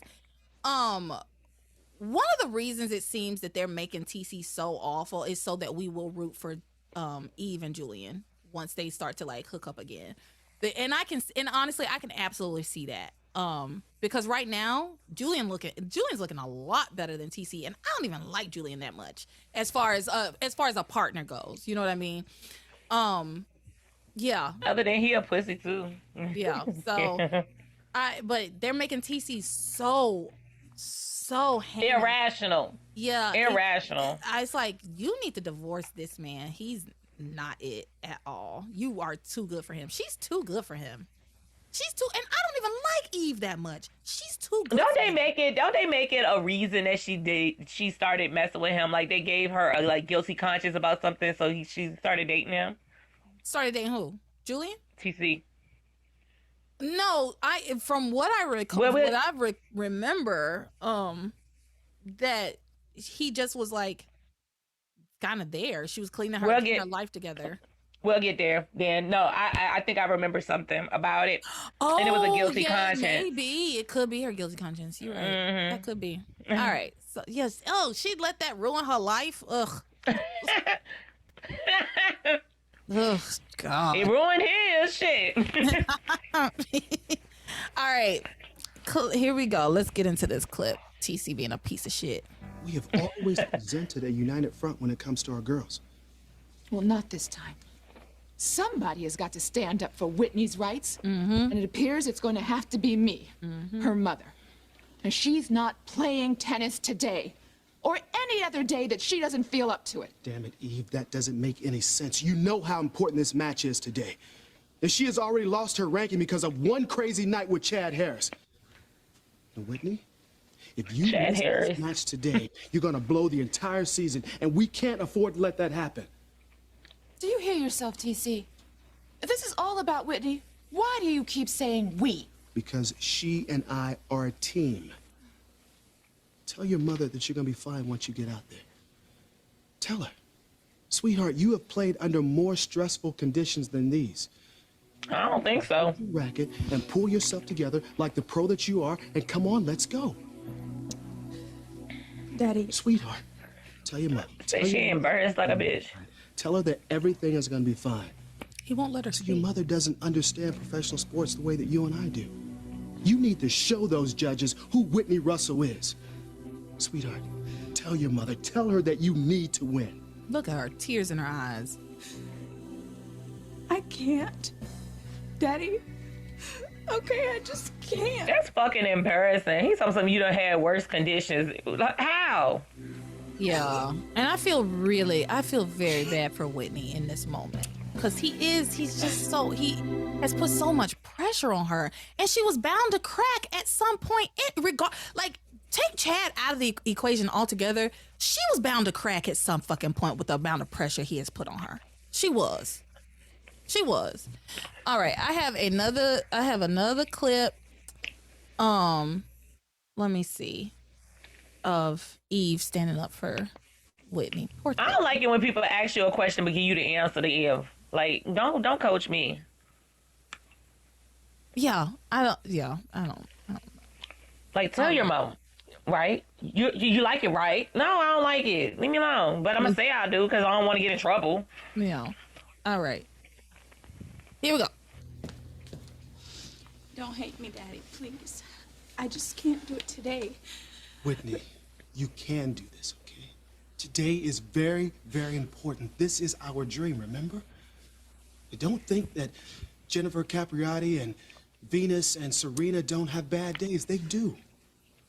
One of the reasons it seems that they're making TC so awful is so that we will root for Eve and Julian once they start to hook up again. And honestly, I can absolutely see that. Because right now, Julian's looking a lot better than TC, and I don't even like Julian that much as far as a partner goes. You know what I mean? Yeah. Other than he a pussy too. Yeah. So, but they're making TC so irrational. Yeah. Irrational. It's like, you need to divorce this man. He's not it at all. You are too good for him. She's too good for him. And I don't even like Eve that much. She's too good. Don't they make it a reason that she started messing with him? Like they gave her a guilty conscience about something, so she started dating him. Started dating who? Julian? TC. No, from what I recall, remember, that he just was kind of there. She was cleaning her life together. We'll get there then. No, I think I remember something about it. Oh, and it was a guilty conscience. Maybe. It could be her guilty conscience. You're right. Mm-hmm. That could be. Mm-hmm. All right. So, yes. Oh, she'd let that ruin her life? Ugh. Oh, God. It ruined his shit. All right. Here we go. Let's get into this clip. TC being a piece of shit. We have always presented a united front when it comes to our girls. Well, not this time. Somebody has got to stand up for Whitney's rights, and it appears it's going to have to be me, her mother. And she's not playing tennis today, or any other day that she doesn't feel up to it. Damn it, Eve, that doesn't make any sense. You know how important this match is today. And she has already lost her ranking because of one crazy night with Chad Harris. And Whitney, if you miss this match today, you're gonna blow the entire season, and we can't afford to let that happen. Do you hear yourself, TC? If this is all about Whitney, why do you keep saying we? Because she and I are a team. Tell your mother that you're gonna be fine once you get out there. Tell her. Sweetheart, you have played under more stressful conditions than these. I don't think so. Racket and pull yourself together like the pro that you are, and come on, let's go. Daddy. Sweetheart, tell your mother. Say she embarrassed like a bitch. Tell her that everything is gonna be fine. He won't let her speak. Your mother doesn't understand professional sports the way that you and I do. You need to show those judges who Whitney Russell is. Sweetheart, tell your mother, tell her that you need to win. Look at her, tears in her eyes. I can't. Daddy. Okay, I just can't. That's fucking embarrassing. He's talking something you done had worse conditions. Like, how? Yeah. And I feel very bad for Whitney in this moment. Because he's just so, he has put so much pressure on her. And she was bound to crack at some point. Take Chad out of the equation altogether. She was bound to crack at some fucking point with the amount of pressure he has put on her. She was. All right, I have another clip. Let me see. Of Eve standing up for Whitney. I don't like it when people ask you a question but give you the answer to Eve. Like, don't coach me. Yeah, I don't. Like, tell your mom, right? You like it, right? No, I don't like it. Leave me alone. But I'm gonna say I do because I don't want to get in trouble. Yeah. All right. Here we go. Don't hate me, Daddy, please. I just can't do it today. Whitney, you can do this, okay? Today is very, very important. This is our dream, remember? Don't think that Jennifer Capriati and Venus and Serena don't have bad days. They do.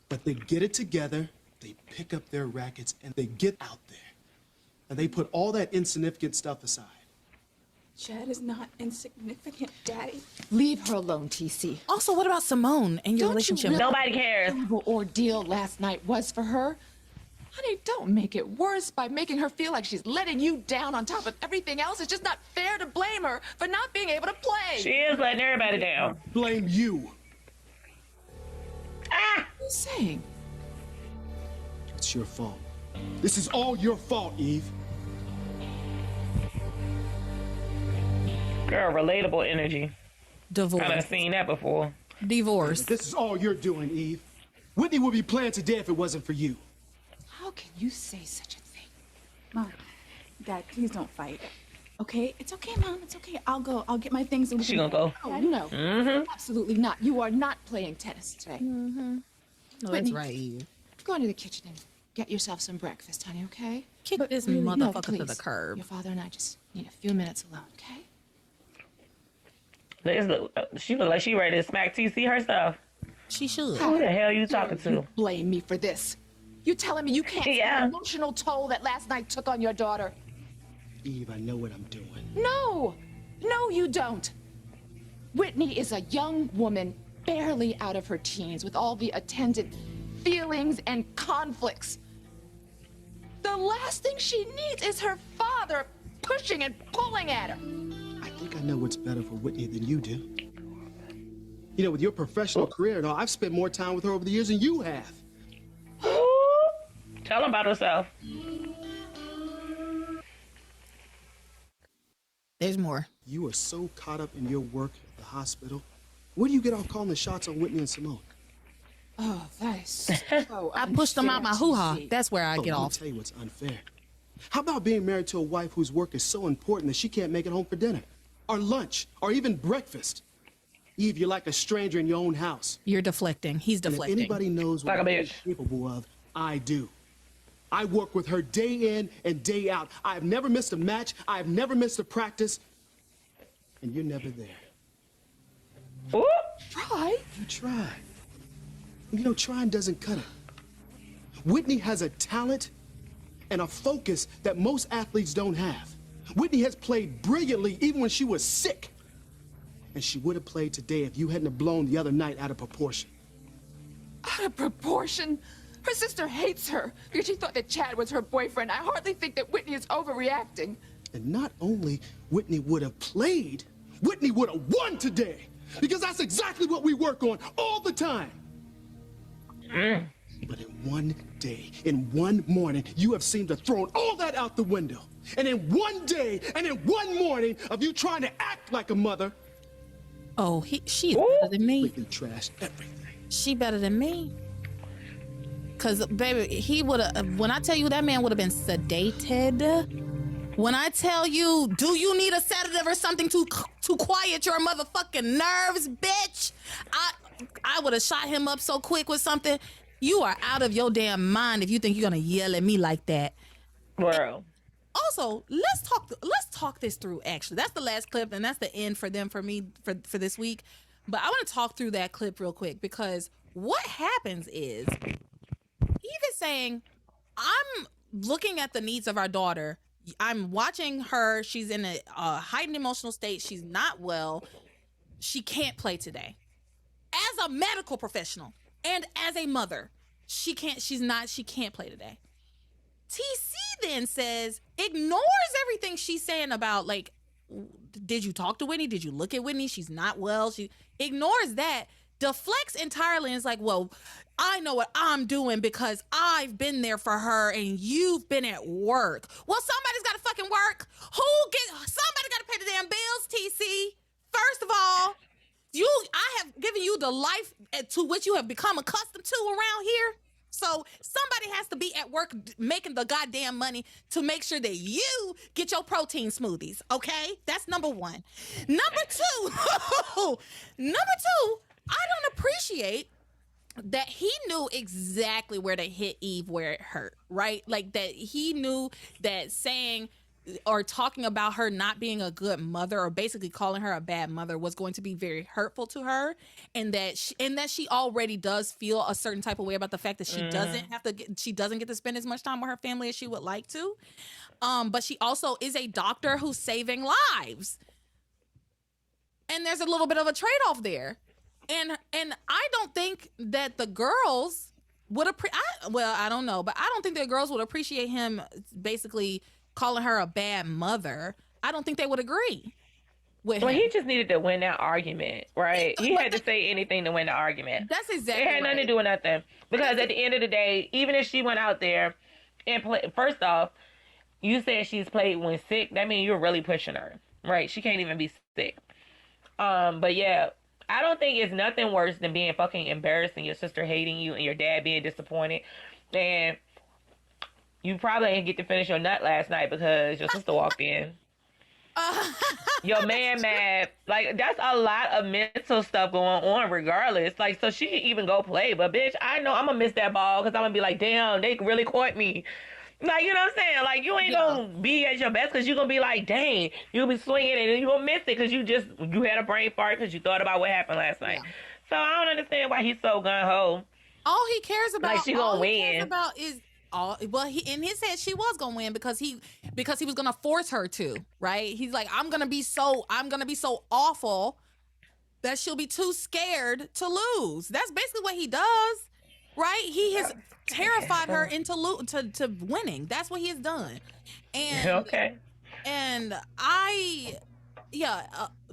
But they get it together, they pick up their rackets, and they get out there. And they put all that insignificant stuff aside. Chad is not insignificant, Daddy. Leave her alone, TC. Also, what about Simone and your relationship? Nobody cares. Terrible ordeal last night was for her. Honey, don't make it worse by making her feel like she's letting you down on top of everything else. It's just not fair to blame her for not being able to play. She is letting everybody down. Blame you. What are you saying? It's your fault. This is all your fault, Eve. Girl, relatable energy. Divorce. I've never seen that before. Divorce. This is all you're doing, Eve. Whitney would be playing today if it wasn't for you. How can you say such a thing? Mom, Dad, please don't fight. Okay? It's okay, Mom. It's okay. I'll go. I'll get my things. And She gonna go? Oh, no. Absolutely not. You are not playing tennis today. No, that's right, Eve. Go into the kitchen and get yourself some breakfast, honey, okay? Kick this motherfucker to the curb. Your father and I just need a few minutes alone, okay? She look like she ready to smack TC herself. She should. Who the hell are you talking to? You blame me for this. You telling me you can't see the emotional toll that last night took on your daughter? Eve, I know what I'm doing. No, you don't. Whitney is a young woman barely out of her teens with all the attendant feelings and conflicts. The last thing she needs is her father pushing and pulling at her. I think I know what's better for Whitney than you do. You know, with your professional career and all, I've spent more time with her over the years than you have. Tell her about herself. There's more. You are so caught up in your work at the hospital. Where do you get off calling the shots on Whitney and Simone? Oh, that is so I pushed them out my hoo-ha. That's where I get Let me off. tell you what's unfair. How about being married to a wife whose work is so important that she can't make it home for dinner, or lunch, or even breakfast? Eve, you're like a stranger in your own house. You're deflecting. He's deflecting. And if anybody knows what I'm capable of, I do. I work with her day in and day out. I've never missed a match. I've never missed a practice. And you're never there. Ooh. Try. You try. You know, trying doesn't cut it. Whitney has a talent and a focus that most athletes don't have. Whitney has played brilliantly even when she was sick. And she would have played today if you hadn't have blown the other night out of proportion. Out of proportion? Her sister hates her because she thought that Chad was her boyfriend. I hardly think that Whitney is overreacting. And not only Whitney would have played, Whitney would have won today. Because that's exactly what we work on all the time. But in one day, in one morning, you have seemed to throw all that out the window. And in one day, and in one morning of you trying to act like a mother. Oh, she's better than me. Trashed everything. She better than me. Cause baby, he would have. When I tell you that man would have been sedated. When I tell you, do you need a sedative or something to quiet your motherfucking nerves, bitch? I would have shot him up so quick with something. You are out of your damn mind if you think you're gonna yell at me like that. Girl. Also, let's talk this through. Actually, that's the last clip, and that's the end for them for me for this week. But I want to talk through that clip real quick because what happens is Eve is saying, "I'm looking at the needs of our daughter. I'm watching her. She's in a heightened emotional state. She's not well. She can't play today. As a medical professional and as a mother, she can't play today." TC then says, ignores everything she's saying about, like, did you talk to Whitney? Did you look at Whitney? She's not well. She ignores that, deflects entirely, and is like, well, I know what I'm doing because I've been there for her and you've been at work. Well, somebody's got to fucking work. Somebody got to pay the damn bills, TC. First of all, I have given you the life to which you have become accustomed to around here. So somebody has to be at work making the goddamn money to make sure that you get your protein smoothies, okay? That's number one. Number two, I don't appreciate that he knew exactly where to hit Eve where it hurt, right? Like that he knew that saying or talking about her not being a good mother or basically calling her a bad mother was going to be very hurtful to her, and that she already does feel a certain type of way about the fact that she doesn't get to spend as much time with her family as she would like to. But she also is a doctor who's saving lives. And there's a little bit of a trade-off there. And I don't think that the girls would I don't know, but I don't think the girls would appreciate him basically calling her a bad mother. I don't think they would agree with him. He just needed to win that argument, right? He had to say anything to win the argument. That's exactly It had nothing to do with nothing. Because at the end of the day, even if she went out there and first off, you said she's played when sick. That means you're really pushing her, right? She can't even be sick. But yeah, I don't think it's nothing worse than being fucking embarrassed and your sister hating you and your dad being disappointed. And you probably didn't get to finish your nut last night because your sister walked in. Your man mad. Like, that's a lot of mental stuff going on regardless. Like, so she can even go play. But, bitch, I know I'm going to miss that ball because I'm going to be like, damn, they really caught me. Like, you know what I'm saying? Like, you ain't going to be at your best because you're going to be like, dang, you'll be swinging and you're going to miss it because you had a brain fart because you thought about what happened last night. Yeah. So I don't understand why he's so gung-ho. All he cares about, like, she gonna win. In his head she was gonna win because he was gonna force her to, right? He's like, I'm gonna be so awful that she'll be too scared to lose. That's basically what he does, right? He has terrified her into winning. That's what he has done. And okay. And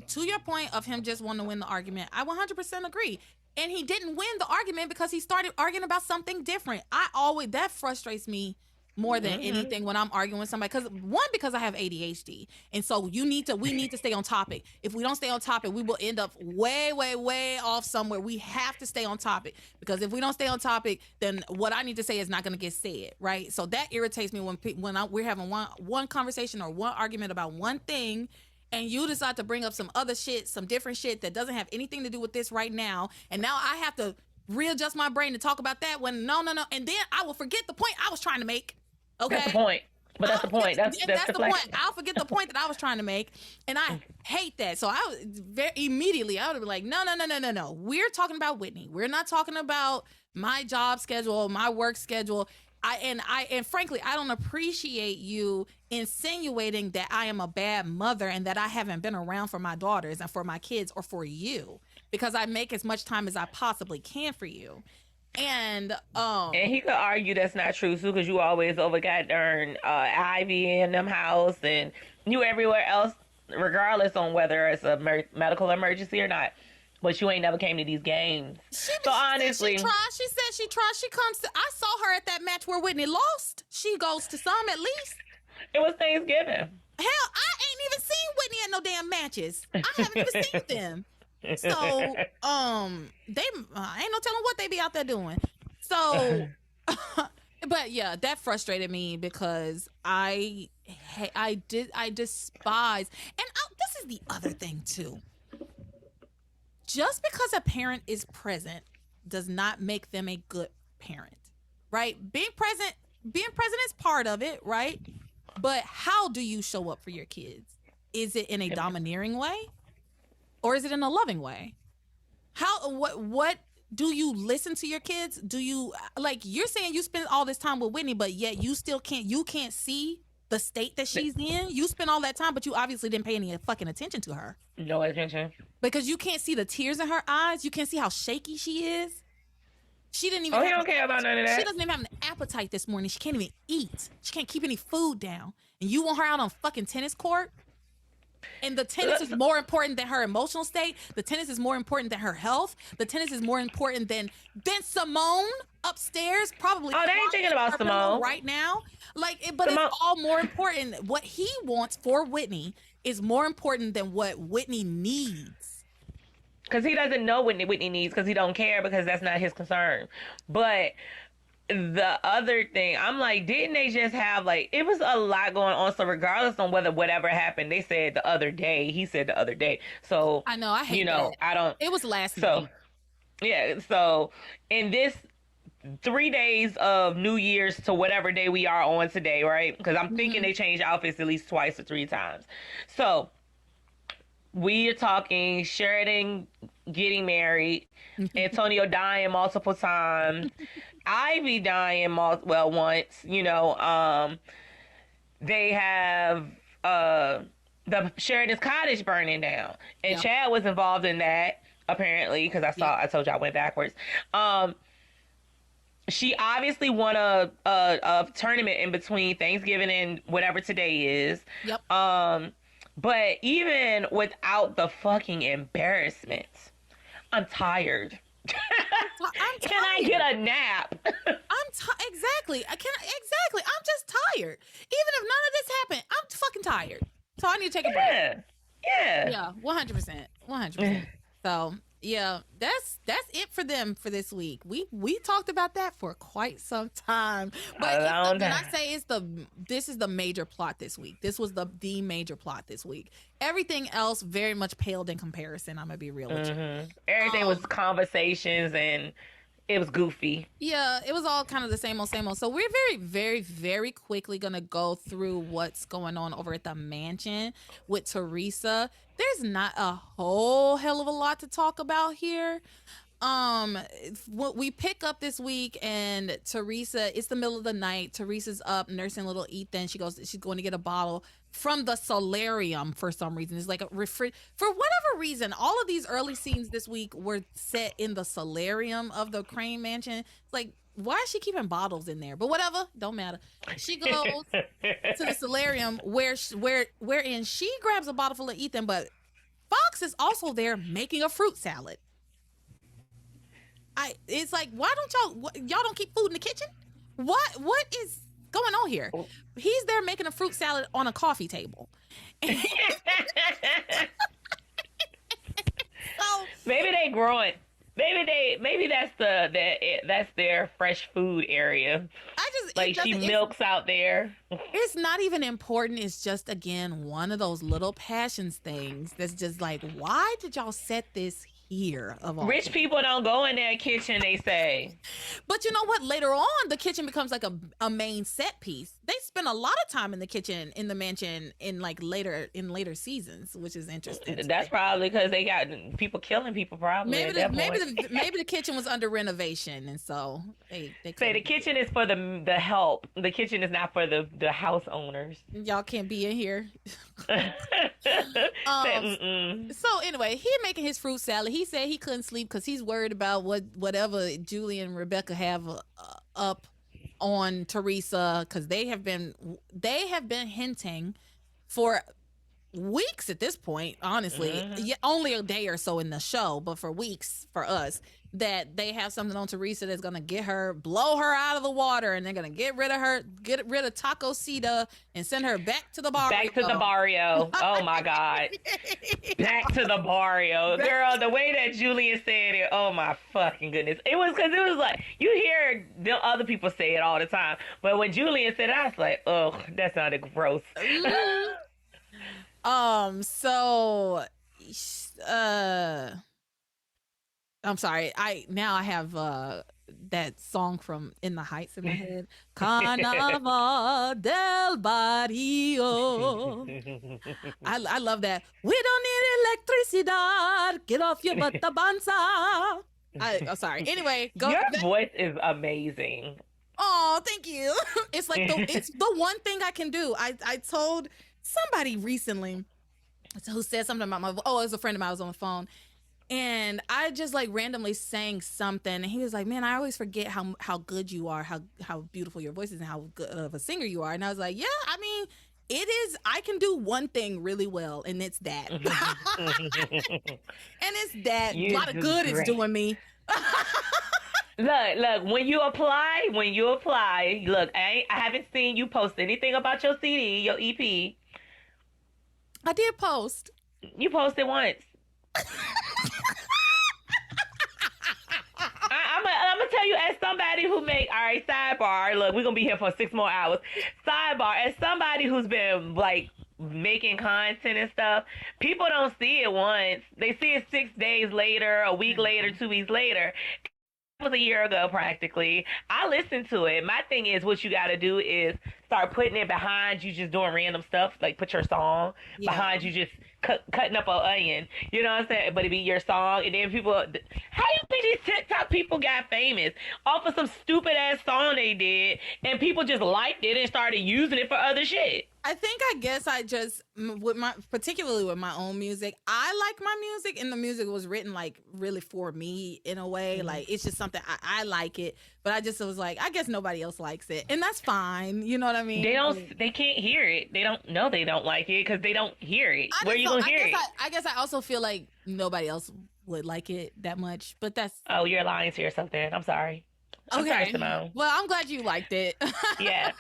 to your point of him just wanting to win the argument, I 100% agree. And he didn't win the argument because he started arguing about something different. That frustrates me more than anything when I'm arguing with somebody. Because I have ADHD. And so we need to stay on topic. If we don't stay on topic, we will end up way, way, way off somewhere. We have to stay on topic, because if we don't stay on topic, then what I need to say is not going to get said, right? So that irritates me when we're having one conversation or one argument about one thing, and you decide to bring up some other shit, some different shit that doesn't have anything to do with this right now. And now I have to readjust my brain to talk about that when no. And then I will forget the point I was trying to make. Okay. That's the point. But that's the point. That's the point. I'll forget the point that I was trying to make. And I hate that. So I was immediately, I would be like, no. We're talking about Whitney. We're not talking about my job schedule, my work schedule. And frankly, I don't appreciate you insinuating that I am a bad mother and that I haven't been around for my daughters and for my kids or for you, because I make as much time as I possibly can for you. And he could argue that's not true too, because you always over got darn Ivy in them house and you everywhere else, regardless on whether it's a medical emergency or not. But you ain't never came to these games. Honestly, she said she tried. She comes to. I saw her at that match where Whitney lost. She goes to some at least. It was Thanksgiving. Hell, I ain't even seen Whitney at no damn matches. I haven't even seen them. So, they ain't no telling what they be out there doing. So, but yeah, that frustrated me because I despise, and this is the other thing too. Just because a parent is present does not make them a good parent, right? Being present is part of it, right? But how do you show up for your kids? Is it in a domineering way? Or is it in a loving way? What do you listen to your kids? Do you, like, you're saying you spend all this time with Whitney, but yet you still can't see the state that she's in? You spent all that time, but you obviously didn't pay any fucking attention to her. No attention. Because you can't see the tears in her eyes. You can't see how shaky she is. She didn't even. Oh, he don't care about none of that. She doesn't even have an appetite this morning. She can't even eat. She can't keep any food down. And you want her out on fucking tennis court? And the tennis is more important than her emotional state. The tennis is more important than her health. The tennis is more important than Simone upstairs. Probably. Oh, they ain't thinking about Simone right now. But Simone. It's all more important. What he wants for Whitney is more important than what Whitney needs. Because he doesn't know what Whitney needs, because he don't care, because that's not his concern. But the other thing, I'm like, didn't they just have, it was a lot going on. So regardless on whatever happened, they said the other day, he said the other day. So I know, I hate that. I don't. It was last so, night. Yeah. So in this 3 days of New Year's to whatever day we are on today, right? Because I'm thinking they changed outfits at least twice or 3 times. So we are talking Sheridan getting married, Antonio dying multiple times, Ivy dying once. They have the Sheridan's cottage burning down, and Chad was involved in that apparently, because I told you I went backwards. She obviously won a tournament in between Thanksgiving and whatever today is. Yep. But even without the fucking embarrassment, I'm tired. Can I get a nap? Exactly. Exactly. I'm just tired. Even if none of this happened, I'm fucking tired. So I need to take a break. Yeah. 100%. 100%. So yeah, that's it for them for this week. We talked about that for quite some time. But when I say this is the major plot this week. This was the major plot this week. Everything else very much paled in comparison. I'm gonna be real with you. Everything was conversations and it was goofy. Yeah, it was all kind of the same old. So we're very, very, very quickly gonna go through what's going on over at the mansion with Theresa. There's not a whole hell of a lot to talk about here. We pick up this week and Theresa, it's the middle of the night. Teresa's up nursing little Ethan. She's going to get a bottle from the solarium for some reason. It's like for whatever reason, all of these early scenes this week were set in the solarium of the Crane Mansion. It's like, why is she keeping bottles in there? But whatever, don't matter. She goes to the solarium wherein she grabs a bottle full of Ethan, but Fox is also there making a fruit salad. It's like, why don't y'all don't keep food in the kitchen? What going on here? He's there making a fruit salad on a coffee table. So, maybe they growing. Maybe that's that's their fresh food area. She milks out there. It's not even important. It's just, again, one of those little passions things that's just like, why did y'all set this here? Rich people don't go in their kitchen, they say. But you know what? Later on, the kitchen becomes like a main set piece. They spend a lot of time in the kitchen, in the mansion, in later seasons, which is interesting. That's probably because they got people killing people. Probably maybe the kitchen was under renovation, and so they say the kitchen is for the help. The kitchen is not for the house owners. Y'all can't be in here. So anyway, he making his fruit salad. He said he couldn't sleep because he's worried about whatever Julian and Rebecca have up on Theresa, because they have been hinting for weeks at this point, honestly. Only a day or so in the show, but for weeks for us, that they have something on Theresa that's gonna blow her out of the water, and they're gonna get rid of Taco Cita and send her back to the barrio. Back to the barrio. Oh my God. Back to the barrio. Girl, the way that Julian said it, oh my fucking goodness. It was because it was like, you hear the other people say it all the time, but when Julian said it, I was like, oh, that sounded gross. I'm sorry. I have that song from In the Heights in my head. Carnaval del Barrio. I love that. We don't need electricidad. Get off your batabanza. I'm sorry. Anyway, your voice is amazing. Oh, thank you. It's like it's the one thing I can do. I told somebody recently who said something about my voice. Oh, it was a friend of mine. I was on the phone. And I just like randomly sang something, and he was like, man, I always forget how good you are, how beautiful your voice is, and how good of a singer you are. And I was like, yeah, I mean, it is. I can do one thing really well, and it's that. And it's that. A lot of good it's doing me. Look, when you apply, look, I haven't seen you post anything about your CD, your EP. I did post. You posted once. I'm gonna tell you, as somebody who sidebar, look, we're gonna be here for 6 more hours. Sidebar, as somebody who's been like making content and stuff, people don't see it once. They see it 6 days later, a week later, 2 weeks later. It was a year ago practically. I listened to it. My thing is, what you gotta do is start putting it behind you just doing random stuff, like put your song behind you just cutting up an onion, you know what I'm saying? But it be your song, and then people, how you think these TikTok people got famous off of some stupid ass song they did, and people just liked it and started using it for other shit? I guess I just, particularly with my own music, I like my music, and the music was written like really for me in a way. Like it's just something I like it, but I just was like, I guess nobody else likes it, and that's fine. You know what I mean? They can't hear it. They don't know they don't like it because they don't hear it. Where you gonna hear it? I guess I also feel like nobody else would like it that much, but that's. Oh, you're lying to or something. I'm sorry. Okay. I'm sorry, Simone. Well, I'm glad you liked it. Yeah,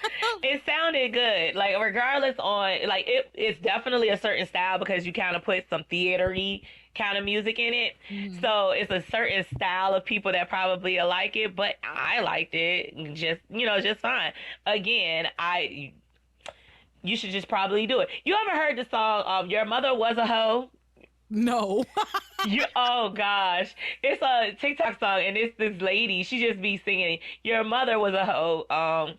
it sounded good. Like regardless on, like it's definitely a certain style because you kind of put some theater-y kind of music in it. So it's a certain style of people that probably like it, but I liked it just fine. Again, you should just probably do it. You ever heard the song Your Mother Was a Hoe? No. Oh gosh, it's a TikTok song, and it's this lady. She just be singing, "Your mother was a hoe." Oh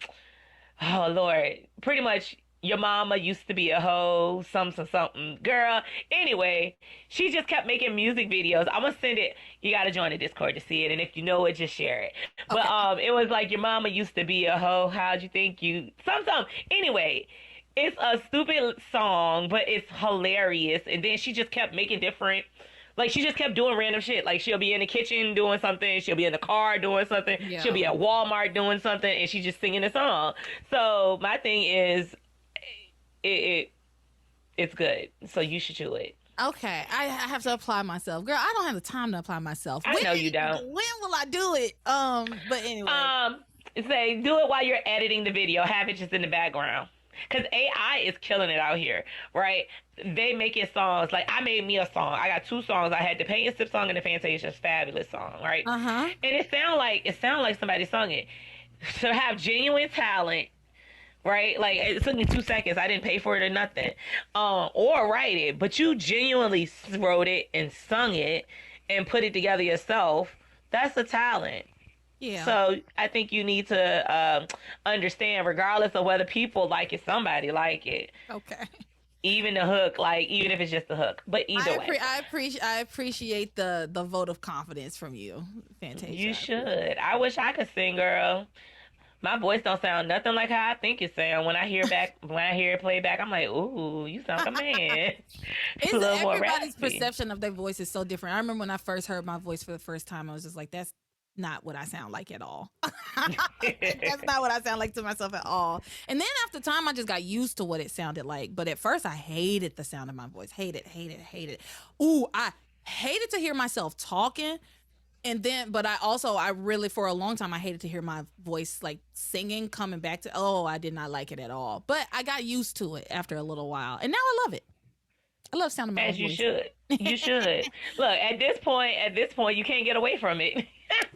Lord, pretty much. Your mama used to be a hoe, something, girl. Anyway, she just kept making music videos. I'm gonna send it. You gotta join the Discord to see it, and if you know it, just share it. Okay. But it was like, your mama used to be a hoe. How'd you think you? Something. Anyway. It's a stupid song, but it's hilarious. And then she just kept making different, like she just kept doing random shit. Like she'll be in the kitchen doing something, she'll be in the car doing something, she'll be at Walmart doing something, and she's just singing a song. So my thing is, it's good. So you should do it. Okay, I have to apply myself, girl. I don't have the time to apply myself. I know you don't. When will I do it? But anyway. Say, do it while you're editing the video. Have it just in the background. Because AI is killing it out here, right? They making songs. Like, I made me a song. I got 2 songs. I had the Paint and Sip song and the Fantasia's Fabulous song, right? Uh-huh. And it sound like somebody sung it. To have genuine talent, right? Like, it took me 2 seconds. I didn't pay for it or nothing. Or write it. But you genuinely wrote it and sung it and put it together yourself. That's a talent. Yeah. So I think you need to understand, regardless of whether people like it, somebody like it. Okay. Even the hook, like, even if it's just the hook. But either way. I appreciate the vote of confidence from you, Fantasia. You should. I wish I could sing, girl. My voice don't sound nothing like how I think it sounds. When I hear it play back, I'm like, ooh, you sound like a man. Everybody's perception of their voice is so different. I remember when I first heard my voice for the first time, I was just like, that's not what I sound like at all. That's not what I sound like to myself at all. And then after time, I just got used to what it sounded like. But at first, I hated the sound of my voice. Hate it. Ooh, I hated to hear myself talking. And then, but I really, for a long time, I hated to hear my voice like singing, coming back to, I did not like it at all. But I got used to it after a little while. And now I love it. I love sound of my voice. As you should. You should. Look, at this point, you can't get away from it.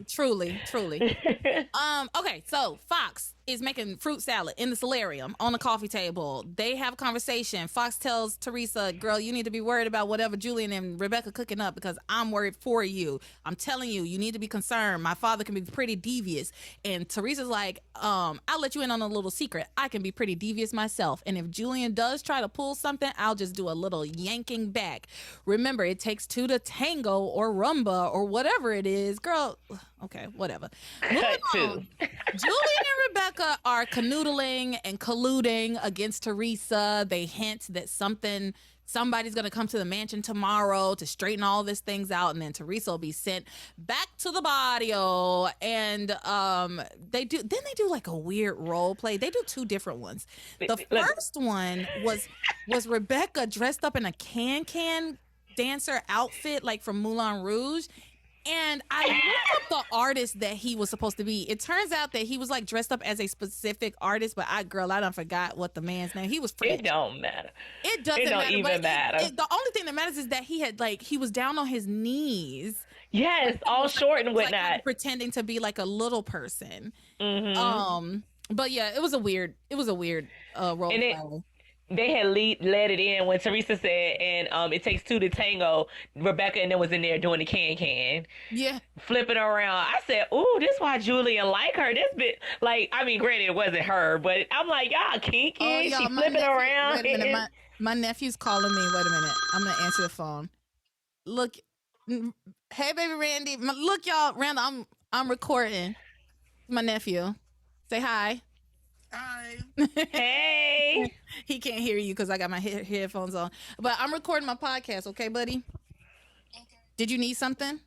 Truly. Okay, so Fox is making fruit salad in the solarium on the coffee table. They have a conversation. Fox tells Theresa, girl, you need to be worried about whatever Julian and Rebecca cooking up because I'm worried for you. I'm telling you, you need to be concerned. My father can be pretty devious. And Teresa's like, I'll let you in on a little secret. I can be pretty devious myself. And if Julian does try to pull something, I'll just do a little yanking back. Remember, it takes 2 to tango or rumba or whatever it is. Girl, okay, whatever. Cut to. Julian and Rebecca are canoodling and colluding against Theresa. They hint that somebody's going to come to the mansion tomorrow to straighten all this things out, and then Theresa will be sent back to the barrio. And they do like a weird role play. They do 2 different ones. The first one was Rebecca dressed up in a can dancer outfit like from Moulin Rouge. And I looked up the artist that he was supposed to be. It turns out that he was like dressed up as a specific artist, but I done forgot what the man's name. He was French. It don't matter. It doesn't matter. It don't even matter. The only thing that matters is that he was down on his knees. Yes, all short and whatnot. Like, pretending to be like a little person. Mm-hmm. But yeah, it was a weird role play. They had led it in when Theresa said, and it takes 2 to tango. Rebecca and then was in there doing the can. Yeah. Flipping around. I said, ooh, this why Julian like her. This bit, like, I mean, granted, it wasn't her, but I'm like, y'all kinky. She flipping around. Wait a minute. My nephew's calling me. Wait a minute. I'm going to answer the phone. Look. Hey, baby Randy. Look, y'all. Randall, I'm recording. My nephew. Say hi. Hi. Hey. He can't hear you because I got my headphones on. But I'm recording my podcast, okay, buddy? Okay. Did you need something?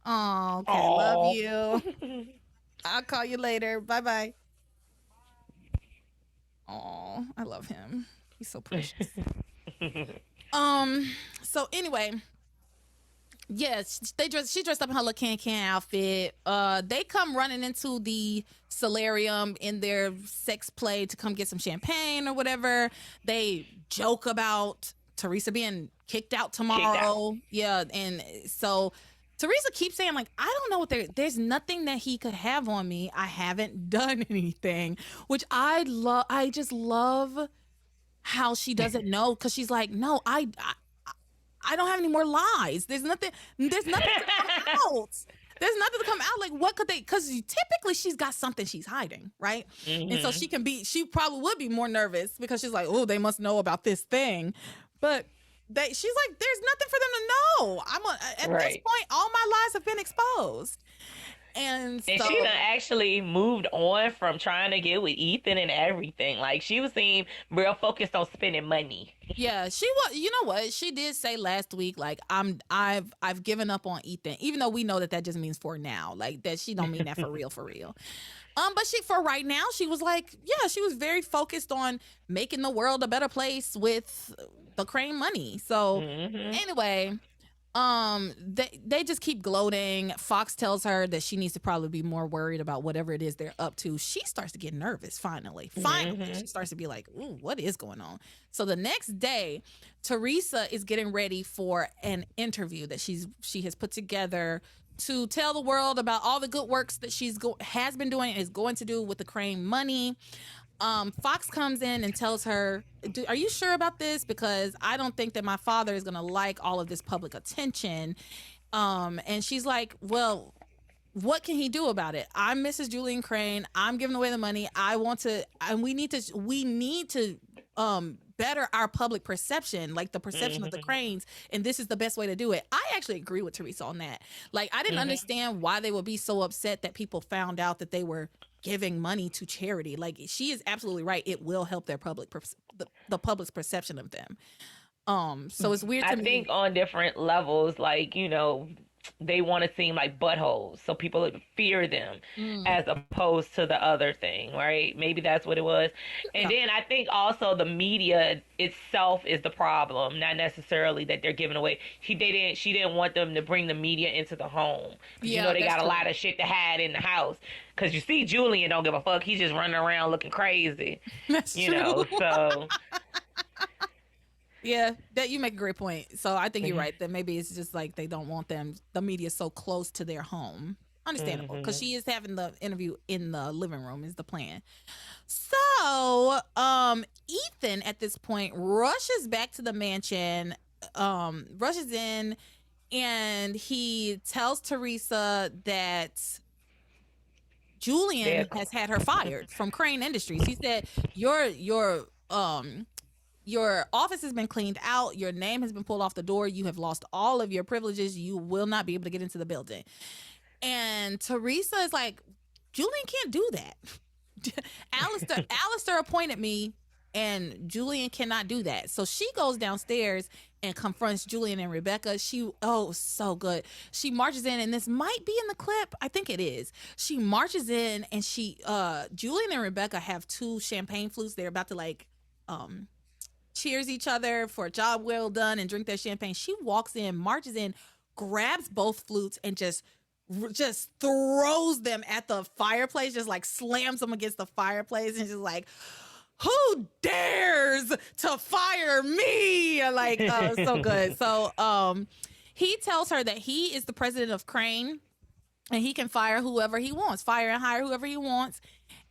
Oh, okay. Aww. Love you. I'll call you later. Bye-bye. Oh, I love him. He's so precious. So anyway, yes, she dressed up in her little can outfit. They come running into the solarium in their sex play to come get some champagne or whatever. They joke about Theresa being kicked out tomorrow. Yeah, and so Theresa keeps saying, like, I don't know what there's nothing that he could have on me. I haven't done anything, which I love. I just love how she doesn't know, because she's like, no, I don't have any more lies. There's nothing to come out. There's nothing to come out. Like, what could they? Because typically she's got something she's hiding, right? Mm-hmm. And so she probably would be more nervous because she's like, oh, they must know about this thing. But she's like, there's nothing for them to know. At this point, all my lies have been exposed. And she done actually moved on from trying to get with Ethan and everything. Like, she was seem real focused on spending money. Yeah, she was. You know what? She did say last week, like, I've given up on Ethan, even though we know that just means for now. Like, that she don't mean that for real, for real. But for right now, she was like, yeah, she was very focused on making the world a better place with the Crane money. So anyway, They just keep gloating. Fox tells her that she needs to probably be more worried about whatever it is they're up to. She starts to get nervous. Finally, she starts to be like, "Ooh, what is going on?" So the next day, Theresa is getting ready for an interview that she has put together to tell the world about all the good works that has been doing and is going to do with the Crane money. Fox comes in and tells her, are you sure about this? Because I don't think that my father is going to like all of this public attention. And she's like, well, what can he do about it? I'm Mrs. Julian Crane. I'm giving away the money. We need to better our public perception, like the perception of the Cranes, and this is the best way to do it. I actually agree with Theresa on that. Like, I didn't understand why they would be so upset that people found out that they were giving money to charity. Like, she is absolutely right. It will help their the public's perception of them. So it's weird to me. I think on different levels, like, you know, they want to seem like buttholes, so people fear them as opposed to the other thing, right? Maybe that's what it was. And then I think also the media itself is the problem, not necessarily that they're giving away. She didn't want them to bring the media into the home. You know, they got a lot of shit to hide in the house. Because you see Julian don't give a fuck. He's just running around looking crazy. That's you know, so... Yeah, that you make a great point. So I think you're right that maybe it's just like they don't want the media so close to their home. Understandable, because she is having the interview in the living room is the plan. So Ethan at this point rushes back to the mansion, rushes in, and he tells Theresa that Julian has had her fired from Crane Industries. He said, your office has been cleaned out. Your name has been pulled off the door. You have lost all of your privileges. You will not be able to get into the building. And Theresa is like, Julian can't do that. Alistair appointed me, and Julian cannot do that. So she goes downstairs and confronts Julian and Rebecca. So good. She marches in, and this might be in the clip. I think it is. She marches in, and Julian and Rebecca have 2 champagne flutes. They're about to cheers each other for a job well done and drink their champagne. She walks in, marches in, grabs both flutes, and just throws them at the fireplace, just like slams them against the fireplace, and just like, who dares to fire me? Like, so good. So he tells her that he is the president of Crane and he can fire whoever he wants, fire and hire whoever he wants.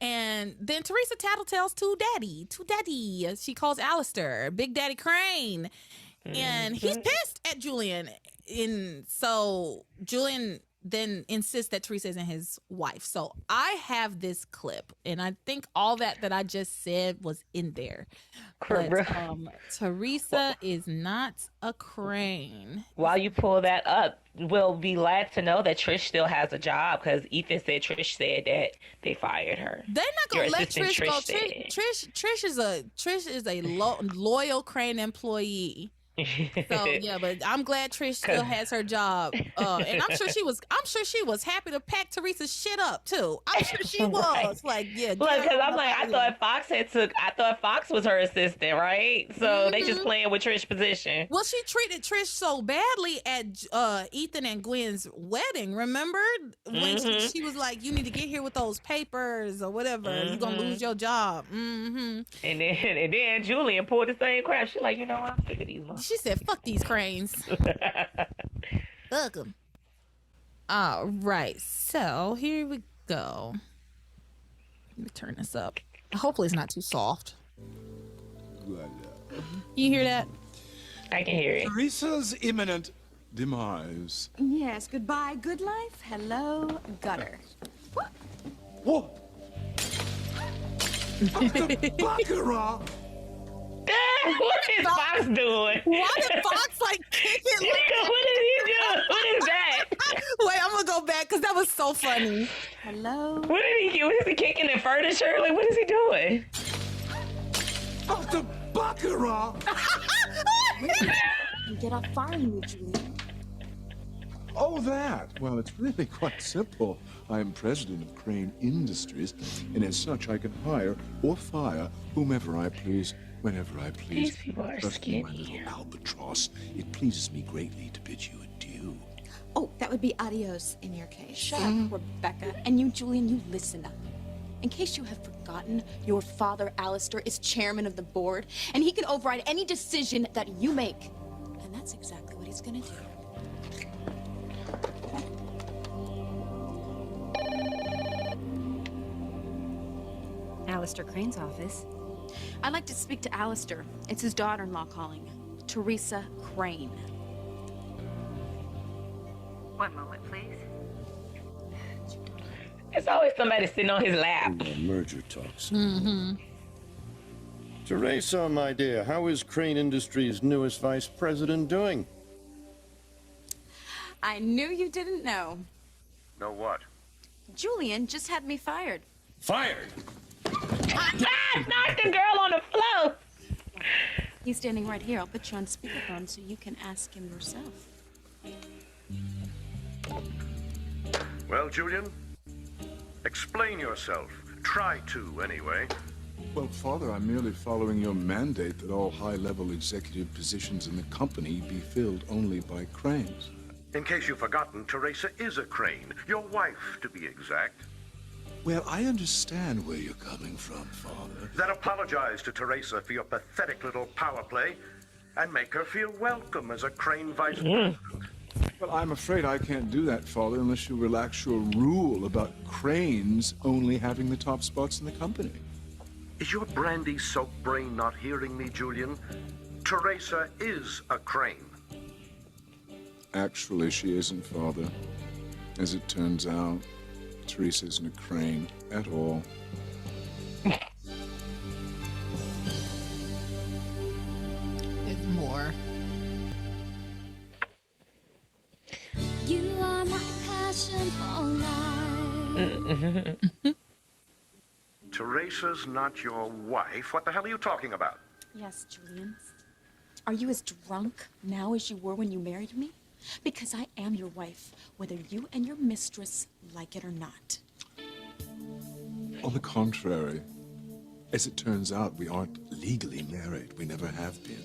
And then Theresa tattletales to Daddy. She calls Alistair Big Daddy Crane. And he's pissed at Julian. And so Julian then insists that Theresa isn't his wife. So I have this clip, and I think all that I just said was in there. But Theresa is not a Crane. While you pull that up, we'll be glad to know that Trish still has a job, because Ethan said Trish said that they fired her. They're not gonna let Trish go. Trish is a loyal Crane employee. So yeah, but I'm glad Trish still has her job, and I'm sure she was happy to pack Theresa's shit up too. I'm sure she was. Right. Like, yeah. Look, because I'm like, I thought Fox was her assistant, right? So they just playing with Trish's position. Well, she treated Trish so badly at Ethan and Gwen's wedding. Remember when she was like, "You need to get here with those papers or whatever. You're gonna lose your job." And then Julian pulled the same crap. She's like, you know what? I'm sick of these months. She said, fuck these Cranes. Fuck them. All right. So here we go. Let me turn this up. Hopefully it's not too soft. You hear that? I can hear it. Theresa's imminent demise. Yes. Goodbye, good life. Hello, gutter. What? The baccarat! What is Fox doing? Why did Fox kick it? What did he do? What is that? Wait, I'm gonna go back because that was so funny. Hello. What did he do? Is he kicking the furniture? Like, what is he doing? Oh, the baccarat! Get off firing me, Julian. Oh, that. Well, it's really quite simple. I'm president of Crane Industries, and as such, I can hire or fire whomever I please Whenever I please. These people are Trust me, my skinny. little albatross. It pleases me greatly to bid you adieu. Oh, that would be adios in your case. Shut up, Rebecca. And you, Julian, you listen up. In case you have forgotten, your father, Alistair, is chairman of the board, and he can override any decision that you make. And that's exactly what he's gonna do. Alistair Crane's office. I'd like to speak to Alistair. It's his daughter-in-law calling. Theresa Crane. One moment, please. There's always somebody sitting on his lap. Merger talks. Theresa, my dear, how is Crane Industries' newest vice president doing? I knew you didn't know. Know what? Julian just had me fired. Fired! Knocked the girl on the floor. He's standing right here. I'll put you on speakerphone so you can ask him yourself. Well, Julian, explain yourself. Try to, anyway. Well, Father, I'm merely following your mandate that all high-level executive positions in the company be filled only by Cranes. In case you've forgotten, Theresa is a Crane. Your wife, to be exact. Well, I understand where you're coming from, Father. Then apologize to Theresa for your pathetic little power play and make her feel welcome as a Crane vice president. Well, I'm afraid I can't do that, Father, unless you relax your rule about Cranes only having the top spots in the company. Is your brandy-soaked brain not hearing me, Julian? Theresa is a Crane. Actually, she isn't, Father. As it turns out, Theresa isn't a Crane at all. There's more. You are my passion for life. Theresa's not your wife. What the hell are you talking about? Yes, Julian. Are you as drunk now as you were when you married me? Because I am your wife, whether you and your mistress like it or not. On the contrary, as it turns out, we aren't legally married. We never have been.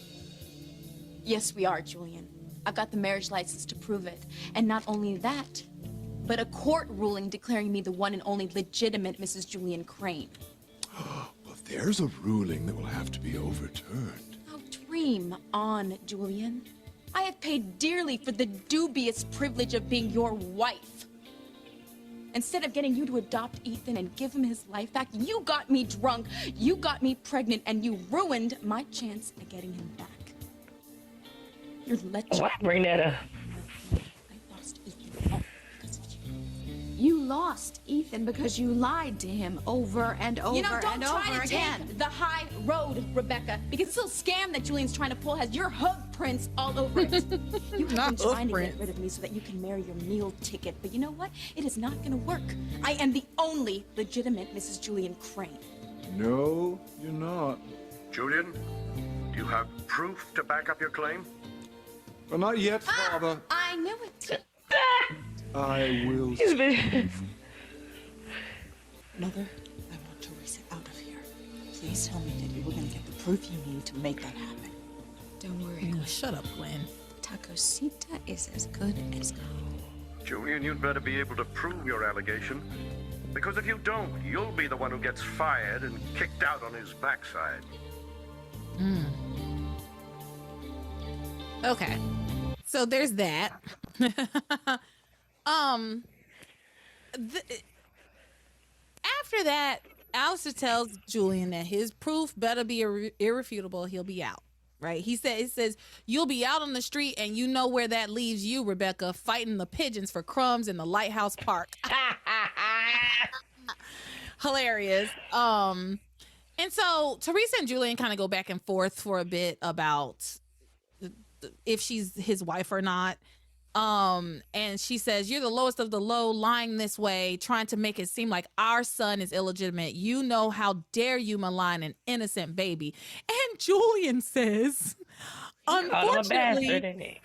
Yes, we are, Julian. I've got the marriage license to prove it. And not only that, but a court ruling declaring me the one and only legitimate Mrs. Julian Crane. Well, there's a ruling that will have to be overturned. Oh, dream on, Julian. I have paid dearly for the dubious privilege of being your wife. Instead of getting you to adopt Ethan and give him his life back, you got me drunk, you got me pregnant, and you ruined my chance at getting him back. You're letting... Why bring that up? I lost Ethan all because of you. You lost Ethan because you lied to him over and over and over again. Don't try to take the high road, Rebecca, because this little scam that Julian's trying to pull has your hoof prints all over it. You have been trying to get rid of me so that you can marry your meal ticket, but you know what? It is not going to work. I am the only legitimate Mrs. Julian Crane. No, you're not. Julian, do you have proof to back up your claim? Well, not yet, Father. I knew it. I will... Mother, I want Theresa out of here. Please tell me that you were going to get the proof you need to make that happen. Don't worry. Shut up, Gwen. Tacosita is as good as gold. Julian, you'd better be able to prove your allegation. Because if you don't, you'll be the one who gets fired and kicked out on his backside. Okay. So there's that. After that, Alistair tells Julian that his proof better be irrefutable. He'll be out. Right? It says you'll be out on the street, and you know where that leaves you, Rebecca, fighting the pigeons for crumbs in the Lighthouse Park. Hilarious. And so Theresa and Julian kind of go back and forth for a bit about if she's his wife or not. And she says, you're the lowest of the low, lying this way, trying to make it seem like our son is illegitimate. You know, how dare you malign an innocent baby? And Julian says, unfortunately,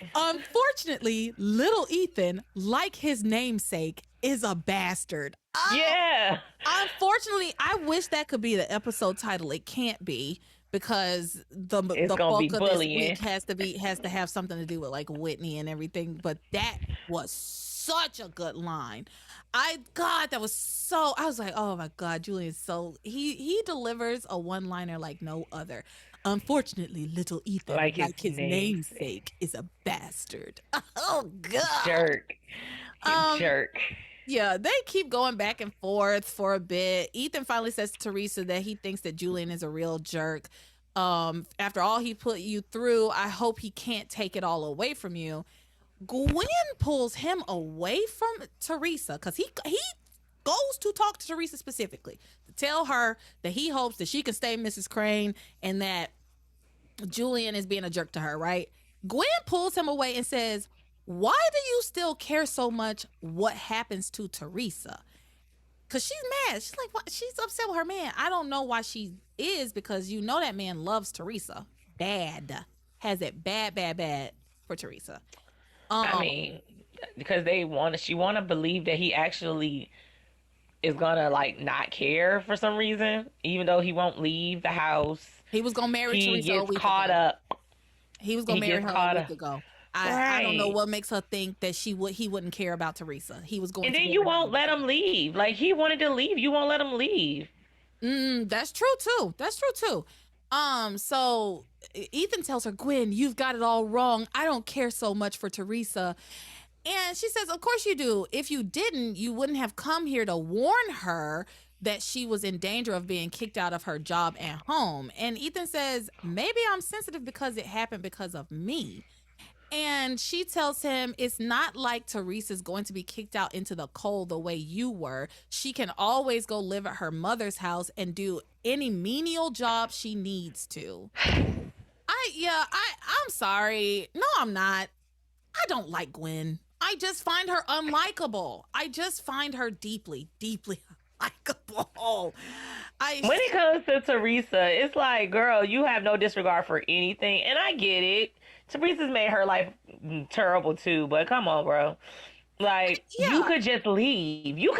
little Ethan, like his namesake, is a bastard. Yeah. Unfortunately, I wish that could be the episode title. It can't be, because the bulk of this week has to have something to do with like Whitney and everything. But that was such a good line. I was like, oh my God, Julian. So he delivers a one-liner like no other. Unfortunately, little Ethan, like his namesake, is a bastard. Oh God, jerk. Jerk. Yeah, they keep going back and forth for a bit. Ethan finally says to Theresa that he thinks that Julian is a real jerk. After all he put you through, I hope he can't take it all away from you. Gwen pulls him away from Theresa because he goes to talk to Theresa specifically to tell her that he hopes that she can stay Mrs. Crane and that Julian is being a jerk to her, right? Gwen pulls him away and says, why do you still care so much what happens to Theresa? Because she's mad. She's like, what? She's upset with her man. I don't know why she is, because you know that man loves Theresa. Bad. Has it bad for Theresa. I mean, because she want to believe that he actually is gonna like not care for some reason, even though he won't leave the house. He was gonna marry Theresa. He gets caught up. He was gonna marry her a week ago. I don't know what makes her think that he wouldn't care about Theresa. He was going. And then you won't let him leave. Like he wanted to leave, you won't let him leave. That's true too. So Ethan tells her, Gwen, you've got it all wrong. I don't care so much for Theresa. And she says, of course you do. If you didn't, you wouldn't have come here to warn her that she was in danger of being kicked out of her job and home. And Ethan says, maybe I'm sensitive because it happened because of me. And she tells him it's not like Theresa's going to be kicked out into the cold the way you were. She can always go live at her mother's house and do any menial job she needs to. I'm sorry. No, I'm not. I don't like Gwen. I just find her unlikable. I just find her deeply, deeply unlikable. When it comes to Theresa, it's like, girl, you have no disregard for anything. And I get it. Theresa's made her life terrible too, but come on, bro. Like, you could just leave. You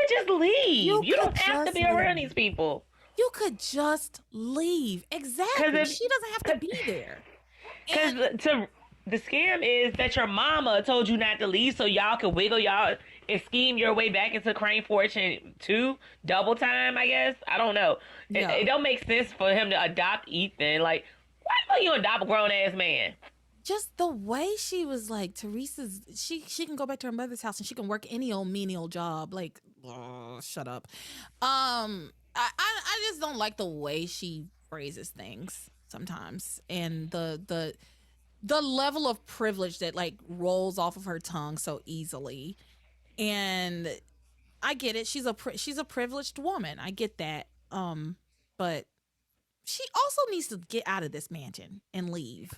don't have to be around these people. You could just leave. Exactly. She doesn't have to be there. Because the scam is that your mama told you not to leave so y'all could wiggle y'all and scheme your way back into Crane Fortune 2 double time, I guess. I don't know. No. It don't make sense for him to adopt Ethan. Like, why don't you adopt a grown-ass man? Just the way she was like, Theresa's, she can go back to her mother's house and she can work any old menial job. Like, shut up. I just don't like the way she phrases things sometimes, and the level of privilege that like rolls off of her tongue so easily. And I get it. She's a privileged woman. I get that. But she also needs to get out of this mansion and leave.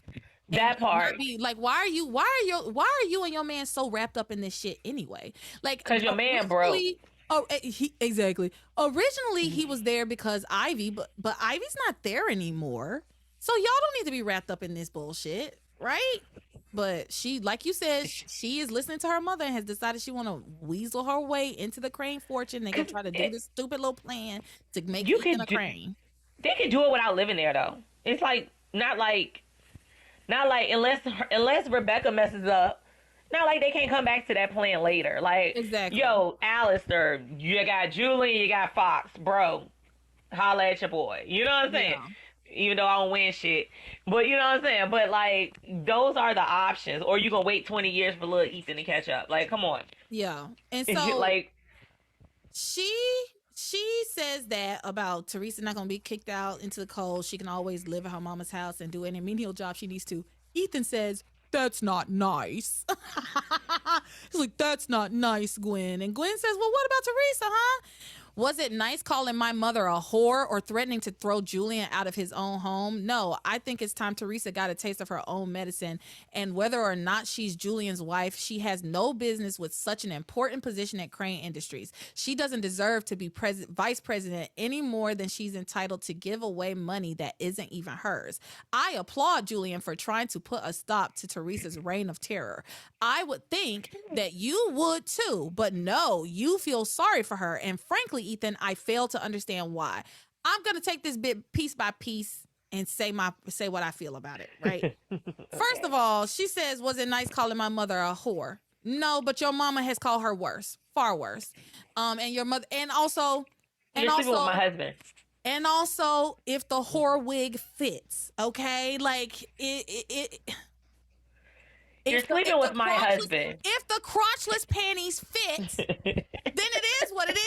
That part. Be like, why are you and your man so wrapped up in this shit anyway? Like, because your man broke. Oh, exactly. Originally, he was there because Ivy, but Ivy's not there anymore. So y'all don't need to be wrapped up in this bullshit, right? But she, like you said, she is listening to her mother and has decided she want to weasel her way into the Crane Fortune. They can try to do this stupid little plan to make Ethan a Crane. They can do it without living there, though. It's like not like unless Rebecca messes up. Not like they can't come back to that plan later. Like, exactly. Yo, Alistair, you got Julian, you got Fox, bro. Holla at your boy. You know what I'm saying? Yeah. Even though I don't win shit. But you know what I'm saying? But, like, those are the options. Or you gonna wait 20 years for little Ethan to catch up. Like, come on. Yeah. And so, like, she says that about Theresa not gonna be kicked out into the cold. She can always live at her mama's house and do any menial job she needs to. Ethan says, that's not nice. He's like, that's not nice, Gwen. And Gwen says, well, what about Theresa, huh? Was it nice calling my mother a whore or threatening to throw Julian out of his own home? No, I think it's time Theresa got a taste of her own medicine. And whether or not she's Julian's wife, she has no business with such an important position at Crane Industries. She doesn't deserve to be vice president any more than she's entitled to give away money that isn't even hers. I applaud Julian for trying to put a stop to Theresa's reign of terror. I would think that you would too, but no, you feel sorry for her. And frankly, Ethan, I fail to understand why. I'm going to take this bit piece by piece and say what I feel about it, right? First of all, she says, was it nice calling my mother a whore? No, but your mama has called her worse, far worse. And your mother, and also, You're sleeping with my husband. And also, if the whore wig fits, okay, like You're sleeping with my husband. If the crotchless panties fit, then it is what it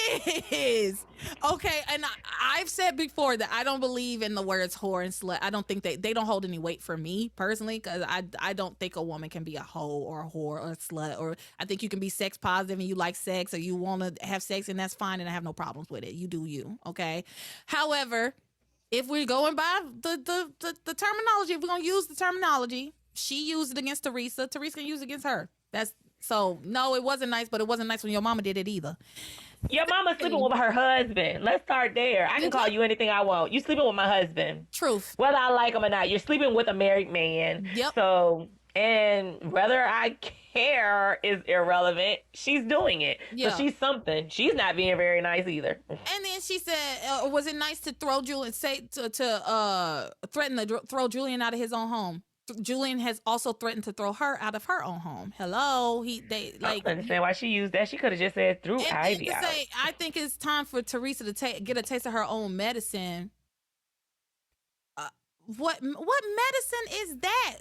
is. Okay, and I've said before that I don't believe in the words whore and slut. I don't think they don't hold any weight for me personally, because I don't think a woman can be a hoe or a whore or a slut. Or I think you can be sex positive and you like sex or you want to have sex, and that's fine, and I have no problems with it. You do you, okay? However, if we're going by the terminology, if we're gonna use the terminology, she used it against Theresa. Theresa can use it against her. So no, it wasn't nice, but it wasn't nice when your mama did it either. Your mama's sleeping with her husband. Let's start there. I can call you anything I want. You sleeping with my husband. Truth. Whether I like him or not, you're sleeping with a married man. Yep. So, and whether I care is irrelevant. She's doing it. Yeah. So she's something. She's not being very nice either. And then she said, was it nice to throw Julian, threaten to throw Julian out of his own home? Julian has also threatened to throw her out of her own home. Hello, I don't understand why she used that. She could have just said threw Ivy out. I think it's time for Theresa to get a taste of her own medicine. What medicine is that?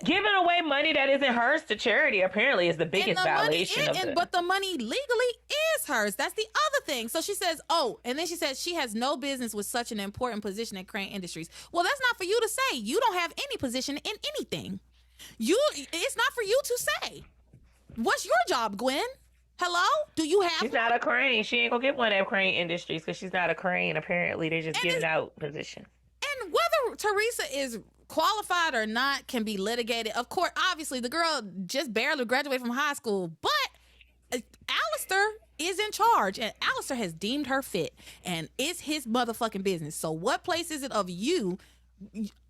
Giving away money that isn't hers to charity apparently is the biggest violation of it. But the money legally is hers. That's the other thing. So she says, and then she says she has no business with such an important position in Crane Industries. Well, that's not for you to say. You don't have any position in anything. It's not for you to say. What's your job, Gwen? Hello? Do you have She's one? not a Crane. She ain't gonna get one at Crane Industries because she's not a Crane. Apparently, they're just giving out positions. And whether Theresa is qualified or not can be litigated. Of course, obviously, the girl just barely graduated from high school, but Alistair is in charge, and Alistair has deemed her fit, and it's his motherfucking business. So what place is it of you,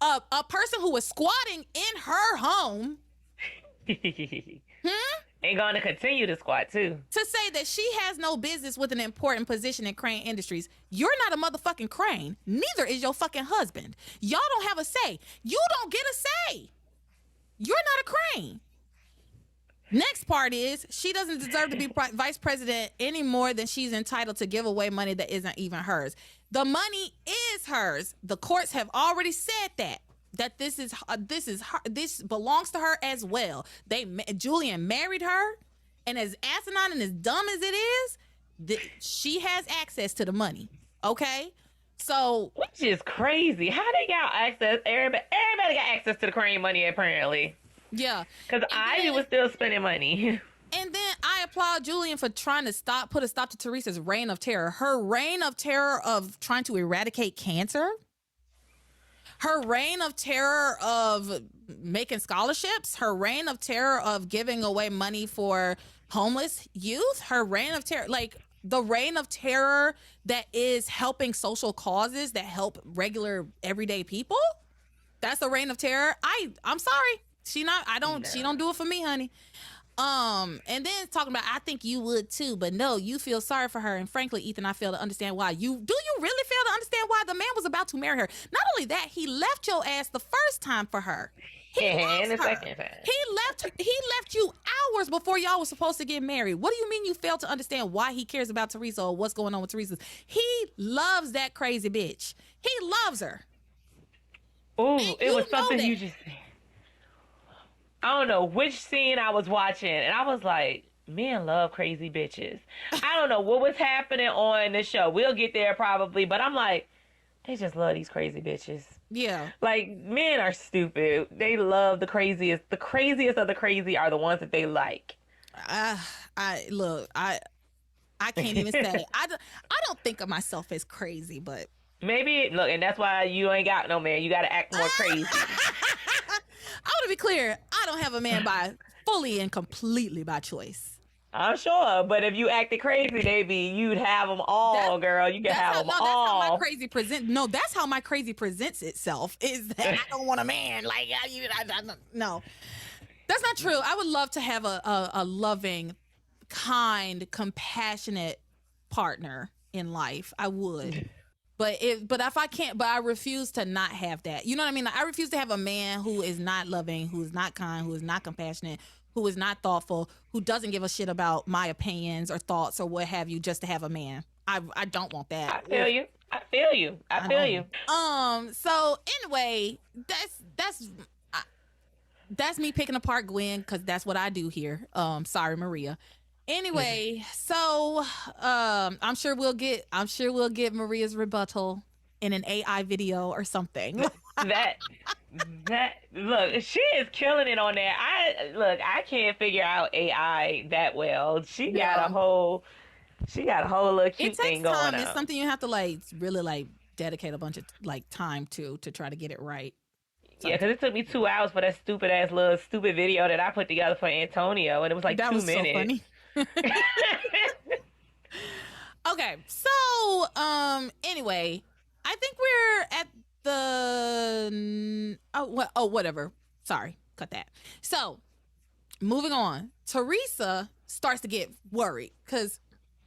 a person who is squatting in her home, and going to continue to squat too, to say that she has no business with an important position in Crane Industries? You're not a motherfucking Crane. Neither is your fucking husband. Y'all don't have a say. You don't get a say. You're not a Crane. Next part is she doesn't deserve to be vice president any more than she's entitled to give away money that isn't even hers. The money is hers. The courts have already said that this belongs to her as well. Julian married her, and as asinine and as dumb as it is, she has access to the money. Okay, so which is crazy. How they got access? Everybody got access to the Crane money apparently. Yeah, because Ivy was still spending money. And then I applaud Julian for trying to put a stop to Theresa's reign of terror. Her reign of terror of trying to eradicate cancer. Her reign of terror of making scholarships. Her reign of terror of giving away money for homeless youth. Her reign of terror, like the reign of terror that is helping social causes that help regular everyday people. That's the reign of terror. I'm sorry. She don't do it for me, honey. And then talking about, I think you would too, but no, you feel sorry for her. And frankly, Ethan, I fail to understand why. You really fail to understand why the man was about to marry her? Not only that, he left your ass the first time for her. And the second time. He left you hours before y'all was supposed to get married. What do you mean you fail to understand why he cares about Theresa or what's going on with Theresa? He loves that crazy bitch. He loves her. Ooh, it was something you just said. I don't know which scene I was watching, and I was like, men love crazy bitches. I don't know what was happening on the show. We'll get there probably, but I'm like, they just love these crazy bitches. Yeah. Like, men are stupid. They love the craziest. The craziest of the crazy are the ones that they like. I can't even say. I don't think of myself as crazy, but maybe, look, and that's why you ain't got no man. You got to act more crazy. I want to be clear. I don't have a man fully and completely by choice. I'm sure, but if you acted crazy, you'd have them all, girl. You can have them all. That's how my crazy that's how my crazy presents itself. Is that I don't want a man like no. That's not true. I would love to have a loving, kind, compassionate partner in life. I would. But if I can't, but I refuse to not have that. You know what I mean? Like, I refuse to have a man who is not loving, who is not kind, who is not compassionate, who is not thoughtful, who doesn't give a shit about my opinions or thoughts or what have you, just to have a man. I don't want that. I feel you. I feel you. So anyway, that's me picking apart Gwen, because that's what I do here. Sorry, Maria. Anyway, so I'm sure we'll get Maria's rebuttal in an AI video or something. that look, she is killing it on there. I can't figure out AI that well. She got a whole little cute thing going on. It's something you have to like really like dedicate a bunch of like time to try to get it right. Yeah, because it took me 2 hours for that stupid video that I put together for Antonio, and it was like that 2 was minutes. So funny. Okay, so anyway, I think we're at the whatever. Sorry, cut that. So moving on, Theresa starts to get worried because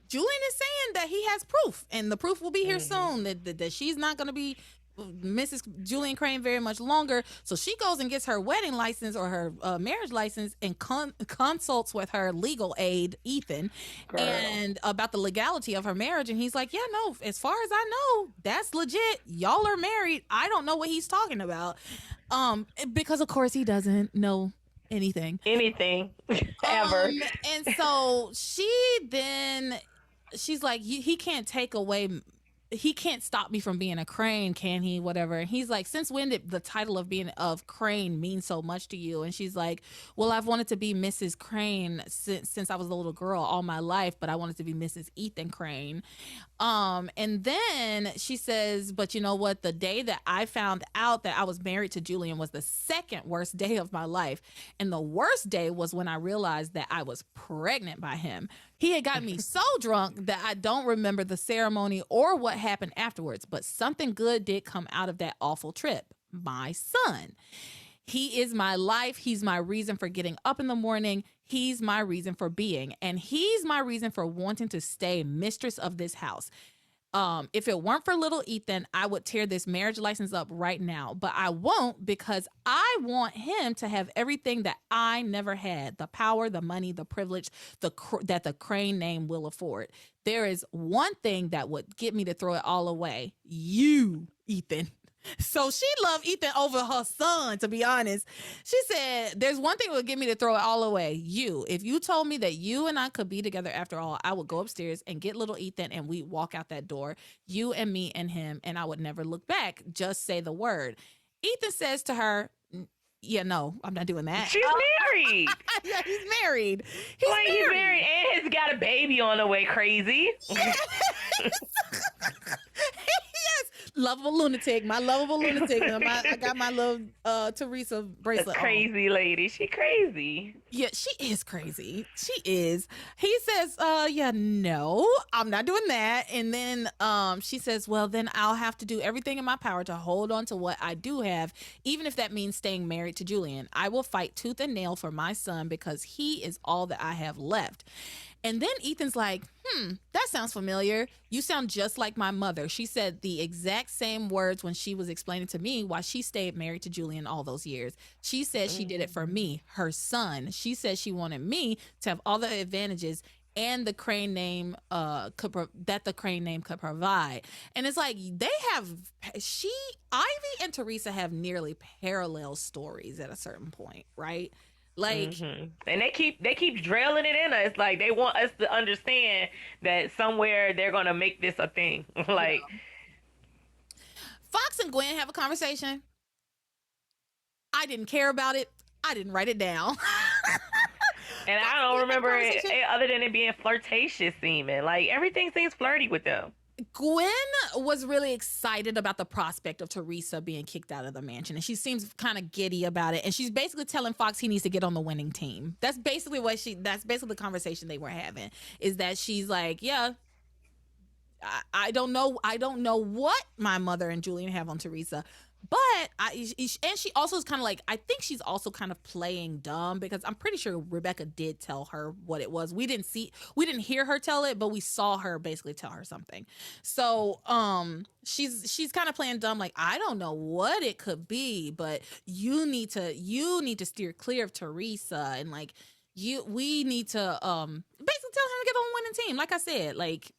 Julian is saying that he has proof, and the proof will be here soon, that she's not going to be Mrs. Julian Crane very much longer. So she goes and gets her wedding license or her marriage license and consults with her legal aid, Ethan, and about the legality of her marriage. And he's like, yeah, no, as far as I know, that's legit. Y'all are married. I don't know what he's talking about. Because of course he doesn't know anything ever. And so she's like, he can't stop me from being a Crane, can he? Whatever. And he's like, since when did the title of Crane mean so much to you? And she's like, well, I've wanted to be Mrs. Crane since I was a little girl all my life, but I wanted to be Mrs. Ethan Crane. And then she says, but you know what? The day that I found out that I was married to Julian was the second worst day of my life. And the worst day was when I realized that I was pregnant by him. He had gotten me so drunk that I don't remember the ceremony or what happened afterwards, but something good did come out of that awful trip. My son. He is my life. He's my reason for getting up in the morning. He's my reason for being, and he's my reason for wanting to stay mistress of this house. If it weren't for little Ethan, I would tear this marriage license up right now, but I won't, because I want him to have everything that I never had: the power, the money, the privilege, that the Crane name will afford. There is one thing that would get me to throw it all away: you, Ethan. So she loved Ethan over her son, to be honest. She said, there's one thing that would get me to throw it all away: you. If you told me that you and I could be together after all, I would go upstairs and get little Ethan and we'd walk out that door, you and me and him, and I would never look back. Just say the word. Ethan says to her, yeah, no, I'm not doing that. She's married. Yeah, he's married. He's married and has got a baby on the way. Crazy. Yes. Lovable lunatic. My lovable lunatic. I got my little Theresa bracelet on. Crazy lady. She crazy. Yeah, she is crazy. She is. He says, yeah, no, I'm not doing that. And then she says, well, then I'll have to do everything in my power to hold on to what I do have, even if that means staying married to Julian. I will fight tooth and nail for my son because he is all that I have left. And then Ethan's like, that sounds familiar. You sound just like my mother. She said the exact same words when she was explaining to me why she stayed married to Julian all those years. She said she did it for me, her son. She said she wanted me to have all the advantages and the Crane name could provide. And it's like Ivy and Theresa have nearly parallel stories at a certain point, right? Like, and they keep drilling it in us. Like, they want us to understand that somewhere they're gonna make this a thing. Like, Fox and Gwen have a conversation. I didn't care about it. I didn't write it down. And I don't remember it other than it being flirtatious seeming. Like, everything seems flirty with them. Gwen was really excited about the prospect of Theresa being kicked out of the mansion, and she seems kind of giddy about it. And she's basically telling Fox he needs to get on the winning team. That's basically the conversation they were having, is that she's like, yeah, I don't know what my mother and Julian have on Theresa, But and she also is kind of like, I think she's also kind of playing dumb, because I'm pretty sure Rebecca did tell her what it was. We didn't hear her tell it, but we saw her basically tell her something. So she's kind of playing dumb, like, I don't know what it could be, but you need to steer clear of Theresa, and like we need to basically tell him to get on the winning team. Like I said, like,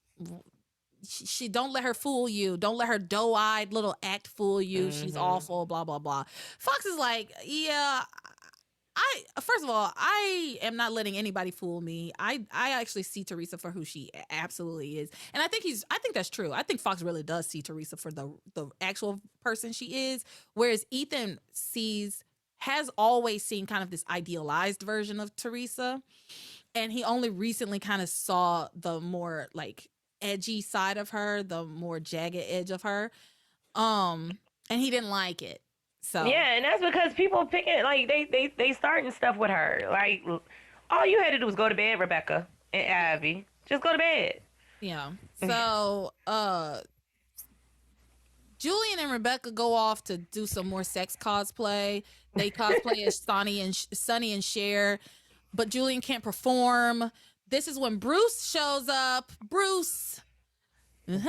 she don't let her fool you. Don't let her doe-eyed little act fool you. She's awful, blah, blah, blah. Fox is like, yeah, first of all, I am not letting anybody fool me. I actually see Theresa for who she absolutely is. And I think that's true. I think Fox really does see Theresa for the actual person she is. Whereas Ethan has always seen kind of this idealized version of Theresa. And he only recently kind of saw the more like edgy side of her, the more jagged edge of her, and he didn't like it. So yeah, and that's because people picking, like, they starting stuff with her. Like, all you had to do was go to bed, Rebecca and Abby. Just go to bed. Yeah. So Julian and Rebecca go off to do some more sex cosplay. They cosplay as Sonny and Cher, but Julian can't perform. This is when Bruce shows up. Bruce. What's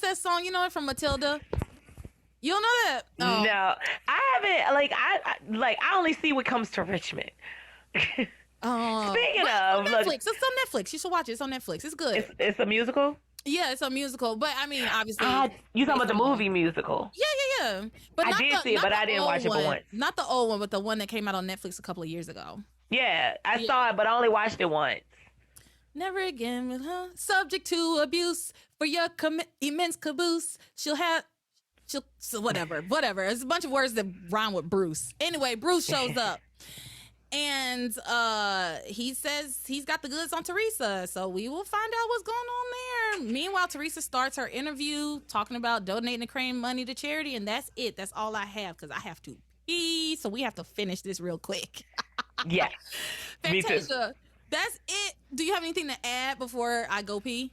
that song? You know it from Matilda? You don't know that? Oh. No, I haven't. I only see what comes to Richmond. Speaking of, Netflix. It's on Netflix. You should watch it. It's on Netflix. It's good. It's a musical? Yeah, it's a musical. But I mean, obviously. You talking about the movie musical? Yeah. But I did see it, but I didn't watch it but once. Not the old one, but the one that came out on Netflix a couple of years ago. Yeah, I saw it, but I only watched it once. Never again with her. Subject to abuse for your immense caboose. She'll whatever. It's a bunch of words that rhyme with Bruce. Anyway, Bruce shows up. And he says he's got the goods on Theresa, so we will find out what's going on there. Meanwhile, Theresa starts her interview talking about donating the cream money to charity, and that's it. That's all I have, because I have to pee, so we have to finish this real quick. Yeah. Fantasia, that's it. Do you have anything to add before I go pee?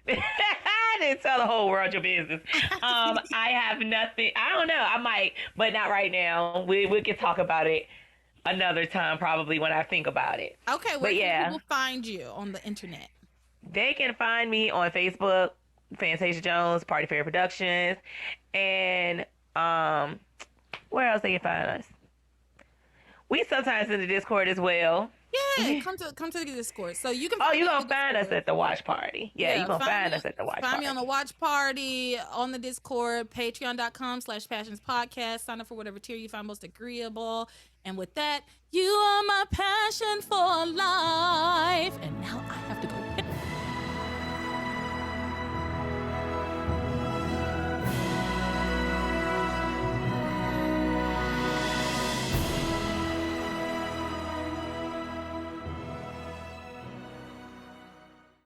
I didn't tell the whole world your business. I have nothing. I don't know. I might, but not right now. We can talk about it another time, probably when I think about it. Okay, where can people find you on the internet? They can find me on Facebook, Fantasia Jones, Party Fair Productions, and where else they can find us? We sometimes in the Discord as well. Yeah, come to the Discord. So you can. You're gonna find us at the watch party. Yeah, you're gonna find us at the watch party. Find me on the watch party on the Discord, patreon.com/passionspodcast. Sign up for whatever tier you find most agreeable. And with that, you are my passion for life. And now I have to go.